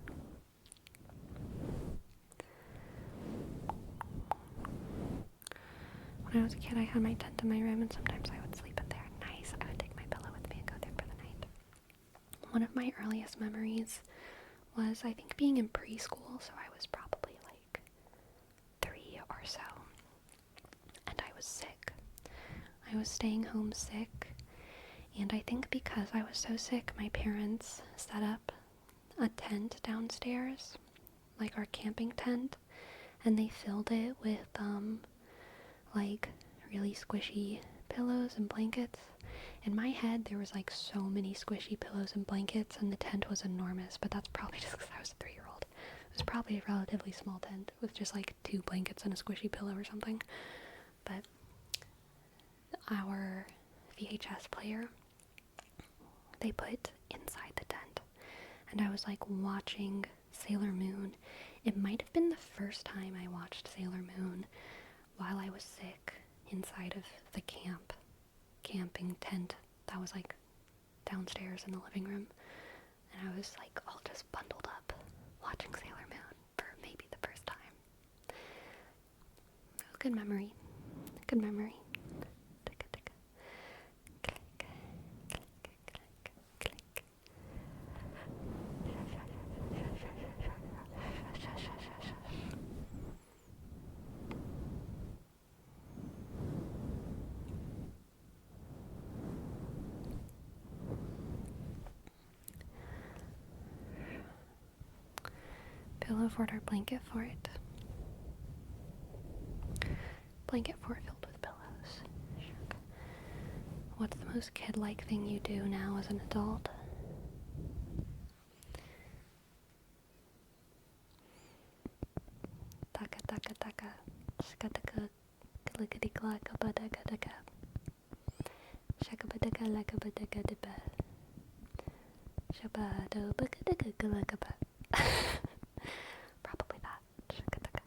When I was a kid, I had my tent in my room, and sometimes I would sleep in there. Nice. I would take my pillow with me and go there for the night. One of my earliest memories was, I think, being in preschool, so I was probably like 3 or so, and I was sick. I was staying home sick, and I think because I was so sick, my parents set up a tent downstairs, like our camping tent, and they filled it with, like, really squishy pillows and blankets. In my head, there was like so many squishy pillows and blankets, and the tent was enormous, but that's probably just because I was a 3-year-old. It was probably a relatively small tent with just like 2 blankets and a squishy pillow or something. But our VHS player, they put inside the tent, and I was like watching Sailor Moon. It might have been the first time I watched Sailor Moon while I was sick inside of the camping tent that was like downstairs in the living room, and I was like all just bundled up watching Sailor Moon for maybe the first time. Good memory. Good memory. Pillow fort or blanket fort? Blanket fort filled with pillows. What's the most kid-like thing you do now as an adult? Taka taka taka. Skataka. Klickety clack. Badaka daka. Shakabadaka lakabadaka diba. Shabado bakadaka galakaba. Probably that. Shakataka.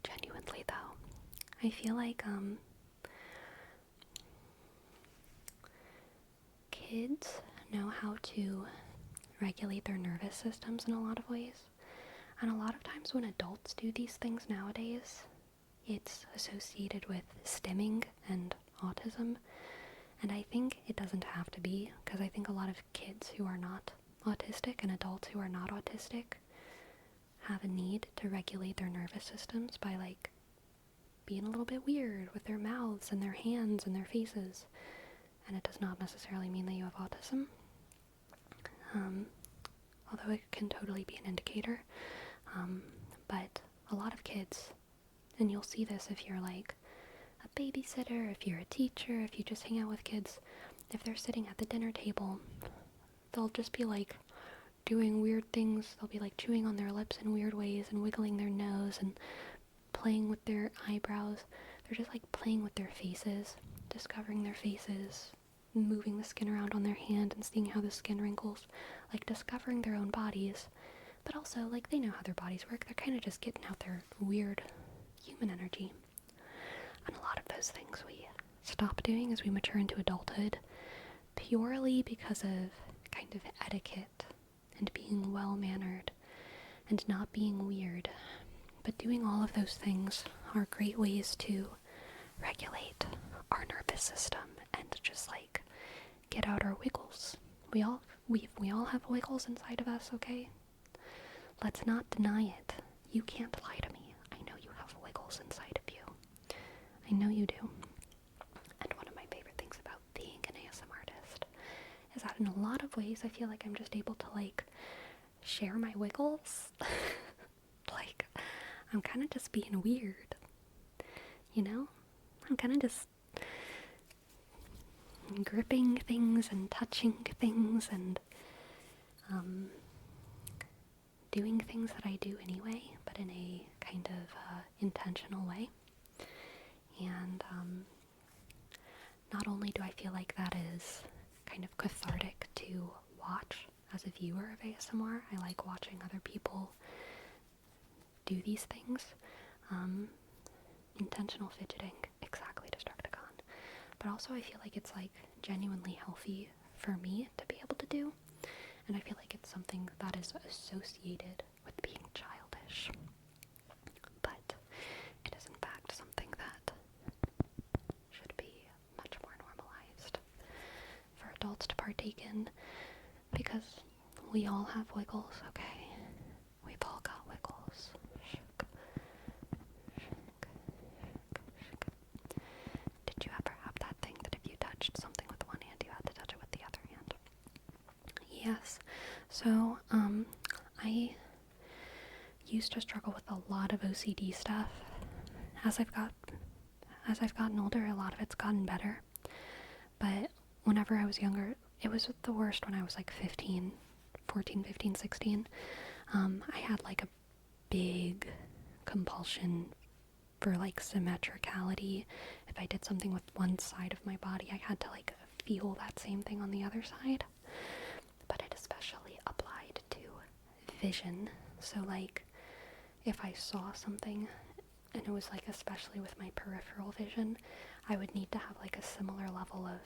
Genuinely though, I feel like, kids know how to regulate their nervous systems in a lot of ways. And a lot of times when adults do these things nowadays, it's associated with stimming and autism. And I think it doesn't have to be, because I think a lot of kids who are not autistic and adults who are not autistic have a need to regulate their nervous systems by like being a little bit weird with their mouths and their hands and their faces. And it does not necessarily mean that you have autism. Although it can totally be an indicator. But a lot of kids, and you'll see this if you're like a babysitter, if you're a teacher, if you just hang out with kids, if they're sitting at the dinner table, they'll just be like doing weird things. They'll be like chewing on their lips in weird ways and wiggling their nose and playing with their eyebrows. They're just like playing with their faces, discovering their faces, moving the skin around on their hand and seeing how the skin wrinkles, like discovering their own bodies, but also like they know how their bodies work. They're kind of just getting out their weird human energy. And a lot of those things we stop doing as we mature into adulthood, purely because of kind of etiquette and being well-mannered and not being weird. But doing all of those things are great ways to regulate our nervous system and just like get out our wiggles. We all have wiggles inside of us, okay? Let's not deny it. You can't lie to me. I know you have wiggles inside of you. I know you do. And one of my favorite things about being an ASM artist is that in a lot of ways I feel like I'm just able to like share my wiggles. Like I'm kind of just being weird, you know? I'm kind of just gripping things and touching things and doing things that I do anyway, but in a kind of intentional way. And not only do I feel like that is kind of cathartic to watch as a viewer of ASMR, I like watching other people do these things. Intentional fidgeting, exactly, Destructicon. But also I feel like it's like genuinely healthy for me to be able to do. And I feel like it's something that is associated with being childish. But it is in fact something that should be much more normalized for adults to partake in, because we all have wiggles, okay? We've all got wiggles. Did you ever have that thing that if you touched something with one hand, you had to touch it with the other hand? Yes. So, I used to struggle with a lot of OCD stuff. As I've gotten older, a lot of it's gotten better. But whenever I was younger, it was the worst when I was like 14, 15, 16. I had like a big compulsion for like symmetricality. If I did something with one side of my body, I had to like feel that same thing on the other side. But it especially applied to vision. So like if I saw something, and it was like especially with my peripheral vision, I would need to have like a similar level of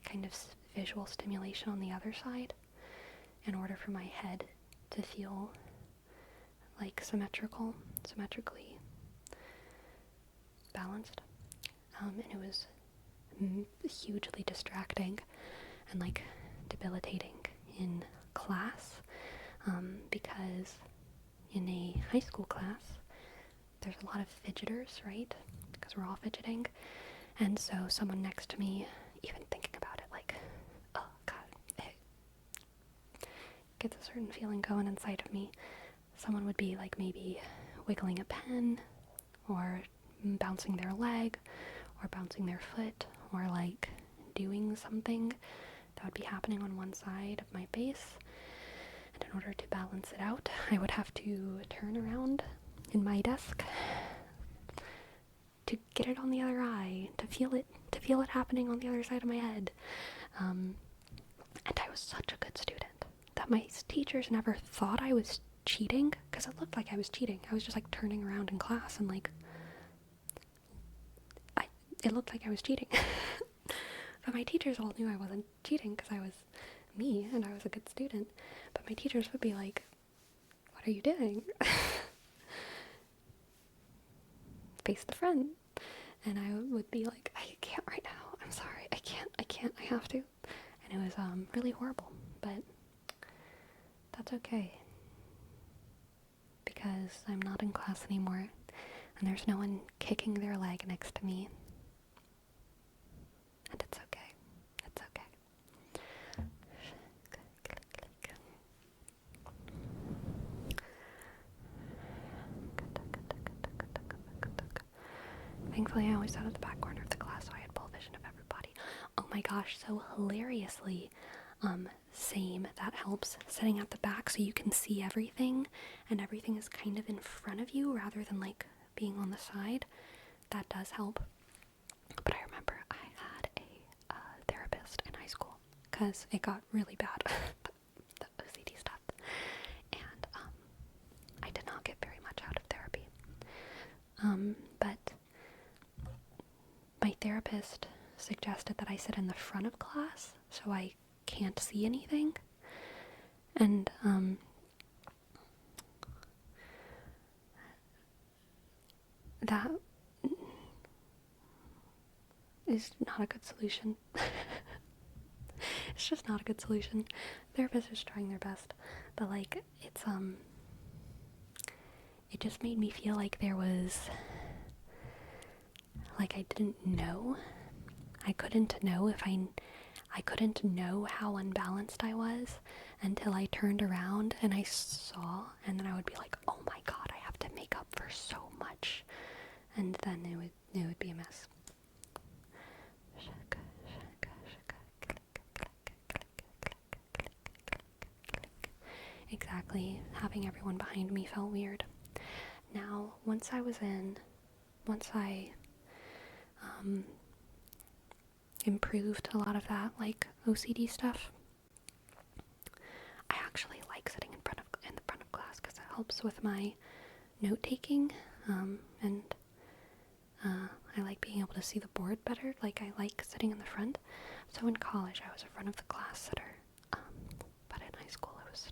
kind of visual stimulation on the other side in order for my head to feel like symmetrically balanced. And it was hugely distracting and like debilitating in class, because in a high school class there's a lot of fidgeters, right? Because we're all fidgeting. And so someone next to me, even thinking about it, like, oh god, it gets a certain feeling going inside of me. Someone would be like maybe wiggling a pen, or bouncing their leg, or bouncing their foot, or like doing something that would be happening on one side of my face. And in order to balance it out, I would have to turn around in my desk to get it on the other eye, to feel it happening on the other side of my head. And I was such a good student that my teachers never thought I was cheating, because it looked like I was cheating. I was just like turning around in class and like it looked like I was cheating. But my teachers all knew I wasn't cheating because I was me and I was a good student. But my teachers would be like, what are you doing? Face the front. And I would be like, I can't right now. I'm sorry. I can't. I have to. And it was really horrible. But that's okay, because I'm not in class anymore and there's no one kicking their leg next to me. And it's okay. It's okay. Thankfully, I always sat at the back corner of the class, so I had full vision of everybody. Oh my gosh, so hilariously, same, that helps, sitting at the back so you can see everything, and everything is kind of in front of you rather than like being on the side. That does help. But I remember I had a therapist because it got really bad, the OCD stuff, and I did not get very much out of therapy. But my therapist suggested that I sit in the front of class so I can't see anything, and that is not a good solution. It's just not a good solution. Therapists are just trying their best, but like it's it just made me feel like there was, like, I didn't know. I couldn't know I couldn't know how unbalanced I was until I turned around and I saw, and then I would be like, oh my god, I have to make up for so much, and then it would be a mess. Exactly. Having everyone behind me felt weird. Now, once I improved a lot of that, like OCD stuff, I actually like sitting in the front of class because it helps with my note taking, and I like being able to see the board better. Like, I like sitting in the front. So in college, I was a front of the class sitter, but in high school, I was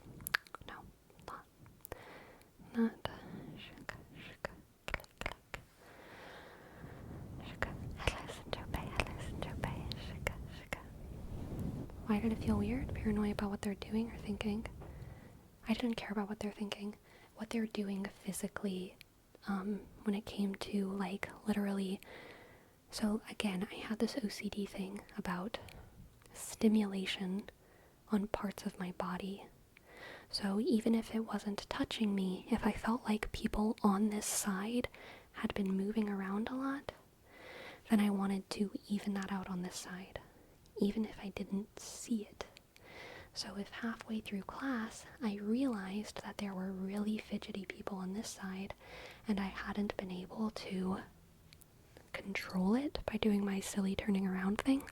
not. Why did it feel weird? Paranoid about what they're doing or thinking? I didn't care about what they're thinking. What they're doing physically, when it came to, like, literally. So again, I had this OCD thing about stimulation on parts of my body. So even if it wasn't touching me, if I felt like people on this side had been moving around a lot, then I wanted to even that out on this side, even if I didn't see it. So if halfway through class I realized that there were really fidgety people on this side and I hadn't been able to control it by doing my silly turning around thing,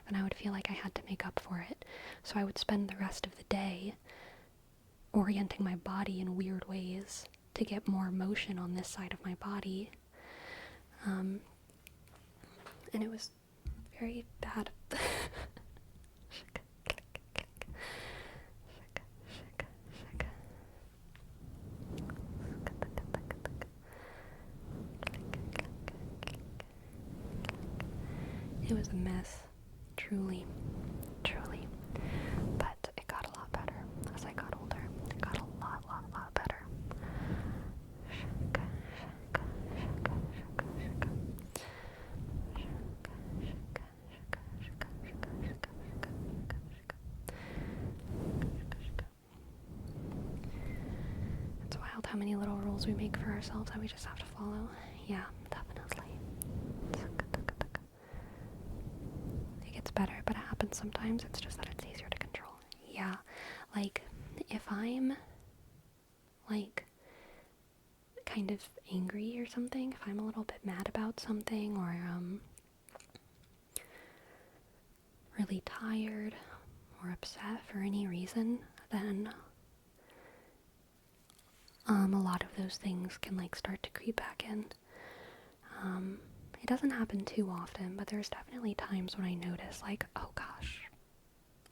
then I would feel like I had to make up for it. So I would spend the rest of the day orienting my body in weird ways to get more motion on this side of my body. And it was very bad. It was a mess, truly. But it got a lot better as I got older. It got a lot better. It's wild how many little rules we make for ourselves that we just have to follow. Yeah, definitely. It gets better, but it happens sometimes. It's just that it's easier to control. Yeah, like, if I'm, like, kind of angry or something, if I'm a little bit mad about something, or really tired or upset for any reason, then a lot of those things can, like, start to creep back in. It doesn't happen too often, but there's definitely times when I notice, like, oh gosh,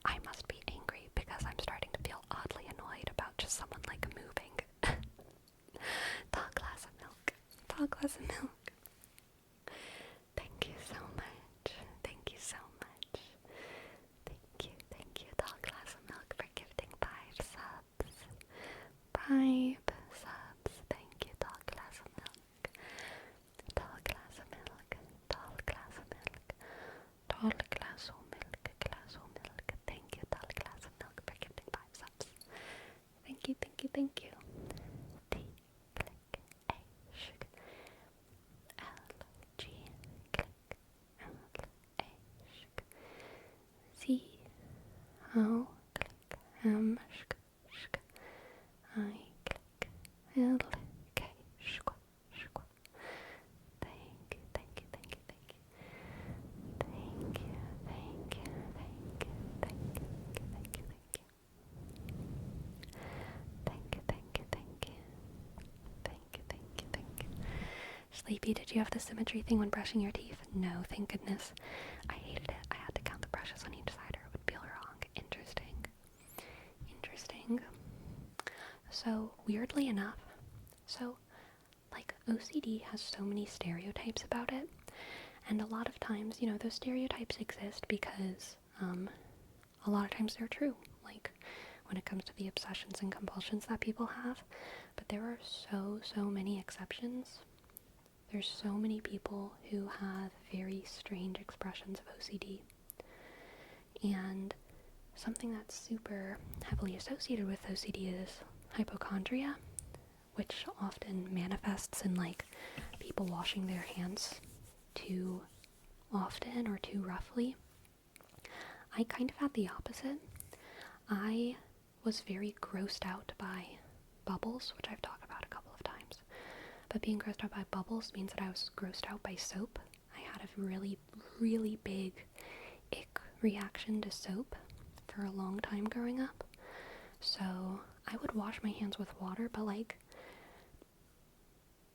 I must be angry because I'm starting to feel oddly annoyed about just someone, like, moving. Tall glass of milk. Tall glass of milk. Thank you so much. Thank you so much. Thank you, Tall glass of milk, for gifting 5 subs. 5 subs. Thank you, Tall glass of milk. Tall glass of milk. Tall glass of milk. Tall glass of milk. Glass of milk. Thank you, Tall glass of milk, for gifting 5 subs. Thank you. T, click, A, sugar. L, G, click, L, A, sugar. C, O, click, M, sugar. I, click, L, K, sugar. Thank you. Thank you. Sleepy, did you have the symmetry thing when brushing your teeth? No, thank goodness. I hated it. I had to count the brushes on each side or it would feel wrong. Interesting. Interesting. So, weirdly enough, like, OCD has so many stereotypes about it, and a lot of times, those stereotypes exist because, a lot of times they're true, like, when it comes to the obsessions and compulsions that people have, but there are so many exceptions. There's so many people who have very strange expressions of OCD, and something that's super heavily associated with OCD is hypochondria, which often manifests in, like, people washing their hands too often or too roughly. I kind of had the opposite. I was very grossed out by bubbles, which I've talked about a couple of times. But being grossed out by bubbles means that I was grossed out by soap. I had a really big ick reaction to soap for a long time growing up. So I would wash my hands with water, but, like,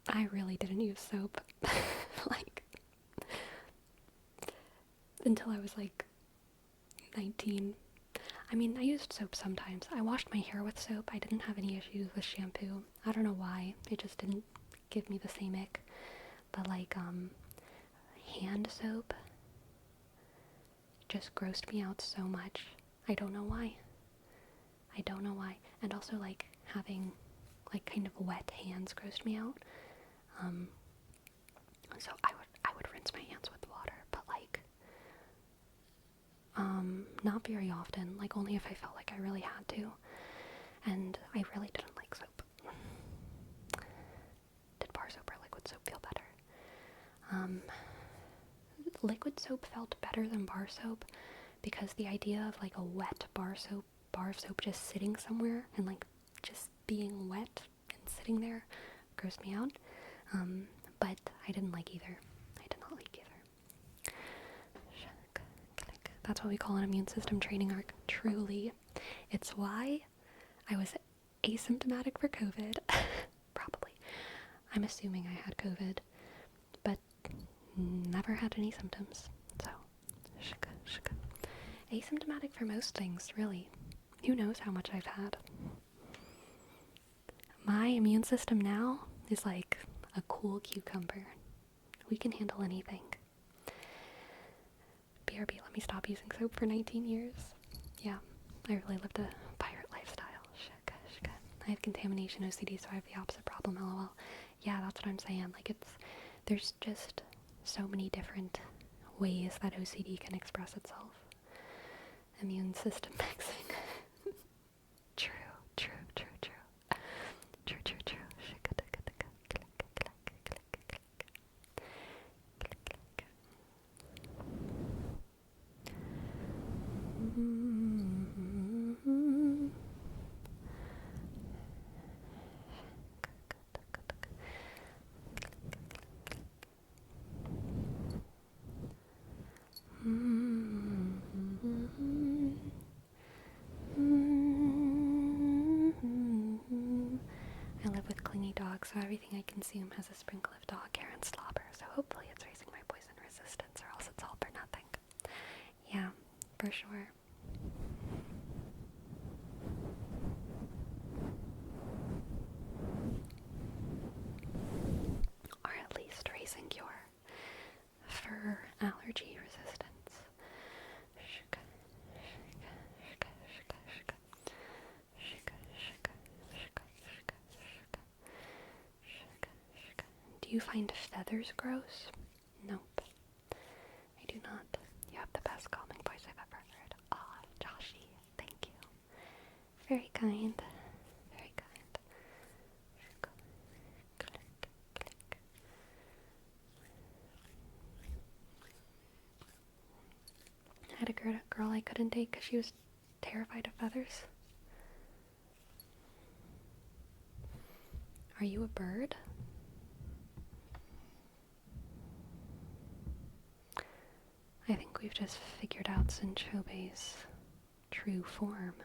I really didn't use soap. Like, until I was, like, 19. I mean, I used soap sometimes. I washed my hair with soap. I didn't have any issues with shampoo. I don't know why. It just didn't give me the same ick. But, like, hand soap just grossed me out so much. I don't know why. And also, like, having, like, kind of wet hands grossed me out. So I would rinse my hands with water, but, like, not very often, like, only if I felt like I really had to, and I really didn't like soap. Did bar soap or liquid soap feel better? Liquid soap felt better than bar soap, because the idea of, like, a wet bar of soap just sitting somewhere, and, like, just being wet and sitting there grossed me out, but I didn't like either. I did not like either. That's what we call an immune system training arc. Truly. It's why I was asymptomatic for COVID. Probably. I'm assuming I had COVID, but never had any symptoms. So, asymptomatic for most things, really. Who knows how much I've had. My immune system now is like a cool cucumber. We can handle anything. BRB, let me stop using soap for 19 years. Yeah, I really lived a pirate lifestyle. I have contamination OCD, so I have the opposite problem, lol. Yeah, that's what I'm saying. Like, there's just so many different ways that OCD can express itself. Immune system mixing. True. I live with clingy dogs, so everything I consume has a sprinkle of dog hair and slobber, so hopefully it's raising my poison resistance, or else it's all for nothing. Yeah, for sure. Or at least raising your fur allergy resistance. Do you find feathers gross? Nope. I do not. You have the best calming voice I've ever heard. Aw, Joshy, thank you. Very kind. Very kind. I had a girl I couldn't date because she was terrified of feathers. Are you a bird? I think we've just figured out Sinchobe's true form.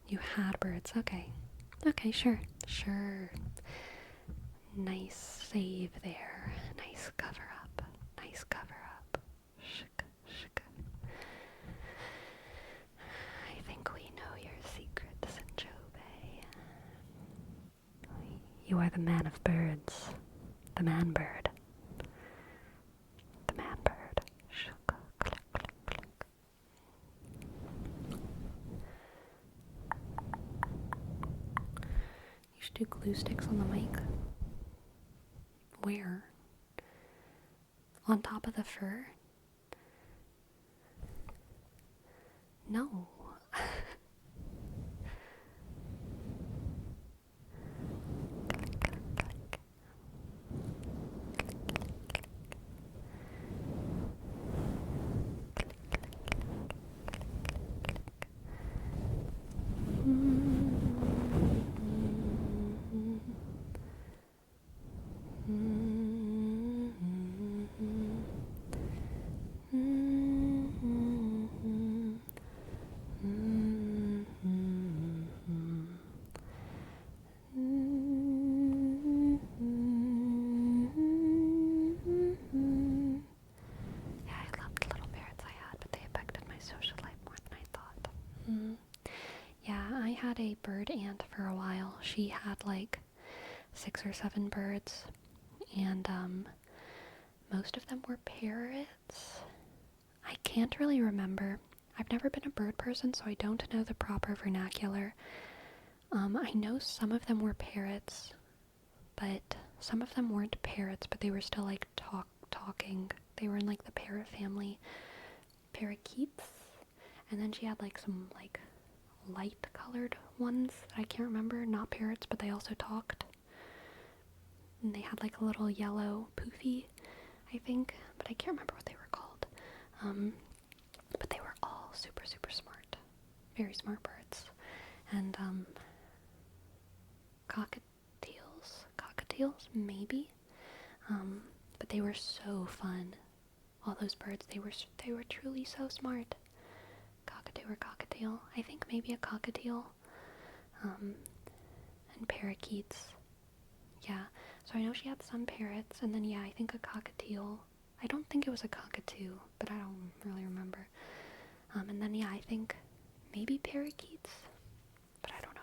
You had birds, okay. Okay, sure. Nice save there. Nice cover up. Nice cover up. Shk, shk. I think we know your secrets, Jobe. You are the man of birds. The man bird. The man bird. Shk, click, click, click. You should do glue sticks on the mic. Where? On top of the fur? No. I had a bird aunt for a while. She had like 6 or 7 birds, and most of them were parrots. I can't really remember. I've never been a bird person, so I don't know the proper vernacular. I know some of them were parrots, but some of them weren't parrots, but they were still like talking. They were in like the parrot family, parakeets, and then she had like some like light colored ones that I can't remember, not parrots, but they also talked. And they had like a little yellow poofy, I think, but I can't remember what they were called. But they were all super, super smart. Very smart birds. And cockatiels, maybe. But they were so fun. All those birds, they were truly so smart. Cockatoo or cockatiel. I think maybe a cockatiel. And parakeets. Yeah. So I know she had some parrots, and then yeah, I think a cockatiel. I don't think it was a cockatoo, but I don't really remember. And then yeah, I think maybe parakeets, but I don't know.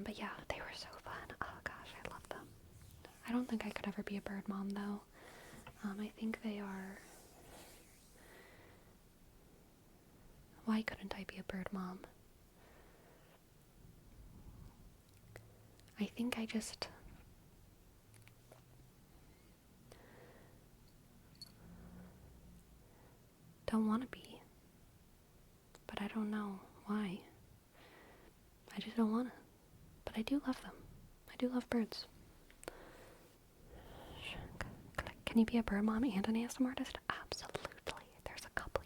But yeah, they were so fun. Oh gosh, I love them. I don't think I could ever be a bird mom though. I think they are. Why couldn't I be a bird mom? I think I just don't want to be. But I don't know why. I just don't want to. But I do love them. I do love birds. Can you be a bird mom and an ASMR artist? Absolutely. There's a couple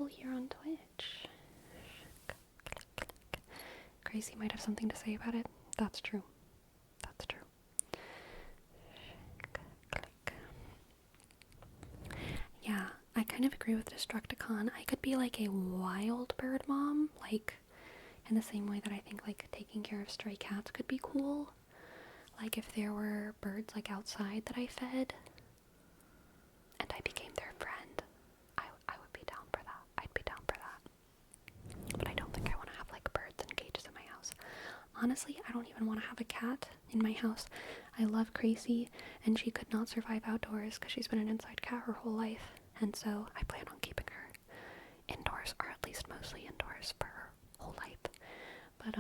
here on Twitch. Gracie might have something to say about it. That's true. Yeah, I kind of agree with Destructicon. I could be like a wild bird mom, like in the same way that I think like taking care of stray cats could be cool. Like if there were birds like outside that I fed and I became their friend, I would be down for that. I'd be down for that. But I don't think I want to have like birds in cages in my house. Honestly, I don't even want to have a cat in my house. I love Gracie, and she could not survive outdoors because she's been an inside cat her whole life. And so I plan on keeping her indoors, or at least mostly indoors for her whole life. But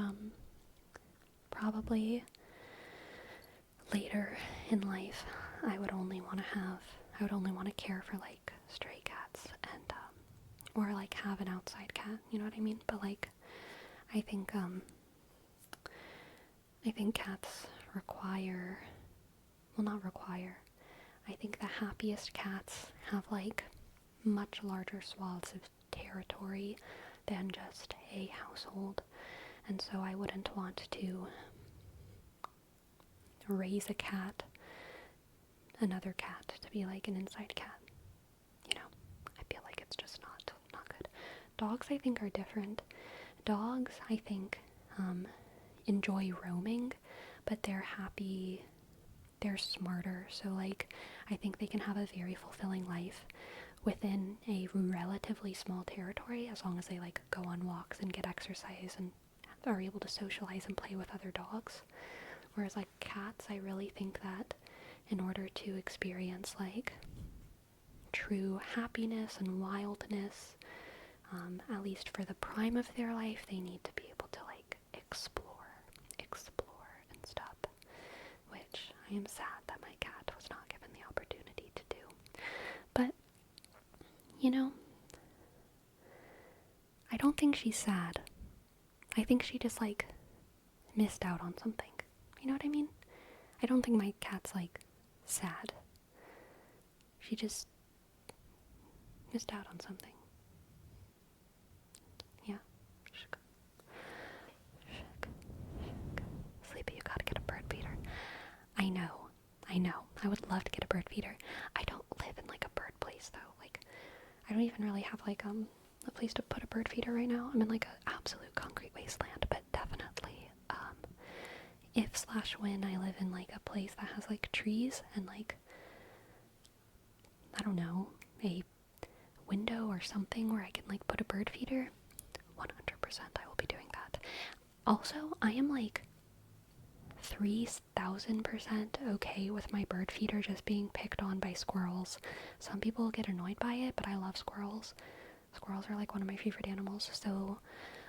probably later in life, I would only want to care for like stray cats and or like have an outside cat, you know what I mean? But like I think cats I think the happiest cats have like much larger swaths of territory than just a household. And so I wouldn't want to raise another cat to be like an inside cat. You know, I feel like it's just not good. Dogs I think are different. Dogs I think enjoy roaming, but they're happy, they're smarter. So like, I think they can have a very fulfilling life within a relatively small territory, as long as they like go on walks and get exercise and are able to socialize and play with other dogs. Whereas like cats, I really think that in order to experience like true happiness and wildness, at least for the prime of their life, they need to be able to like explore and stuff, which I am sad that my cat was not given the opportunity to do. But, you know, I don't think she's sad. I think she just like missed out on something. You know what I mean? I don't think my cat's like sad. She just missed out on something. Yeah. Sleepy, you gotta get a bird feeder. I know. I would love to get a bird feeder. I don't live in like a bird place though. Like, I don't even really have like a place to put a bird feeder right now. I'm in like an absolute concrete wasteland, but definitely if/when I live in like a place that has like trees and like, I don't know, a window or something where I can like put a bird feeder, 100% I will be doing that. Also, I am like 3,000% okay with my bird feeder just being picked on by squirrels. Some people get annoyed by it, but I love squirrels. Squirrels are like one of my favorite animals, so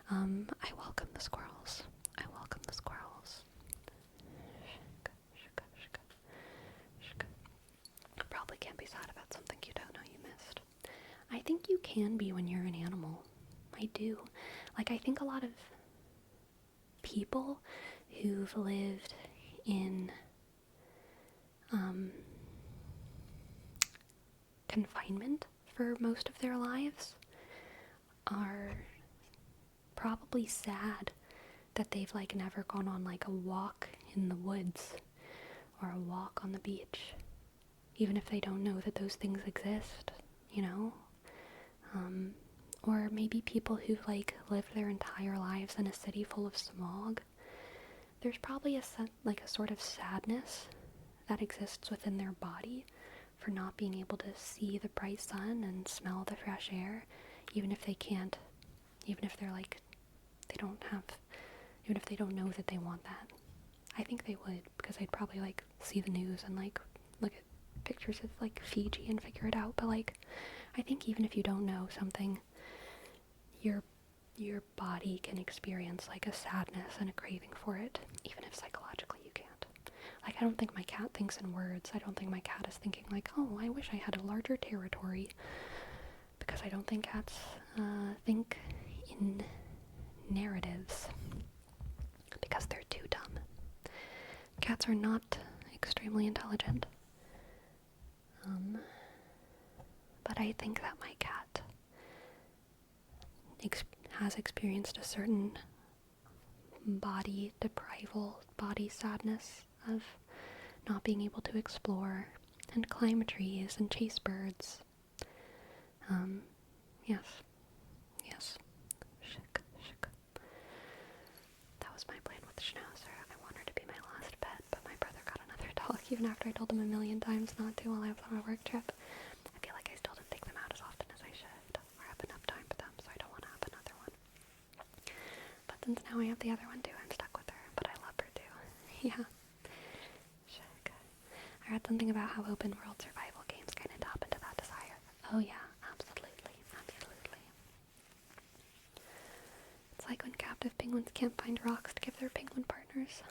I welcome the squirrels. I probably can't be sad about something you don't know you missed. I think you can be when you're an animal. I do. Like, I think a lot of people who've lived in confinement for most of their lives are probably sad that they've like never gone on like a walk in the woods or a walk on the beach, even if they don't know that those things exist, you know? Or maybe people who've like lived their entire lives in a city full of smog. There's probably a sort of sadness that exists within their body for not being able to see the bright sun and smell the fresh air, even if they can't, even if they're like, they don't have, even if they don't know that they want that. I think they would, because they'd probably like see the news and like look at pictures of like Fiji and figure it out. But like, I think even if you don't know something, your body can experience like a sadness and a craving for it, even if psychologically you can't. Like, I don't think my cat thinks in words. I don't think my cat is thinking like, oh, I wish I had a larger territory, because I don't think cats think in narratives, because they're too dumb. Cats are not extremely intelligent. But I think that my cat has experienced a certain body sadness of not being able to explore and climb trees and chase birds. Yes. That was my plan with the Schnauzer. I want her to be my last pet, but my brother got another dog even after I told him a million times not to while I was on a work trip. I feel like I still didn't take them out as often as I should, or have enough time for them, so I don't want to have another one. But since now I have the other one too, I'm stuck with her, but I love her too. Yeah. I read something about how open world survival games kind of tap into that desire. Oh yeah, absolutely. It's like when captive penguins can't find rocks to give their penguin partners.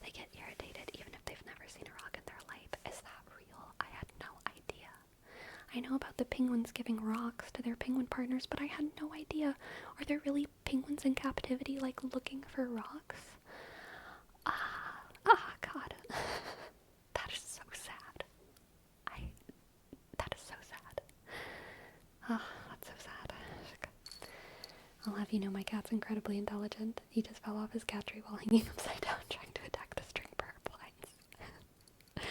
They get irritated even if they've never seen a rock in their life. Is that real? I had no idea. I know about the penguins giving rocks to their penguin partners, but I had no idea. Are there really penguins in captivity, like, looking for rocks? God. That is so sad. That is so sad. That's so sad. I'll have you know my cat's incredibly intelligent. He just fell off his cat tree while hanging upside down trying to attack the string blinds.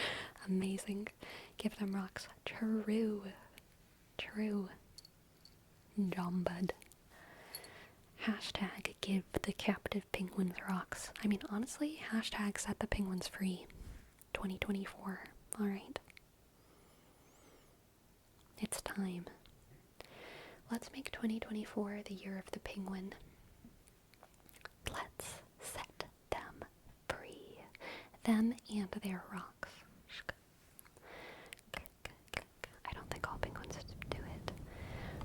Amazing. Give them rocks. True. Jombud. Hashtag give the captive penguins rocks. I mean, honestly, hashtag set the penguins free. 2024. Alright. It's time. Let's make 2024 the year of the penguin. Let's set them free. Them and their rocks. I don't think all penguins do it,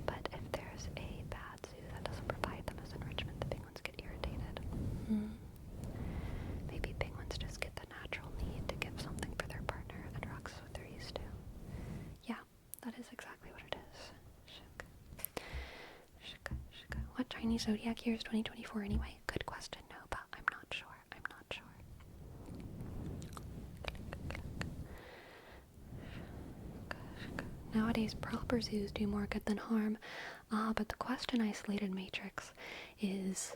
but if there's a bad zoo that doesn't provide them as enrichment, the penguins get irritated. Maybe penguins just get the natural need to give something for their partner, and rocks is what they're used to. Yeah, that is exactly what it is. What Chinese zodiac year is 2024 anyway? Good question, no, but I'm not sure. Nowadays, proper zoos do more good than harm. But the question isolated matrix is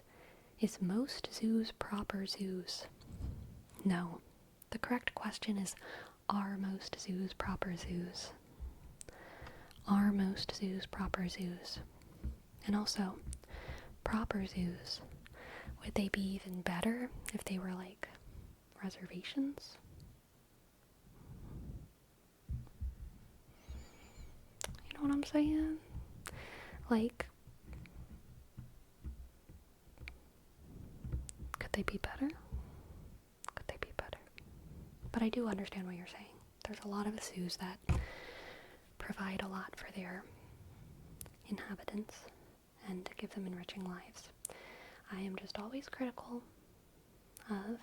most zoos proper zoos? No. The correct question is, are most zoos proper zoos? Are most zoos proper zoos? And also, proper zoos, would they be even better if they were like reservations? You know what I'm saying? Like, could they be better? Could they be better? But I do understand what you're saying. There's a lot of zoos that provide a lot for their inhabitants and give them enriching lives. I am just always critical of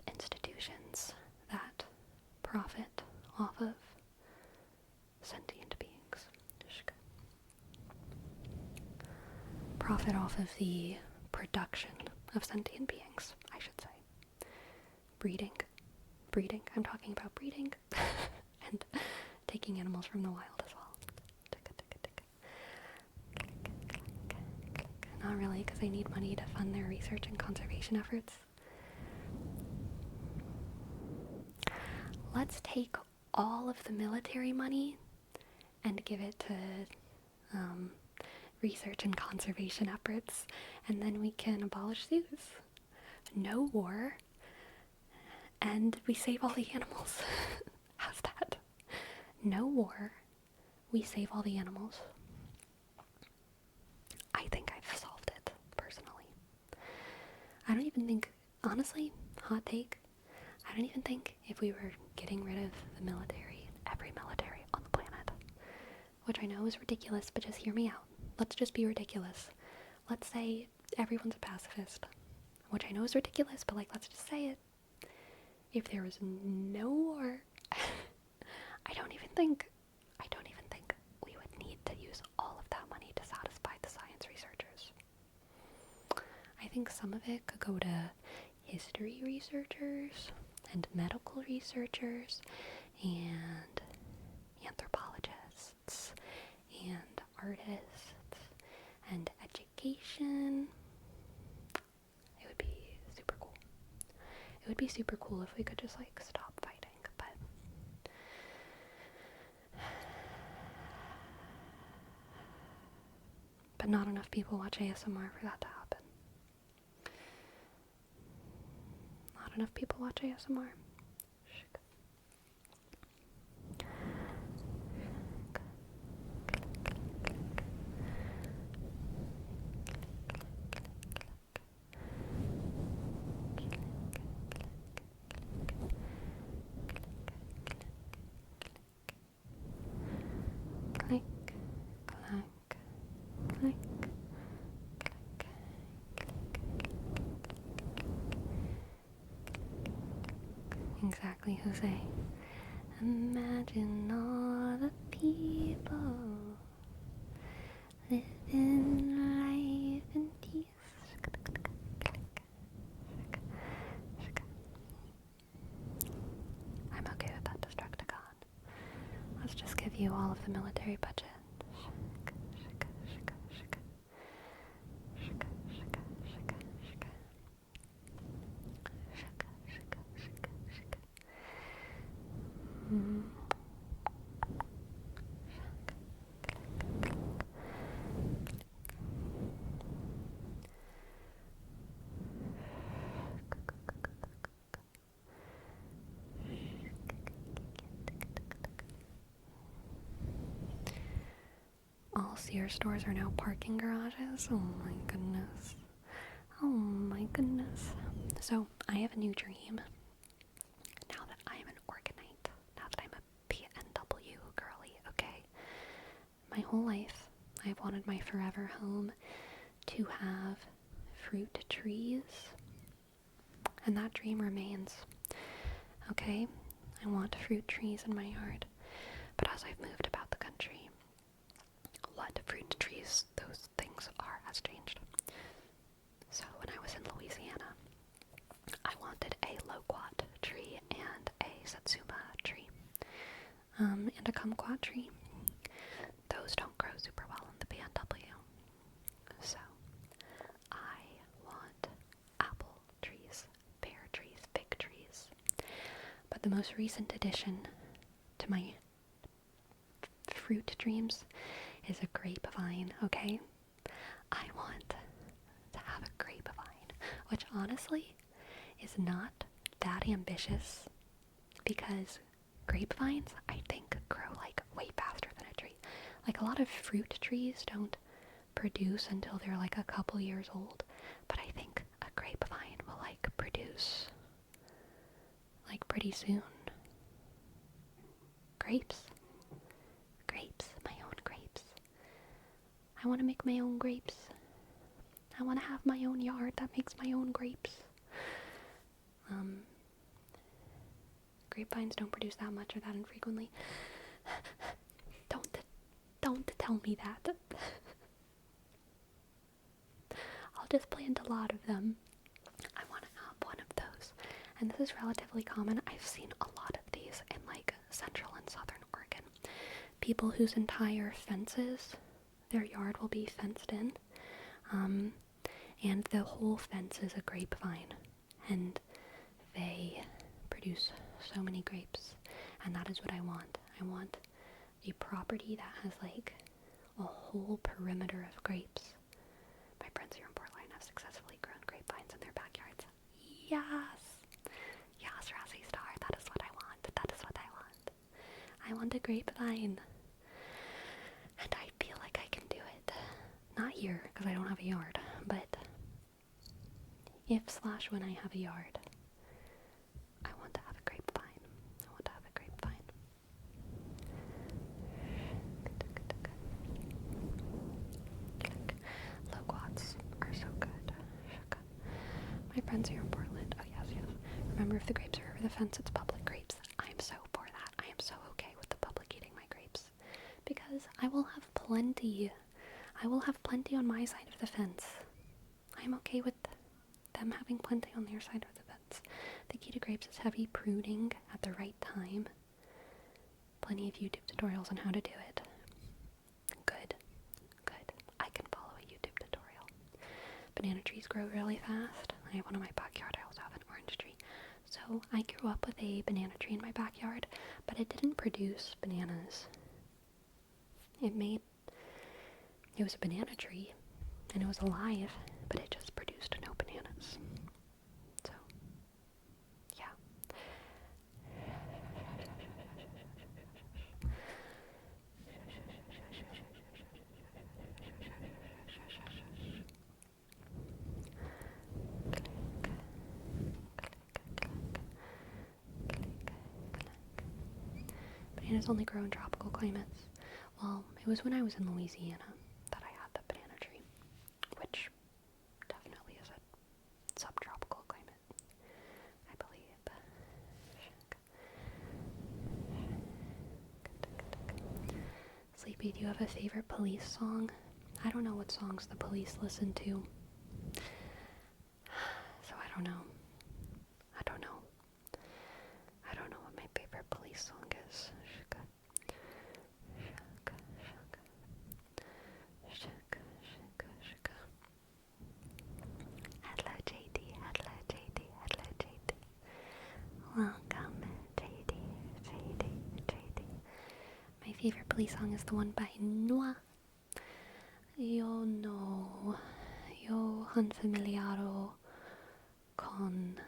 institutions that profit off of sentient beings. Profit off of the production of sentient beings, I should say. Breeding. I'm talking about breeding and taking animals from the wild as well. Not really, because they need money to fund their research and conservation efforts. Let's take all of the military money and give it to research and conservation efforts, and then we can abolish zoos. No war, and we save all the animals. How's that? No war, we save all the animals. I think I've solved it, personally. I don't even think, honestly, hot take, I don't even think if we were getting rid of the military, every military on the planet, which I know is ridiculous, but just hear me out. Let's just be ridiculous. Let's say everyone's a pacifist, which I know is ridiculous, but like, let's just say it. If there was no war, I don't even think we would need to use all of that money to satisfy the science researchers. I think some of it could go to history researchers and medical researchers and anthropologists and artists and education. It would be super cool. It would be super cool if we could just like stop fighting, but not enough people watch ASMR for that to happen. Not enough people watch ASMR. Click, clank, click, click, exactly, Jose. Imagine all the people living life in peace. I'm okay with that, Destructicon. Let's just give you all of the military budget. all Sears stores are now parking garages. Oh my goodness. Oh my goodness. So, I have a new dream. Now that I am an organite, now that I'm a PNW girly, okay? My whole life, I've wanted my forever home to have fruit trees, and that dream remains. Okay? I want fruit trees in my yard, but as I've moved about the country, what fruit trees those things are has changed. So when I was in Louisiana, I wanted a loquat tree and a satsuma tree, and a kumquat tree. Those don't grow super well in the PNW. So I want apple trees, pear trees, fig trees. But the most recent addition to my fruit dreams is a grapevine, okay? I want to have a grapevine, which honestly is not that ambitious because grapevines, I think, grow like way faster than a tree. Like a lot of fruit trees don't produce until they're like a couple years old, but I think a grapevine will like produce like pretty soon. Grapes, my own grapes. I want to make my own grapes. I want to have my own yard that makes my own grapes. Grapevines don't produce that much or that infrequently. Don't tell me that. I'll just plant a lot of them. I want to have one of those. And this is relatively common. I've seen a lot of these in like central and southern Oregon. People whose entire fences, their yard will be fenced in. And the whole fence is a grapevine. And they produce so many grapes. And that is what I want. I want a property that has like a whole perimeter of grapes. My friends here in Portland have successfully grown grapevines in their backyards. Yes! Yes, Razzie Star, that is what I want. That is what I want. I want a grapevine. And I feel like I can do it. Not here, because I don't have a yard, but if/when I have a yard, I want to have a grapevine. I want to have a grapevine. Loquats are so good. My friends here in Portland, oh yes. Remember, if the grapes are over the fence, it's public grapes. I am so for that. I am so okay with the public eating my grapes. Because I will have plenty. I will have plenty on my side of the fence. I'm okay with them having plenty on their side of the fence. The key to grapes is heavy pruning at the right time. Plenty of YouTube tutorials on how to do it. Good. I can follow a YouTube tutorial. Banana trees grow really fast. I have one in my backyard. I also have an orange tree. So I grew up with a banana tree in my backyard, but it didn't produce bananas. It was a banana tree, and it was alive, but it just produced no bananas. So, yeah. Bananas only grow in tropical climates. Well, it was when I was in Louisiana that I had the banana tree, which definitely is a subtropical climate, I believe. Sleepy, do you have a favorite Police song? I don't know what songs the Police listen to, so I don't know. I don't know what my favorite Police song is. Hello JD, hello JD, hello JD. Welcome JD, JD. My favorite Police song is the one by Noah. Io unfamiliaro con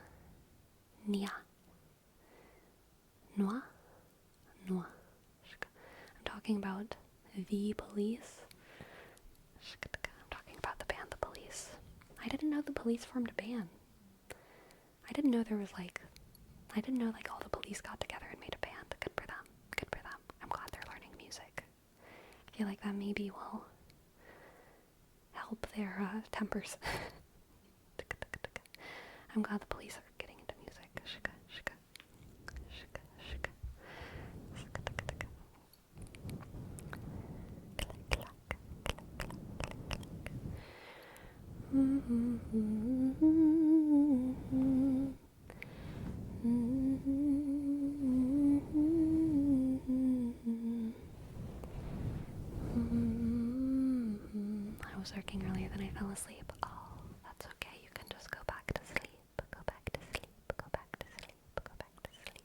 Nia. Noah. I'm talking about the Police. I didn't know the police formed a band. I didn't know all the police got together and made a band. Good for them. Good for them. I'm glad they're learning music. I feel like that maybe will help their tempers. I'm glad the police are getting into music. Shika, shika, shika, shika, shika, tika, tika. Click, clack, click, clack, click, clack. I was working earlier than I fell asleep. Oh, that's okay. You can just go back to sleep. Go back to sleep. Go back to sleep. Go back to sleep.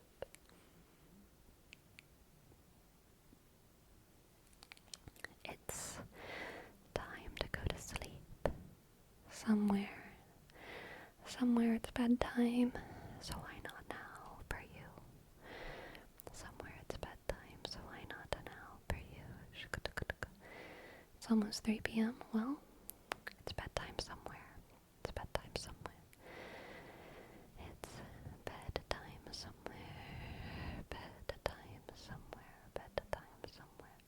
It's time to go to sleep. Somewhere it's bedtime, so why not now for you? Somewhere it's bedtime, so why not now for you? It's almost 3 p.m. Well, it's bedtime somewhere. It's bedtime somewhere. It's bedtime somewhere. Bedtime somewhere. Bedtime somewhere.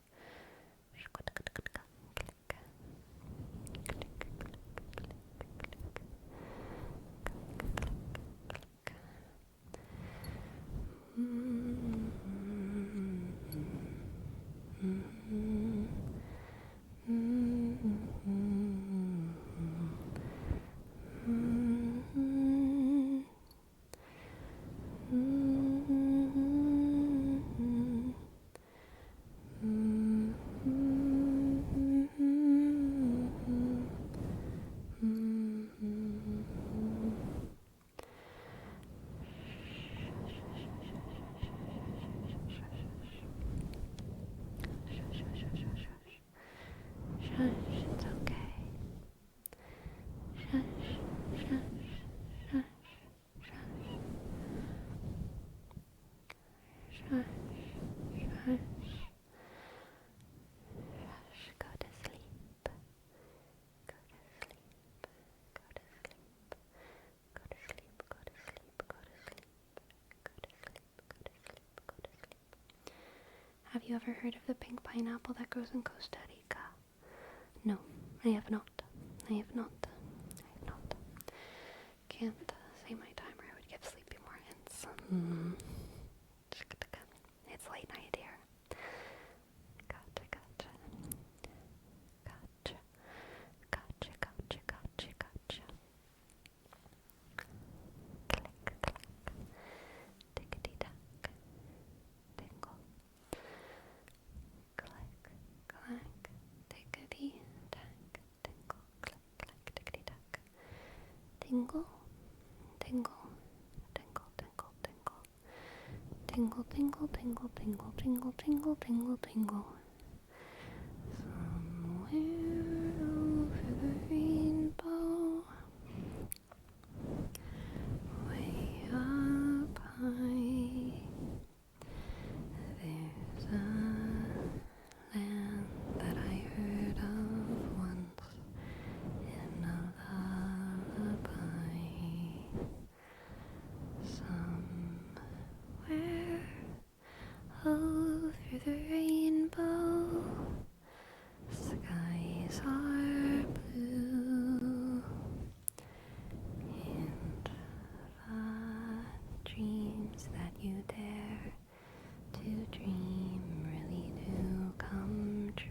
Shush, it's okay. Shush, shush, shush, shush. Shush, shush. Shush, go to sleep. Go to sleep. Go to sleep. Go to sleep. Go to sleep. Go to sleep. Go to sleep. Go to sleep. Go to sleep. Have you ever heard of the pink pineapple that grows in Costa Rica? No, I have not. I have not. I have not. Can't say my timer. I would give sleepy more hints. It's late night here. Gotcha, gotcha. Gotcha. Gotcha, gotcha, gotcha, gotcha. Click, click. Tickety-tack. Tingle. Click, clack. Tickety-tack. Tingle. Click, clack. Tickety-tack. Tingle. Tingle. Tingle, tingle, tingle. Tingle, tingle, tingle, tingle, tingle, tingle, tingle, tingle. Somewhere over the rainbow, way up high, there's a land that I heard of once in a lullaby. Somewhere over the rainbow, skies are blue, and the dreams that you dare to dream really do come true.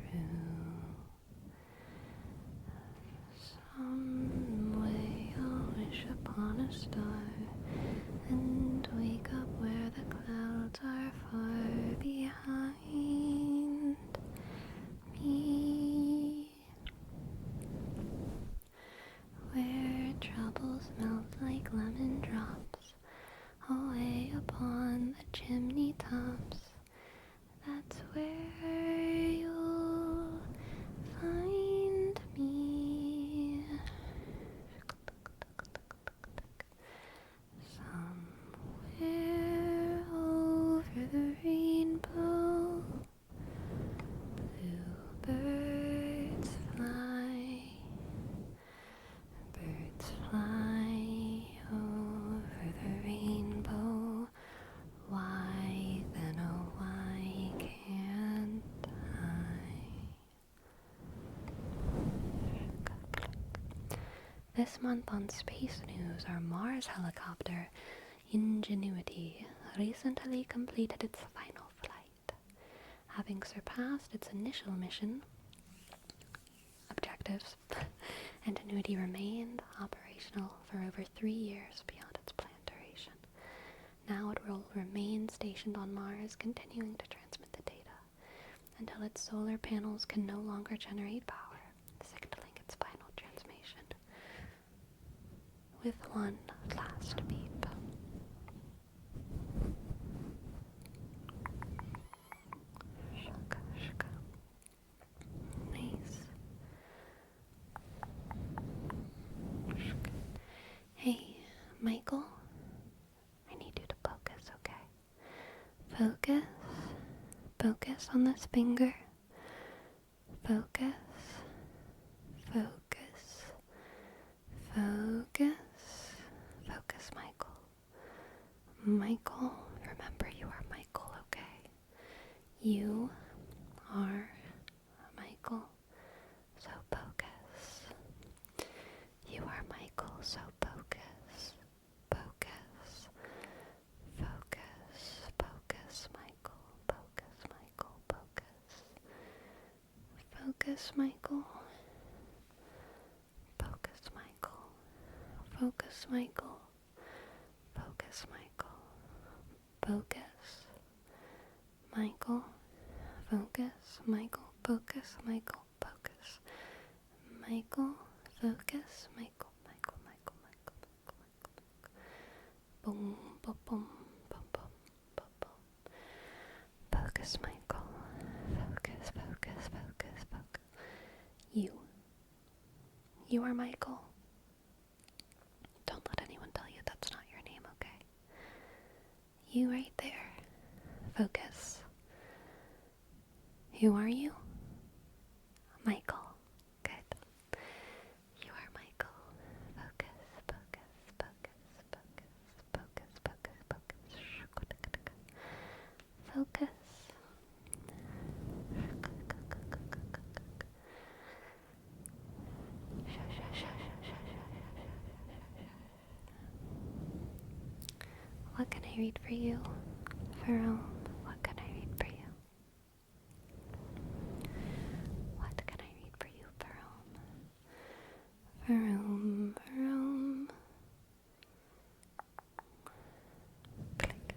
Some way I'll wish upon a star and wake up where the clouds are far behind me, where troubles melt like lemon drops away upon the chimney tops. That's where you'll find me. Somewhere over the rainbow, bluebirds fly. Birds This month on Space News, our Mars helicopter, Ingenuity, recently completed its final flight. Having surpassed its initial mission objectives, Ingenuity remained operational for over 3 years beyond its planned duration. Now it will remain stationed on Mars, continuing to transmit the data until its solar panels can no longer generate power, signaling its final transmission. With one last beep. Shaka, shaka. Nice. Shaka. Hey, Michael? I need you to focus, okay? Focus. Focus on this finger. Focus. Focus. Focus. Focus, Michael. Michael, remember you are Michael, okay? You are Michael, so focus. You are Michael, so focus. Focus. Focus. Focus, Michael. Focus, Michael. Focus. Focus, Michael. Focus, Michael. Focus, Michael. Focus, Michael. Focus. Michael. Focus, Michael. Focus, Michael. Focus. Michael. Focus, Michael. Michael. Michael. Michael. Michael. Boom. Boom. Boom. Boom. Boom. Boom. Boom. Focus, Michael. Focus. Focus. Focus. Focus. You. You are Michael. Don't let anyone tell you that's not your name, okay? You right there. Focus. Who are you? Michael. Good. You are Michael. Focus, focus, focus, focus, focus, focus, focus. Focus. What can I read for you? What can I read for you? What can I read for you, Varome? Varome. Click.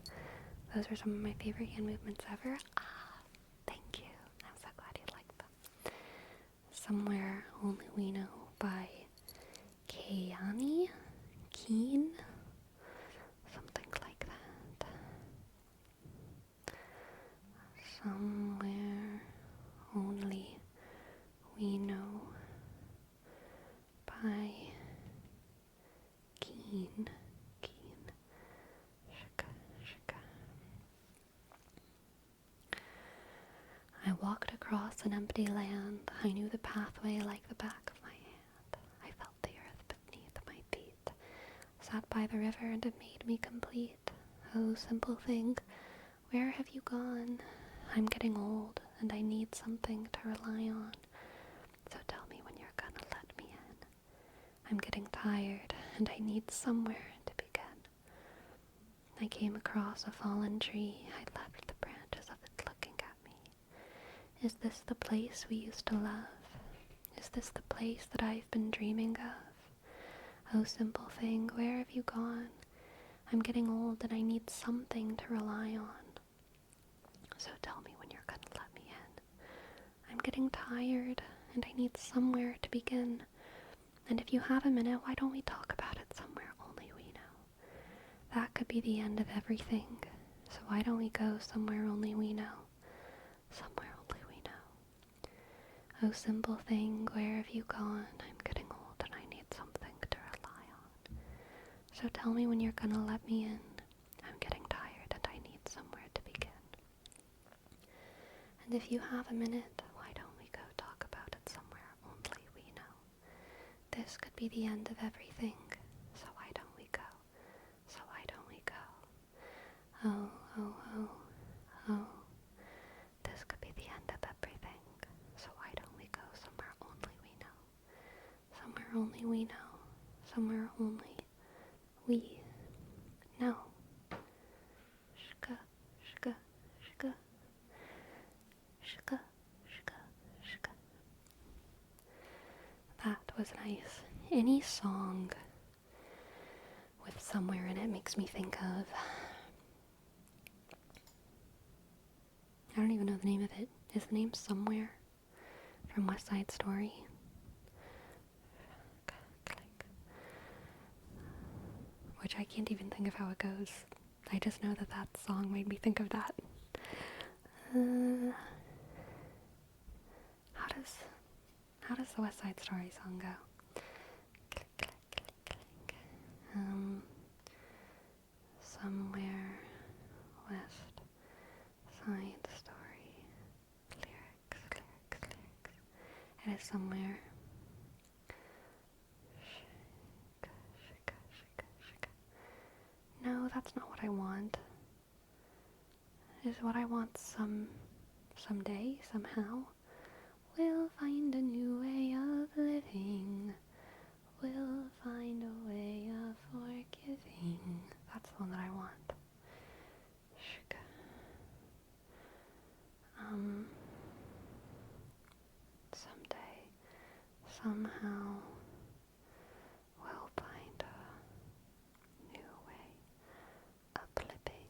Those are some of my favorite hand movements ever. Thank you. I'm so glad you like them. Somewhere Only We Know by Keani? Keen? Something like that. Somewhere Only We Know by Keen. Shika, shika. I walked across an empty land. I knew the pathway like the back of my hand. I felt the earth beneath my feet. Sat by the river and it made me complete. Oh, simple thing, where have you gone? I'm getting old and I need something to rely on. So tell me when you're gonna let me in. I'm getting tired and I need somewhere to begin. I came across a fallen tree. I left the branches of it looking at me. Is this the place we used to love? Is this the place that I've been dreaming of? Oh, simple thing, where have you gone? I'm getting old and I need something to rely on. So tell me when you're gonna let me in. I'm getting tired and I need somewhere to begin. And if you have a minute, why don't we talk about it somewhere only we know? That could be the end of everything. So why don't we go somewhere only we know? Somewhere only we know. Oh, simple thing, where have you gone? I'm getting old and I need something to rely on. So tell me when you're gonna let me in. I'm getting tired and I need somewhere to begin. And if you have a minute, why don't we go talk about it somewhere only we know? This could be the end of everything. So why don't we go? So why don't we go? Oh, oh, oh, oh. This could be the end of everything. So why don't we go somewhere only we know? Somewhere only we know. somewhere only we know. Shka, shka, shka, shka, shka, shka. That was nice. Any song with somewhere in it makes me think of... I don't even know the name of it. Is the name Somewhere from West Side Story? Which I can't even think of how it goes. I just know that that song made me think of that. How does the West Side Story song go? Somewhere West Side Story. Lyrics. It is somewhere. No, that's not what I want. Is what I want someday, somehow. We'll find a new way of living. We'll find a way of forgiving. That's the one that I want. Someday, somehow, we'll find a new way of living.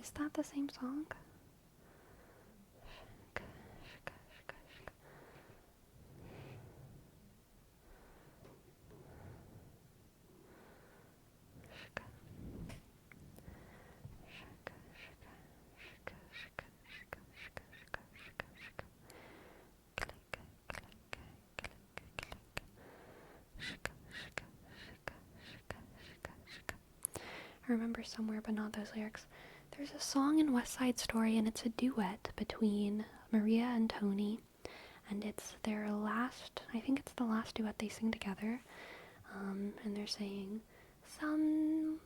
Is that the same song? I remember somewhere, but not those lyrics. There's a song in West Side Story, and it's a duet between Maria and Tony, and it's their last, I think it's the last duet they sing together, and they're saying, someday,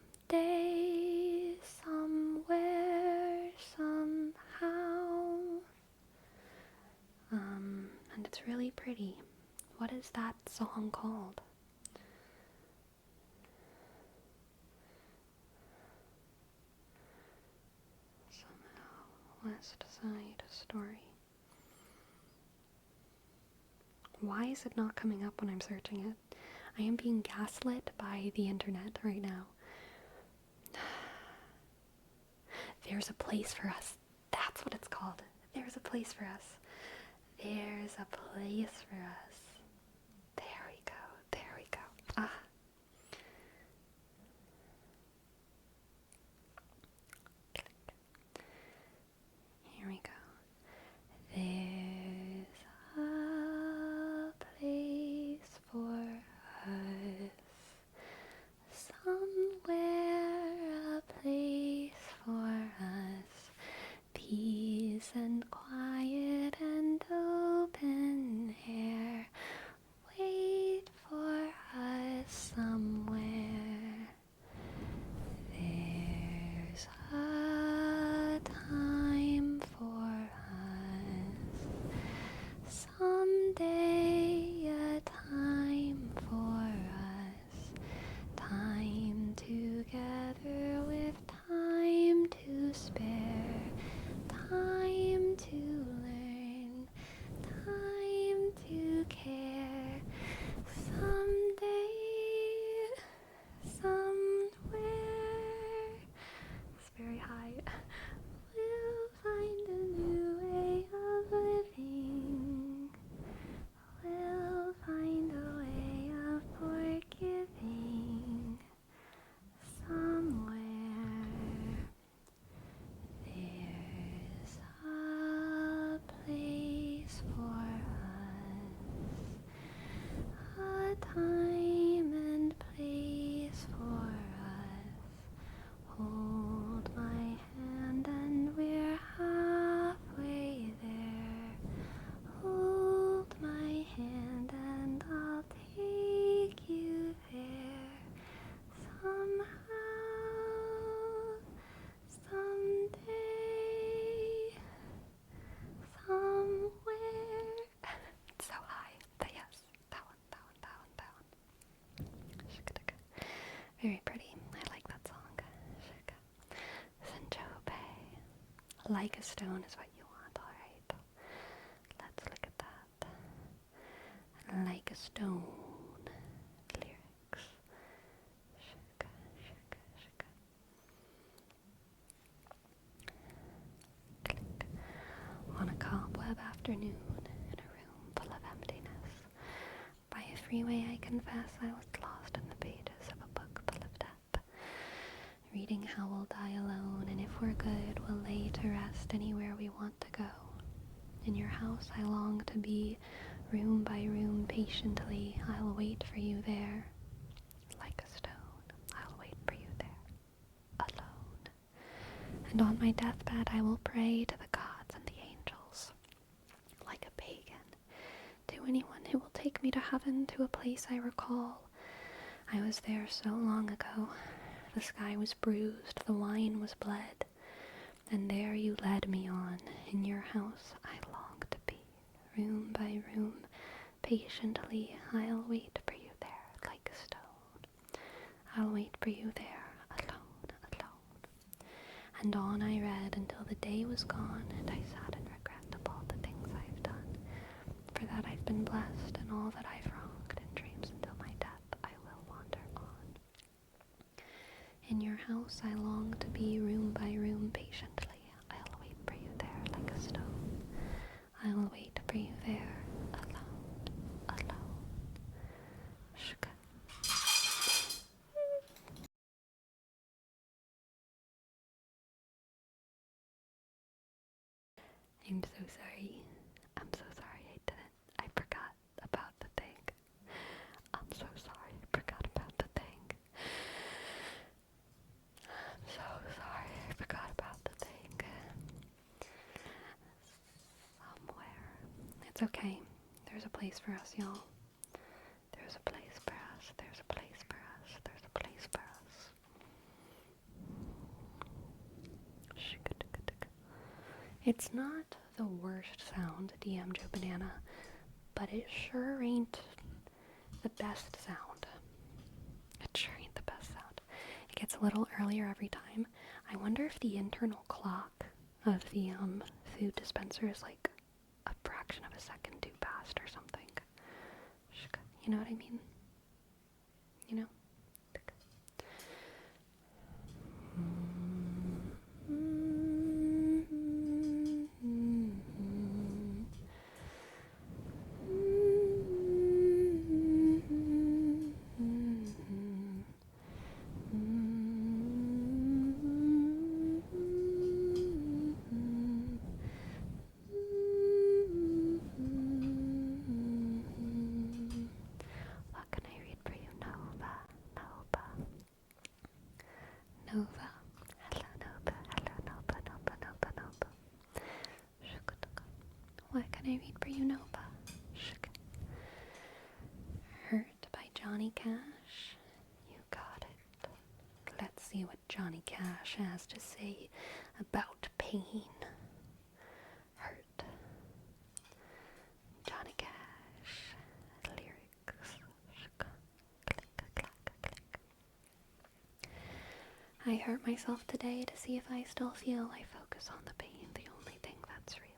somewhere, somehow, and it's really pretty. What is that song called? West Side Story. Why is it not coming up when I'm searching it? I am being gaslit by the internet right now. There's a place for us. That's what it's called. There's a place for us. There's a place for us. There we go. There we go. Ah. Here we go. There's a place for us. Somewhere a place for us. Peace and quiet and open air. Very pretty. I like that song. Syncope. Like a stone is what you want, alright. Let's look at that. Like a stone. Lyrics. Shaka, shaka, shaka. Click. On a cobweb afternoon in a room full of emptiness. By a freeway, I confess I was lost in the pages of a book full of death. Reading how we'll die alone, and if we're good, we'll lay to rest anywhere we want to go. In your house I long to be, room by room patiently, I'll wait for you there. Like a stone, I'll wait for you there, alone. And on my deathbed I will pray to the gods and the angels, like a pagan, to anyone who will take me to heaven, to a place I recall. I was there so long ago. The sky was bruised, the wine was bled, and there you led me on. In your house I long to be, room by room, patiently I'll wait for you there, like a stone. I'll wait for you there, alone, alone. And on I read until the day was gone, and I sat in regret of all the things I've done. For that I've been blessed, and all that I've wronged, in dreams until my death I will wander on. In your house I long to be, room by room, patiently. I'll wait for you there like a stone. I'll wait for you there, alone, alone. Shka. I'm so sorry. I'm so sorry I forgot about the thing. I'm so sorry I forgot about the thing. I'm so sorry I forgot about the thing. Somewhere. It's okay. There's a place for us, y'all. There's a place for us. There's a place for us. There's a place for us. It's not the worst sound, DM Joe Banana, but it sure ain't the best sound. It sure ain't the best sound. It gets a little earlier every time. I wonder if the internal clock of the food dispenser is like a fraction of a second too fast or something. You know what I mean? You know? What can I read for you? Nova. Nova. Hello, Nova. Hello, Nova, Nova, Nova, Nova. What can I read for you, Nova? Hurt by Johnny Cash. You got it. Let's see what Johnny Cash has to say about pain. Hurt. Johnny Cash. Lyrics. Click, clack, click. I hurt myself today to see if I still feel. I focus on the pain, the only thing that's real.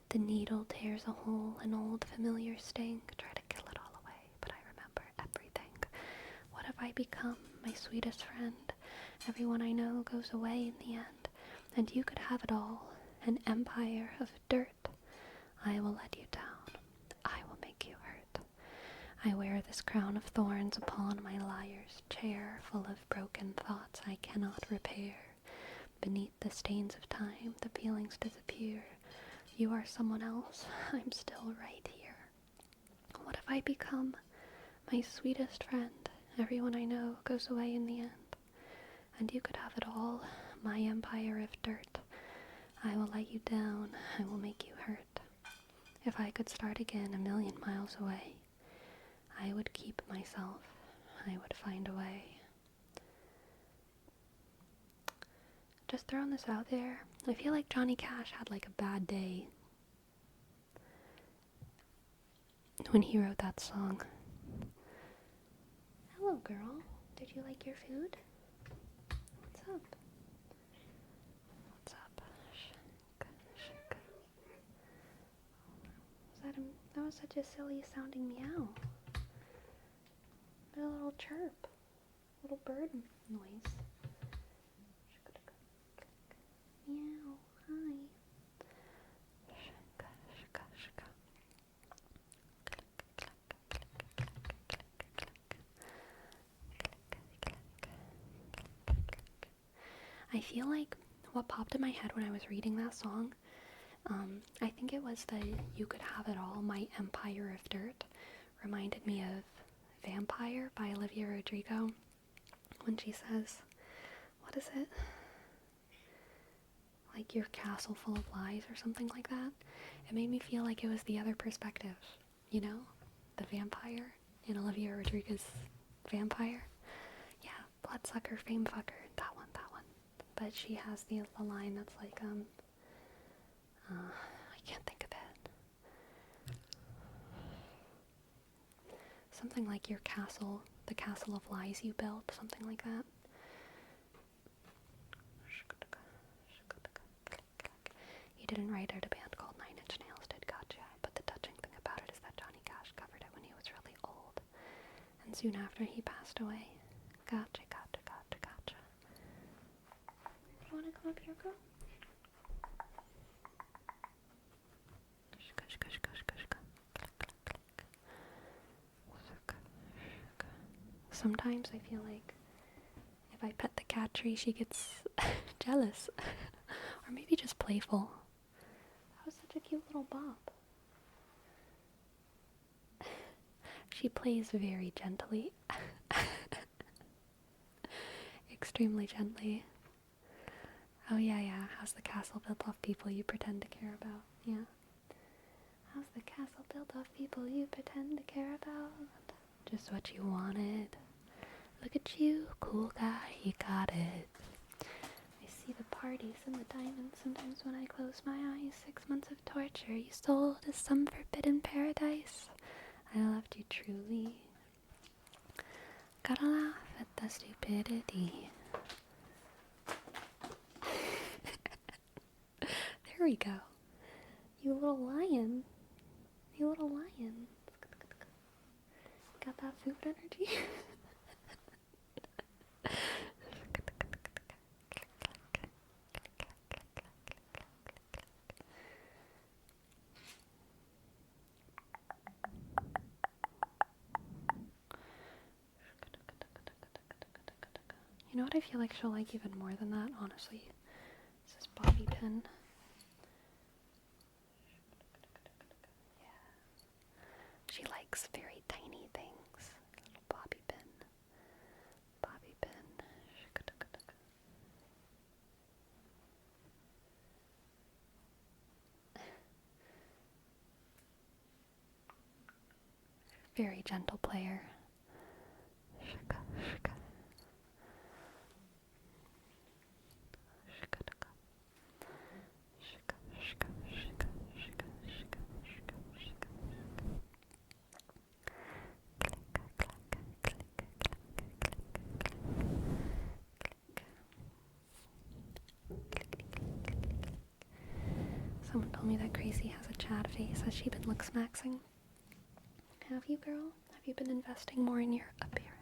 The needle tears a hole, an old familiar sting. Try to kill it all away, but I remember everything. What have I become? My sweetest friend. Everyone I know goes away in the end, and you could have it all. An empire of dirt. I will let you down. I will make you hurt. I wear this crown of thorns upon my liar's chair, full of broken thoughts I cannot repair. Beneath the stains of time, the feelings disappear. You are someone else. I'm still right here. What have I become? My sweetest friend. Everyone I know goes away in the end. And you could have it all. My empire of dirt. I will let you down. I will make you hurt. If I could start again 1,000,000 miles away, I would keep myself. I would find a way. Just throwing this out there. I feel like Johnny Cash had like a bad day when he wrote that song. Hello, girl. Did Did you like your food? What's up? What's up? That was such a silly sounding meow. A little chirp. Little bird noise. Meow. Hi. I feel like what popped in my head when I was reading that song, I think it was the You Could Have It All, My Empire of Dirt, reminded me of Vampire by Olivia Rodrigo, when she says, what is it? Like your castle full of lies or something like that. It made me feel like it was the other perspective, you know? The vampire in Olivia Rodrigo's Vampire. Yeah, bloodsucker, fame fucker, that one. But she has the line that's like, I can't think of it. Something like your castle, the castle of lies you built, something like that. You didn't write out a band called Nine Inch Nails, did Gotcha? But the touching thing about it is that Johnny Cash covered it when he was really old. And soon after he passed away. Gotcha. You wanna come up here, girl? Sometimes I feel like if I pet the cat tree, she gets jealous. Or maybe just playful. That was such a cute little bob. She plays very gently. Extremely gently. Oh yeah. How's the castle built off people you pretend to care about? Yeah. How's the castle built off people you pretend to care about? Just what you wanted. Look at you, cool guy, you got it. I see the parties and the diamonds sometimes when I close my eyes. 6 months of torture you sold as some forbidden paradise. I loved you truly. Gotta laugh at the stupidity. There we go. You little lion. Got that food energy? You know what I feel like she'll like even more than that, honestly? It's this bobby pin. She likes very tiny things. Little bobby pin. Very gentle player. Someone told me that Gracie has a Chad face. Has she been look-smaxing? Have you, girl? Have you been investing more in your appearance?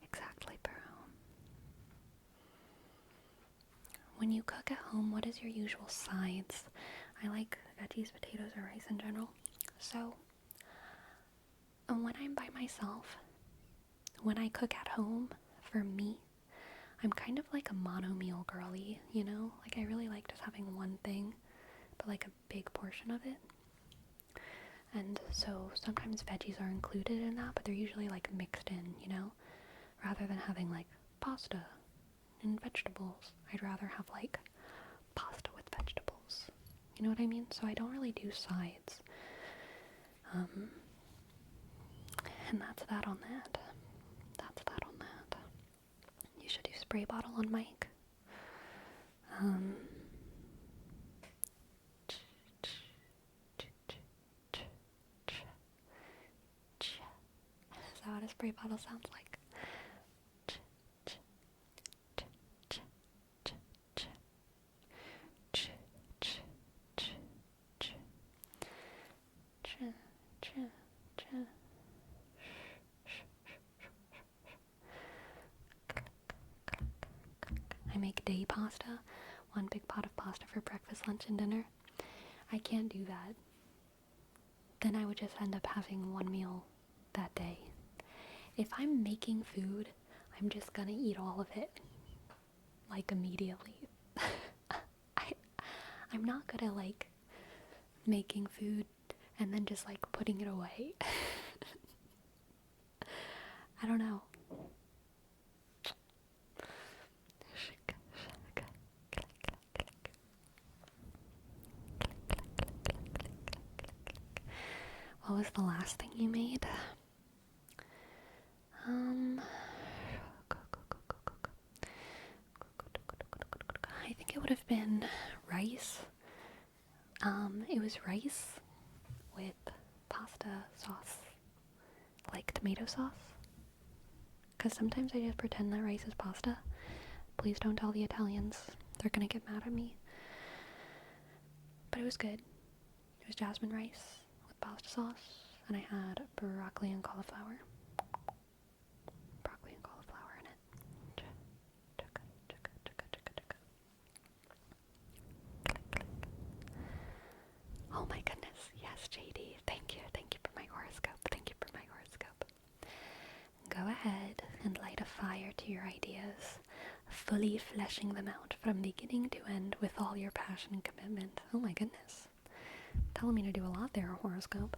Exactly, Burrow. When you cook at home, what is your usual sides? I like veggies, potatoes, or rice in general. So, when I'm by myself, when I cook at home, for me, I'm kind of like a mono-meal girly, you know? Like, I really like just having one thing, but like a big portion of it. And so sometimes veggies are included in that, but they're usually like mixed in, you know? Rather than having like pasta and vegetables, I'd rather have like pasta with vegetables. You know what I mean? So I don't really do sides. Um, and that's that on that. You should do spray bottle on mic. Is that what a spray bottle sounds like? I make day pasta, one big pot of pasta for breakfast, lunch, and dinner. I can't do that. Then I would just end up having one meal that day. If I'm making food, I'm just gonna eat all of it, like, immediately. I'm not good at, like, making food and then just, like, putting it away. I don't know. What was the last thing you made? I think it would have been rice. It was rice with pasta sauce, like tomato sauce. Because sometimes I just pretend that rice is pasta. Please don't tell the Italians. They're gonna get mad at me. But it was good. It was jasmine rice with pasta sauce, and I had broccoli and cauliflower. In it. Oh my goodness, yes, JD. Thank you for my horoscope. Go ahead and light a fire to your ideas, fully fleshing them out from beginning to end with all your passion and commitment. Oh my goodness. Telling me to do a lot there, horoscope.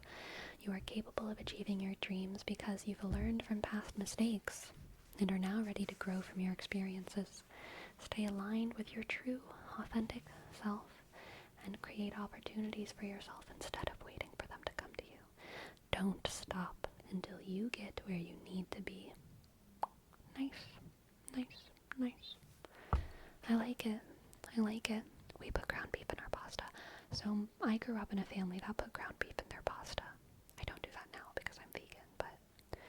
You are capable of achieving your dreams because you've learned from past mistakes and are now ready to grow from your experiences. Stay aligned with your true, authentic self and create opportunities for yourself instead of waiting for them to come to you. Don't stop until you get where you need to be. Nice. I like it. We put ground beef in our pasta. So I grew up in a family that put ground beef in their pasta. I don't do that now because I'm vegan, but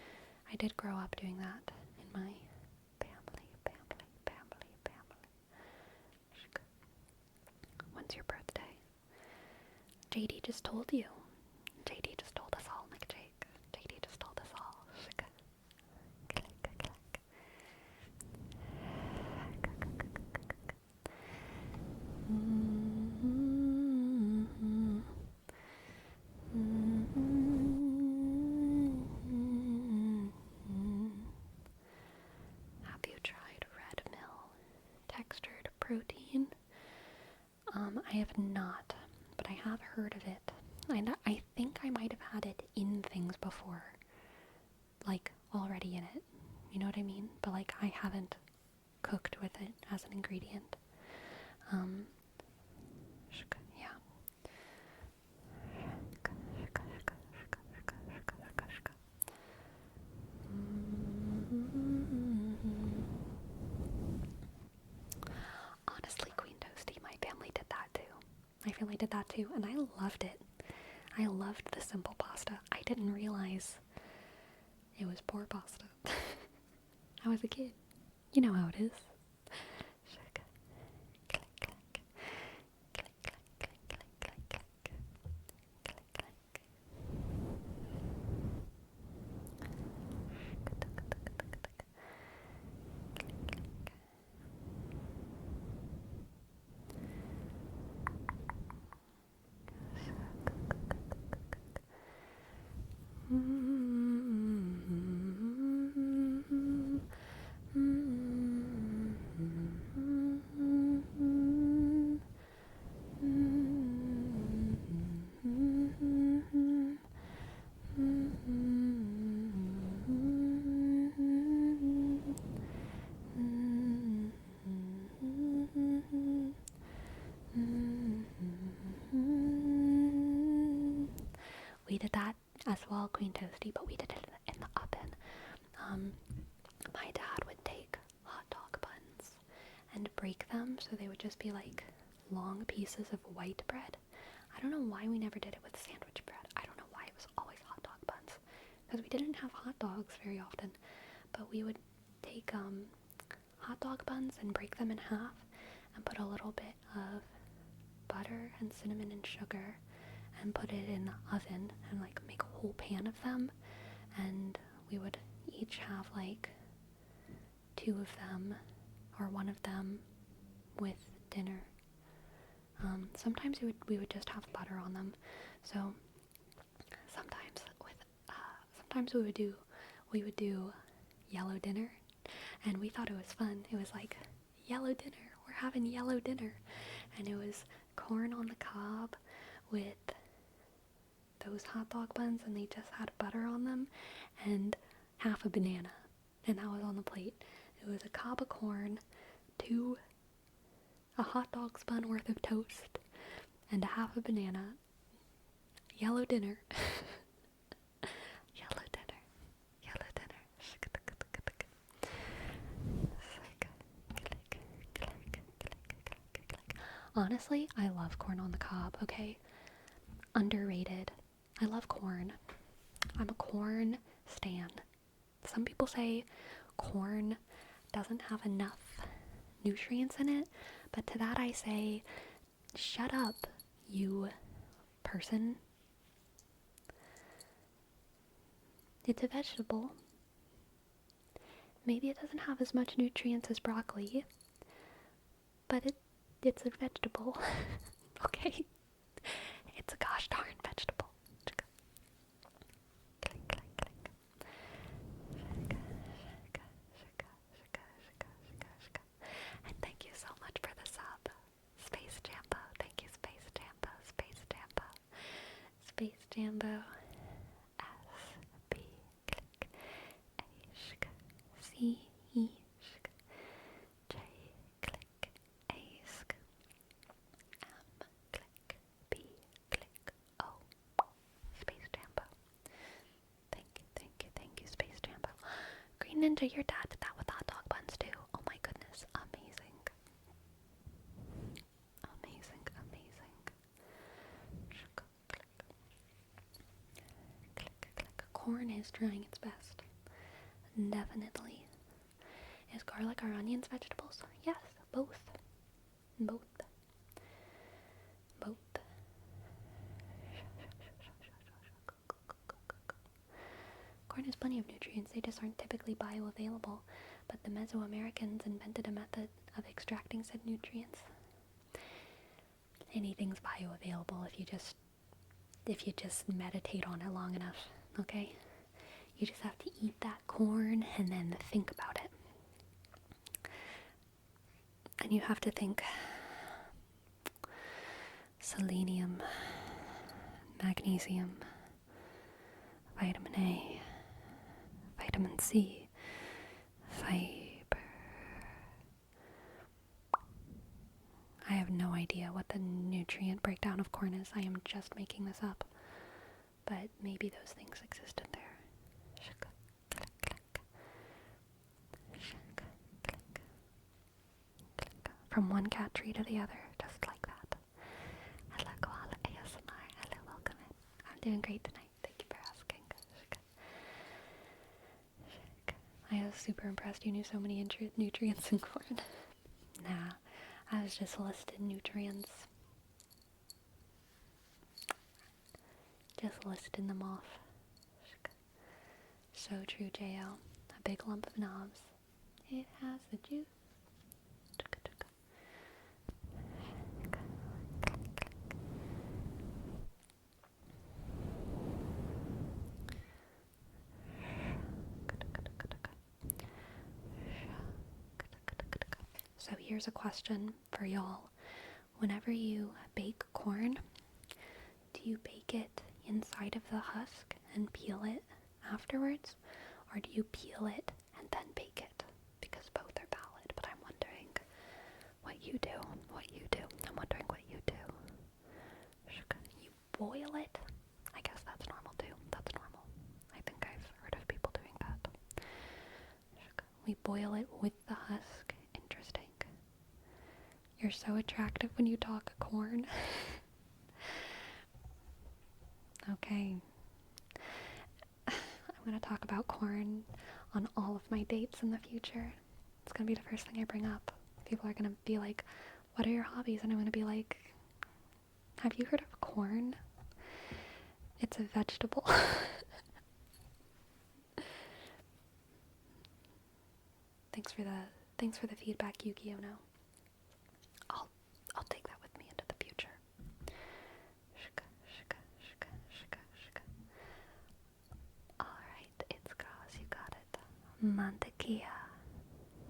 I did grow up doing that in my family. When's your birthday? JD just told you. JD just told us all, Nick Jake. JD just told us all. Have you tried red mill textured protein? I have not, but I have heard of it. And I think I might have had it in things before. Like, already in it. You know what I mean? But, like, I haven't cooked with it as an ingredient. Yeah. Honestly, Queen Toasty, my family did that too. And I loved it. I loved the simple pasta. I didn't realize it was poor pasta. I was a kid. You know how it is. We did that as well, Queen Toasty, but we did it in the oven. My dad would take hot dog buns and break them so they would just be like long pieces of white bread. I don't know why we never did it with sandwich bread. I don't know why it was always hot dog buns, because we didn't have hot dogs very often. But we would take hot dog buns and break them in half and put a little bit of butter and cinnamon and sugar and put it in the oven and like make a whole pan of them, and we would each have like 2 of them or 1 of them with dinner. Sometimes we would just have butter on them. So sometimes we would do yellow dinner, and we thought it was fun. It was like, yellow dinner, we're having yellow dinner, and it was corn on the cob with those hot dog buns, and they just had butter on them and half a banana, and that was on the plate. It was a cob of corn, a hot dog's bun worth of toast, and a half a banana. Yellow dinner. Yellow dinner. Yellow dinner. Honestly, I love corn on the cob, okay? Underrated. I love corn. I'm a corn stan. Some people say corn doesn't have enough nutrients in it, but to that I say, shut up, you person. It's a vegetable. Maybe it doesn't have as much nutrients as broccoli, but it's a vegetable. Okay? It's a gosh darn vegetable. And thank you so much for the sub, Space Jambo. Thank you, Space Jambo, Space Jambo, Space Jambo. S B click A shk C E shk J click A sk M click B click O. Space Jambo. Thank you, Space Jambo. Green Ninja, your dad did that with hot dog buns too. Oh my goodness, amazing. Amazing. Click. Corn is trying its best. Definitely. Is garlic or onions vegetables? Yes, both. Corn has plenty of nutrients, they just aren't typically bioavailable, but the Mesoamericans invented a method of extracting said nutrients. Anything's bioavailable if you just meditate on it long enough, okay? You just have to eat that corn and then think about it. And you have to think selenium, magnesium, vitamin A, vitamin C, fiber. I have no idea what the nutrient breakdown of corn is. I am just making this up. But maybe those things exist in there. From one cat tree to the other, just like that. Hello, Koala ASMR. Hello, welcome in. I'm doing great tonight. Thank you for asking. I was super impressed you knew so many nutrients in corn. Nah, I was just listing nutrients. Just listing them off. So true, JL. A big lump of knobs. It has the juice. So here's a question for y'all. Whenever you bake corn, do you bake it inside of the husk and peel it afterwards? Or do you peel it and then bake it? Because both are valid, but I'm wondering what you do. I'm wondering what you do. You boil it? I guess that's normal too. That's normal. You're so attractive when you talk corn. Okay. I'm gonna talk about corn on all of my dates in the future. It's gonna be the first thing I bring up. People are gonna be like, what are your hobbies? And I'm gonna be like, have you heard of corn? It's a vegetable. Thanks for the feedback, Yuki Ono. I'll take that with me into the future. Alright, it's gross, you got it. Mantequilla.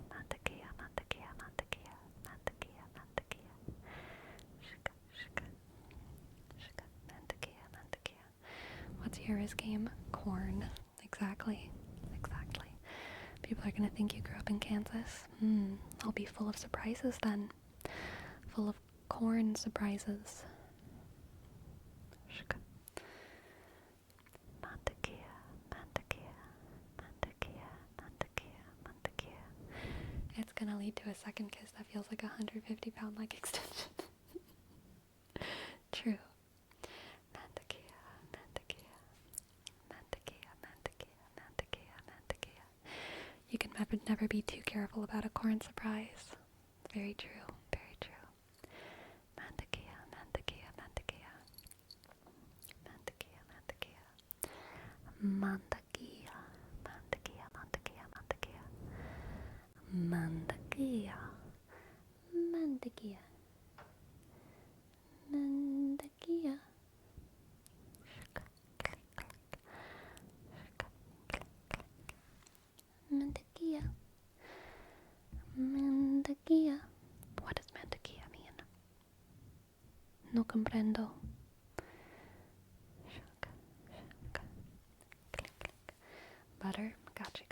Mantequilla, mantequilla, mantequilla, mantequilla, mantequilla. Mantequilla, mantequilla. What's Yara's game? Corn. Exactly. People are gonna think you grew up in Kansas. I'll be full of surprises then. Full of corn surprises. Mantequilla, mantequilla, mantequilla, mantequilla, mantequilla. It's gonna lead to a second kiss that feels like a 150-pound leg extension. True. Mantequilla, mantequilla, mantequilla, mantequilla, mantequilla, mantequilla. You can never be too careful about a corn surprise. Very true, very true. Mantequilla, mantequilla, mantequilla. Mantequilla, mantequilla. Mantequilla, mantequilla, mantequilla, mantequilla. Mantequilla. Mantequilla. Mantequilla. Mantequilla. Mantequilla. What does mantequilla mean? No comprendo. Butter. Gotcha.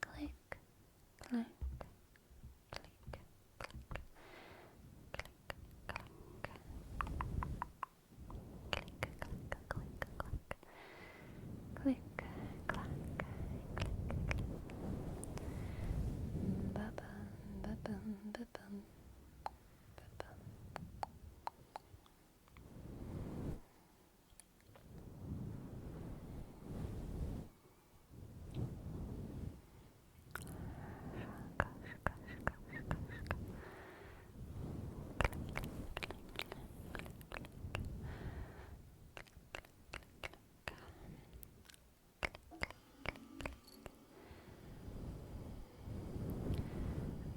Click, click, click, click, clack, ba-bum, ba-bum, ba-bum, ba-bum.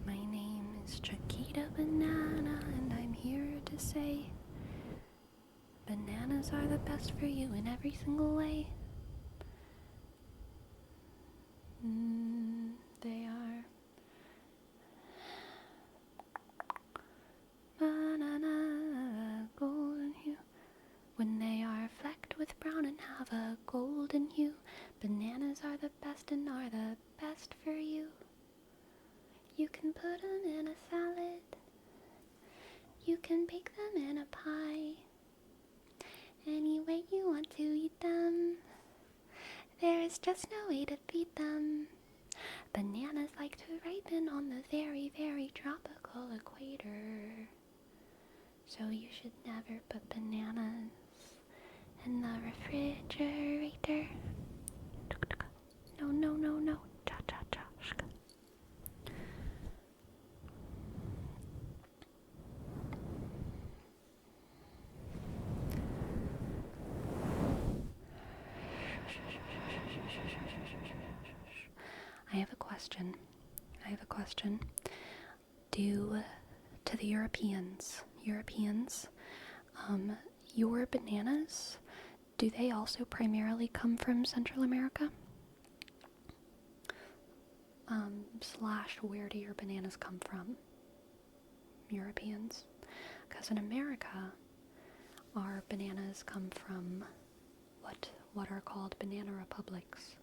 My name is Chiquita Banana, and I'm here to say bananas are the best for you in every single way. They are banana golden hue. When they are flecked with brown and have a golden hue, bananas are the best and are the best for you. You can put them in a salad. You can bake them in a pie. Any way you want to eat them. There is just no way to beat them. Bananas like to ripen on the very, very tropical equator. So you should never put bananas in the refrigerator. No, no, no, no. Cha, cha, cha. I have a question. To the Europeans, your bananas, do they also primarily come from Central America? / where do your bananas come from? Europeans? Because in America, our bananas come from what are called banana republics,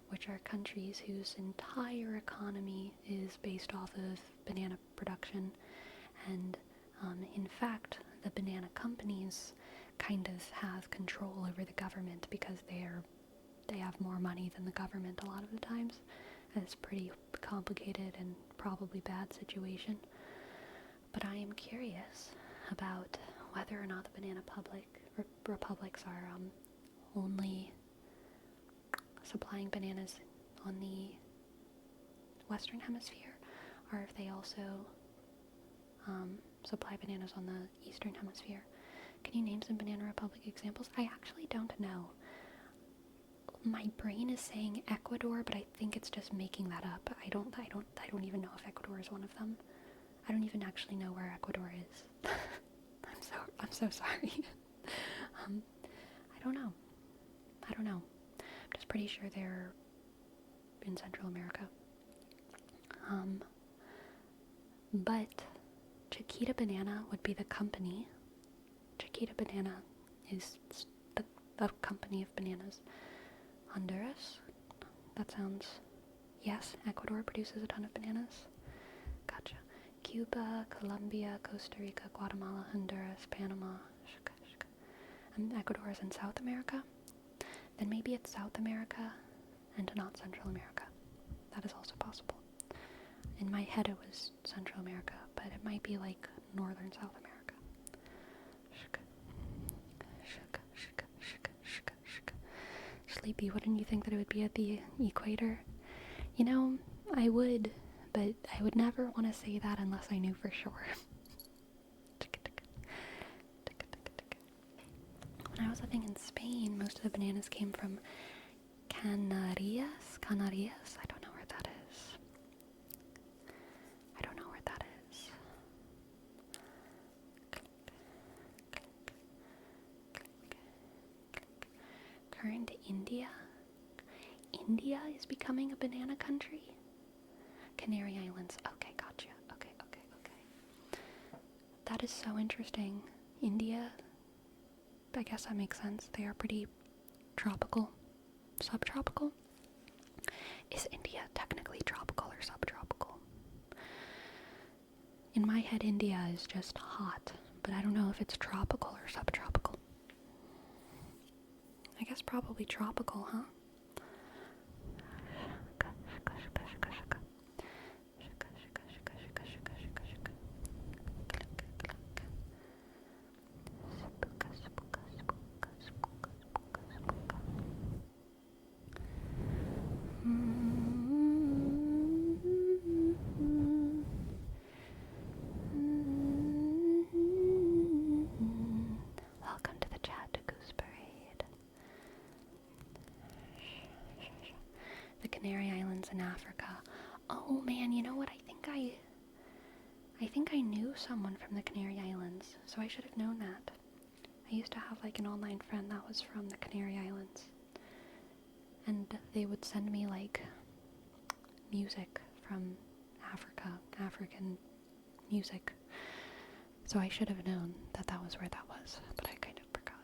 which are countries whose entire economy is based off of banana production. And in fact, the banana companies kind of have control over the government because they have more money than the government a lot of the times. And it's a pretty complicated and probably bad situation. But I am curious about whether or not the banana republics are only supplying bananas on the Western Hemisphere, or if they also supply bananas on the Eastern Hemisphere. Can you name some Banana Republic examples? I actually don't know. My brain is saying Ecuador, but I think it's just making that up. I don't even know if Ecuador is one of them. I don't even actually know where Ecuador is. I'm so sorry. I don't know. I'm just pretty sure they're in Central America. But Chiquita Banana would be the company. Chiquita Banana is the company of bananas. Honduras? That sounds... Yes, Ecuador produces a ton of bananas. Gotcha. Cuba, Colombia, Costa Rica, Guatemala, Honduras, Panama. And Ecuador is in South America? Then maybe it's South America and not Central America. That is also possible. In my head it was Central America, but it might be like Northern South America. Sleepy, wouldn't you think that it would be at the equator? You know, I would, but I would never want to say that unless I knew for sure. When I was living in Spain, most of the bananas came from Canarias? I don't know where that is. Current India? India is becoming a banana country? Canary Islands. Okay, gotcha. Okay. That is so interesting. India, I guess that makes sense. They are pretty tropical. Subtropical? Is India technically tropical or subtropical? In my head, India is just hot, but I don't know if it's tropical or subtropical. I guess probably tropical, huh? Welcome to the Tragedies parade. The Canary Islands in Africa. Oh man, you know what? I think I knew someone from the Canary Islands, so I should have known that. I used to have like an online friend that was from the Canary Islands, and they would send me like music from Africa, African music. So I should have known that that was where that was, but I kind of forgot.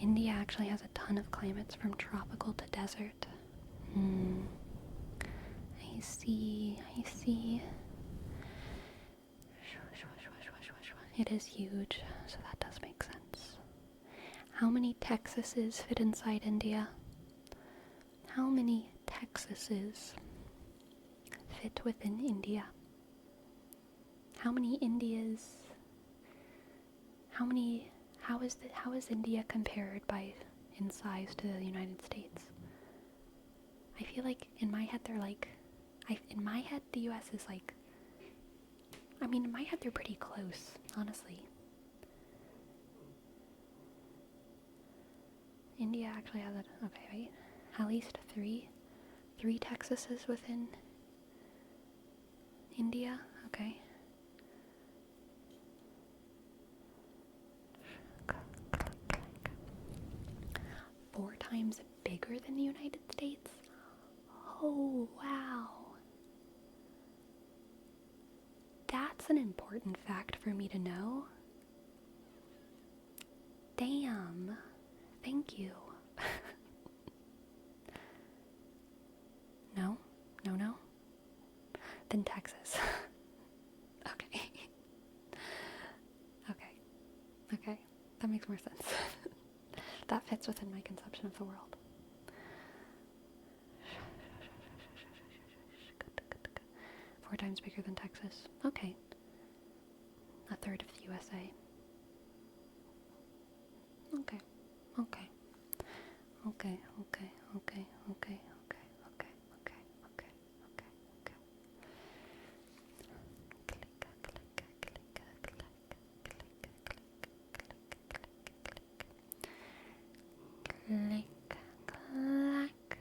India actually has a ton of climates from tropical to desert. I see. It is huge, so that does make sense. How many Texases fit inside India? How many Texases fit within India? How many Indias? How is India compared in size to the United States? I feel like in my head they're like, in my head the US is like, in my head they're pretty close, honestly. India actually has at least three Texases within India, okay. 4 times bigger than the United States? Oh, wow. That's an important fact for me to know. Damn. Thank you. No? No, no? Then Texas. Okay. Okay. That makes more sense. That fits within my conception of the world. 4 times bigger than Texas. Okay. A third of the USA. Okay. Okay. Okay. Okay. Okay. Okay. Okay. Okay. Okay. Okay. Okay. Okay. Click, clack,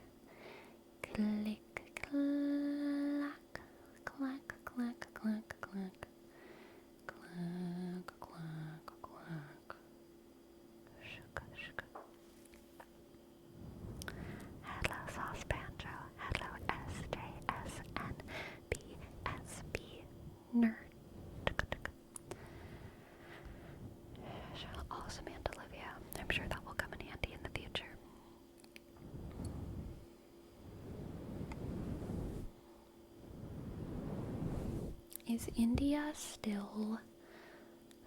click, clack, clack, clack, clack, clack, clack, clack, clack. Shuka, shuka. Hello, Sauce Banjo. Hello, SJSNBSB. Nerd. Awesome, and Olivia. I'm sure that will come in handy in the future. Is India still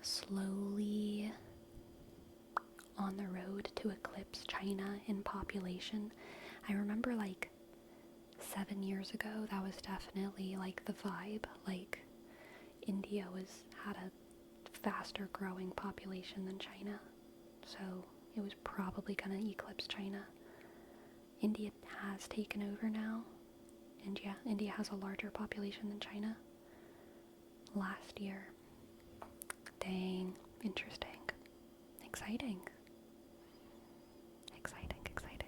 slowly on the road to eclipse China in population? I remember like 7 years ago, that was definitely like the vibe. Like India had a faster growing population than China, so it was probably gonna eclipse China. India has taken over now, and yeah, India has a larger population than China last year. Dang, interesting. Exciting. Exciting, exciting.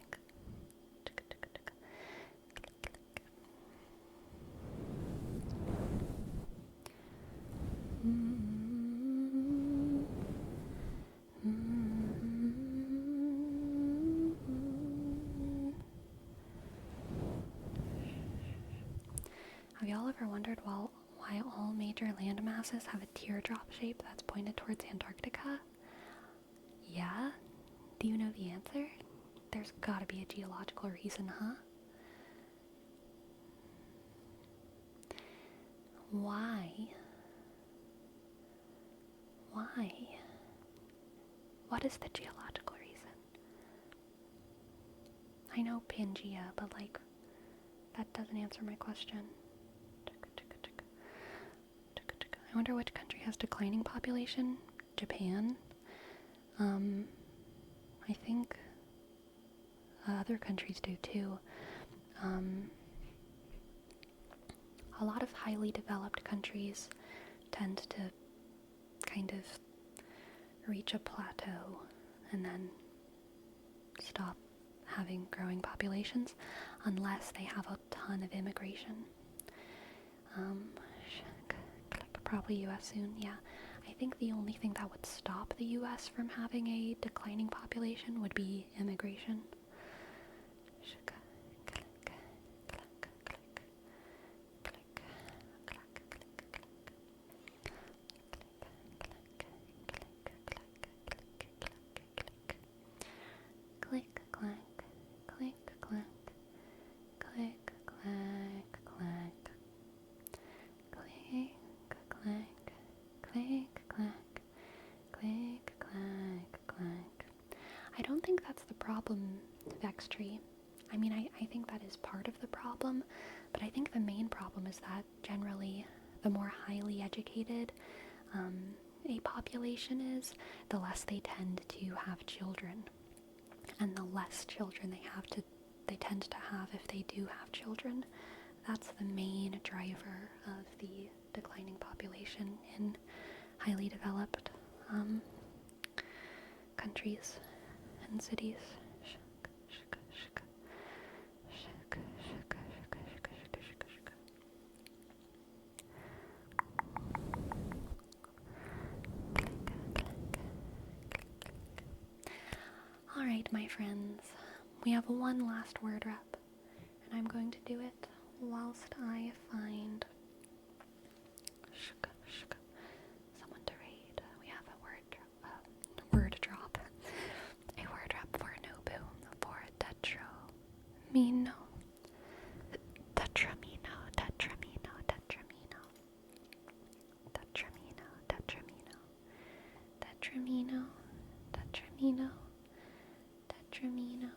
Have y'all ever wondered why all major land masses have a teardrop shape that's pointed towards Antarctica? Yeah? Do you know the answer? There's gotta be a geological reason, huh? Why? Why? What is the geological reason? I know Pangea, but like, that doesn't answer my question. I wonder which country has declining population? Japan? I think other countries do too. A lot of highly developed countries tend to kind of reach a plateau and then stop having growing populations unless they have a ton of immigration. Probably US soon, yeah. I think the only thing that would stop the US from having a declining population would be immigration. Click, clack, click, clack, click, clack, clack, click, clack, click, clack, click, clack, clack. I don't think that's the problem, Vextree. I mean, I think that is part of the problem, but I think the main problem is that generally the more highly educated a population is, the less they tend to have children. And the less children they tend to have if they do have children. That's the main driver of the declining population in highly developed countries and cities. Alright, my friends, we have one last word rep, and I'm going to do it whilst I find Tetramino. Tetramino, tetramino, tetramino. Tetramino, tetramino. Tetramino. Tetramino. Tetramino.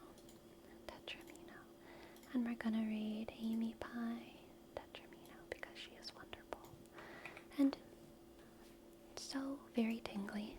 Tetramino. And we're gonna read Amy Pie Tetramino because she is wonderful. And so very tingly.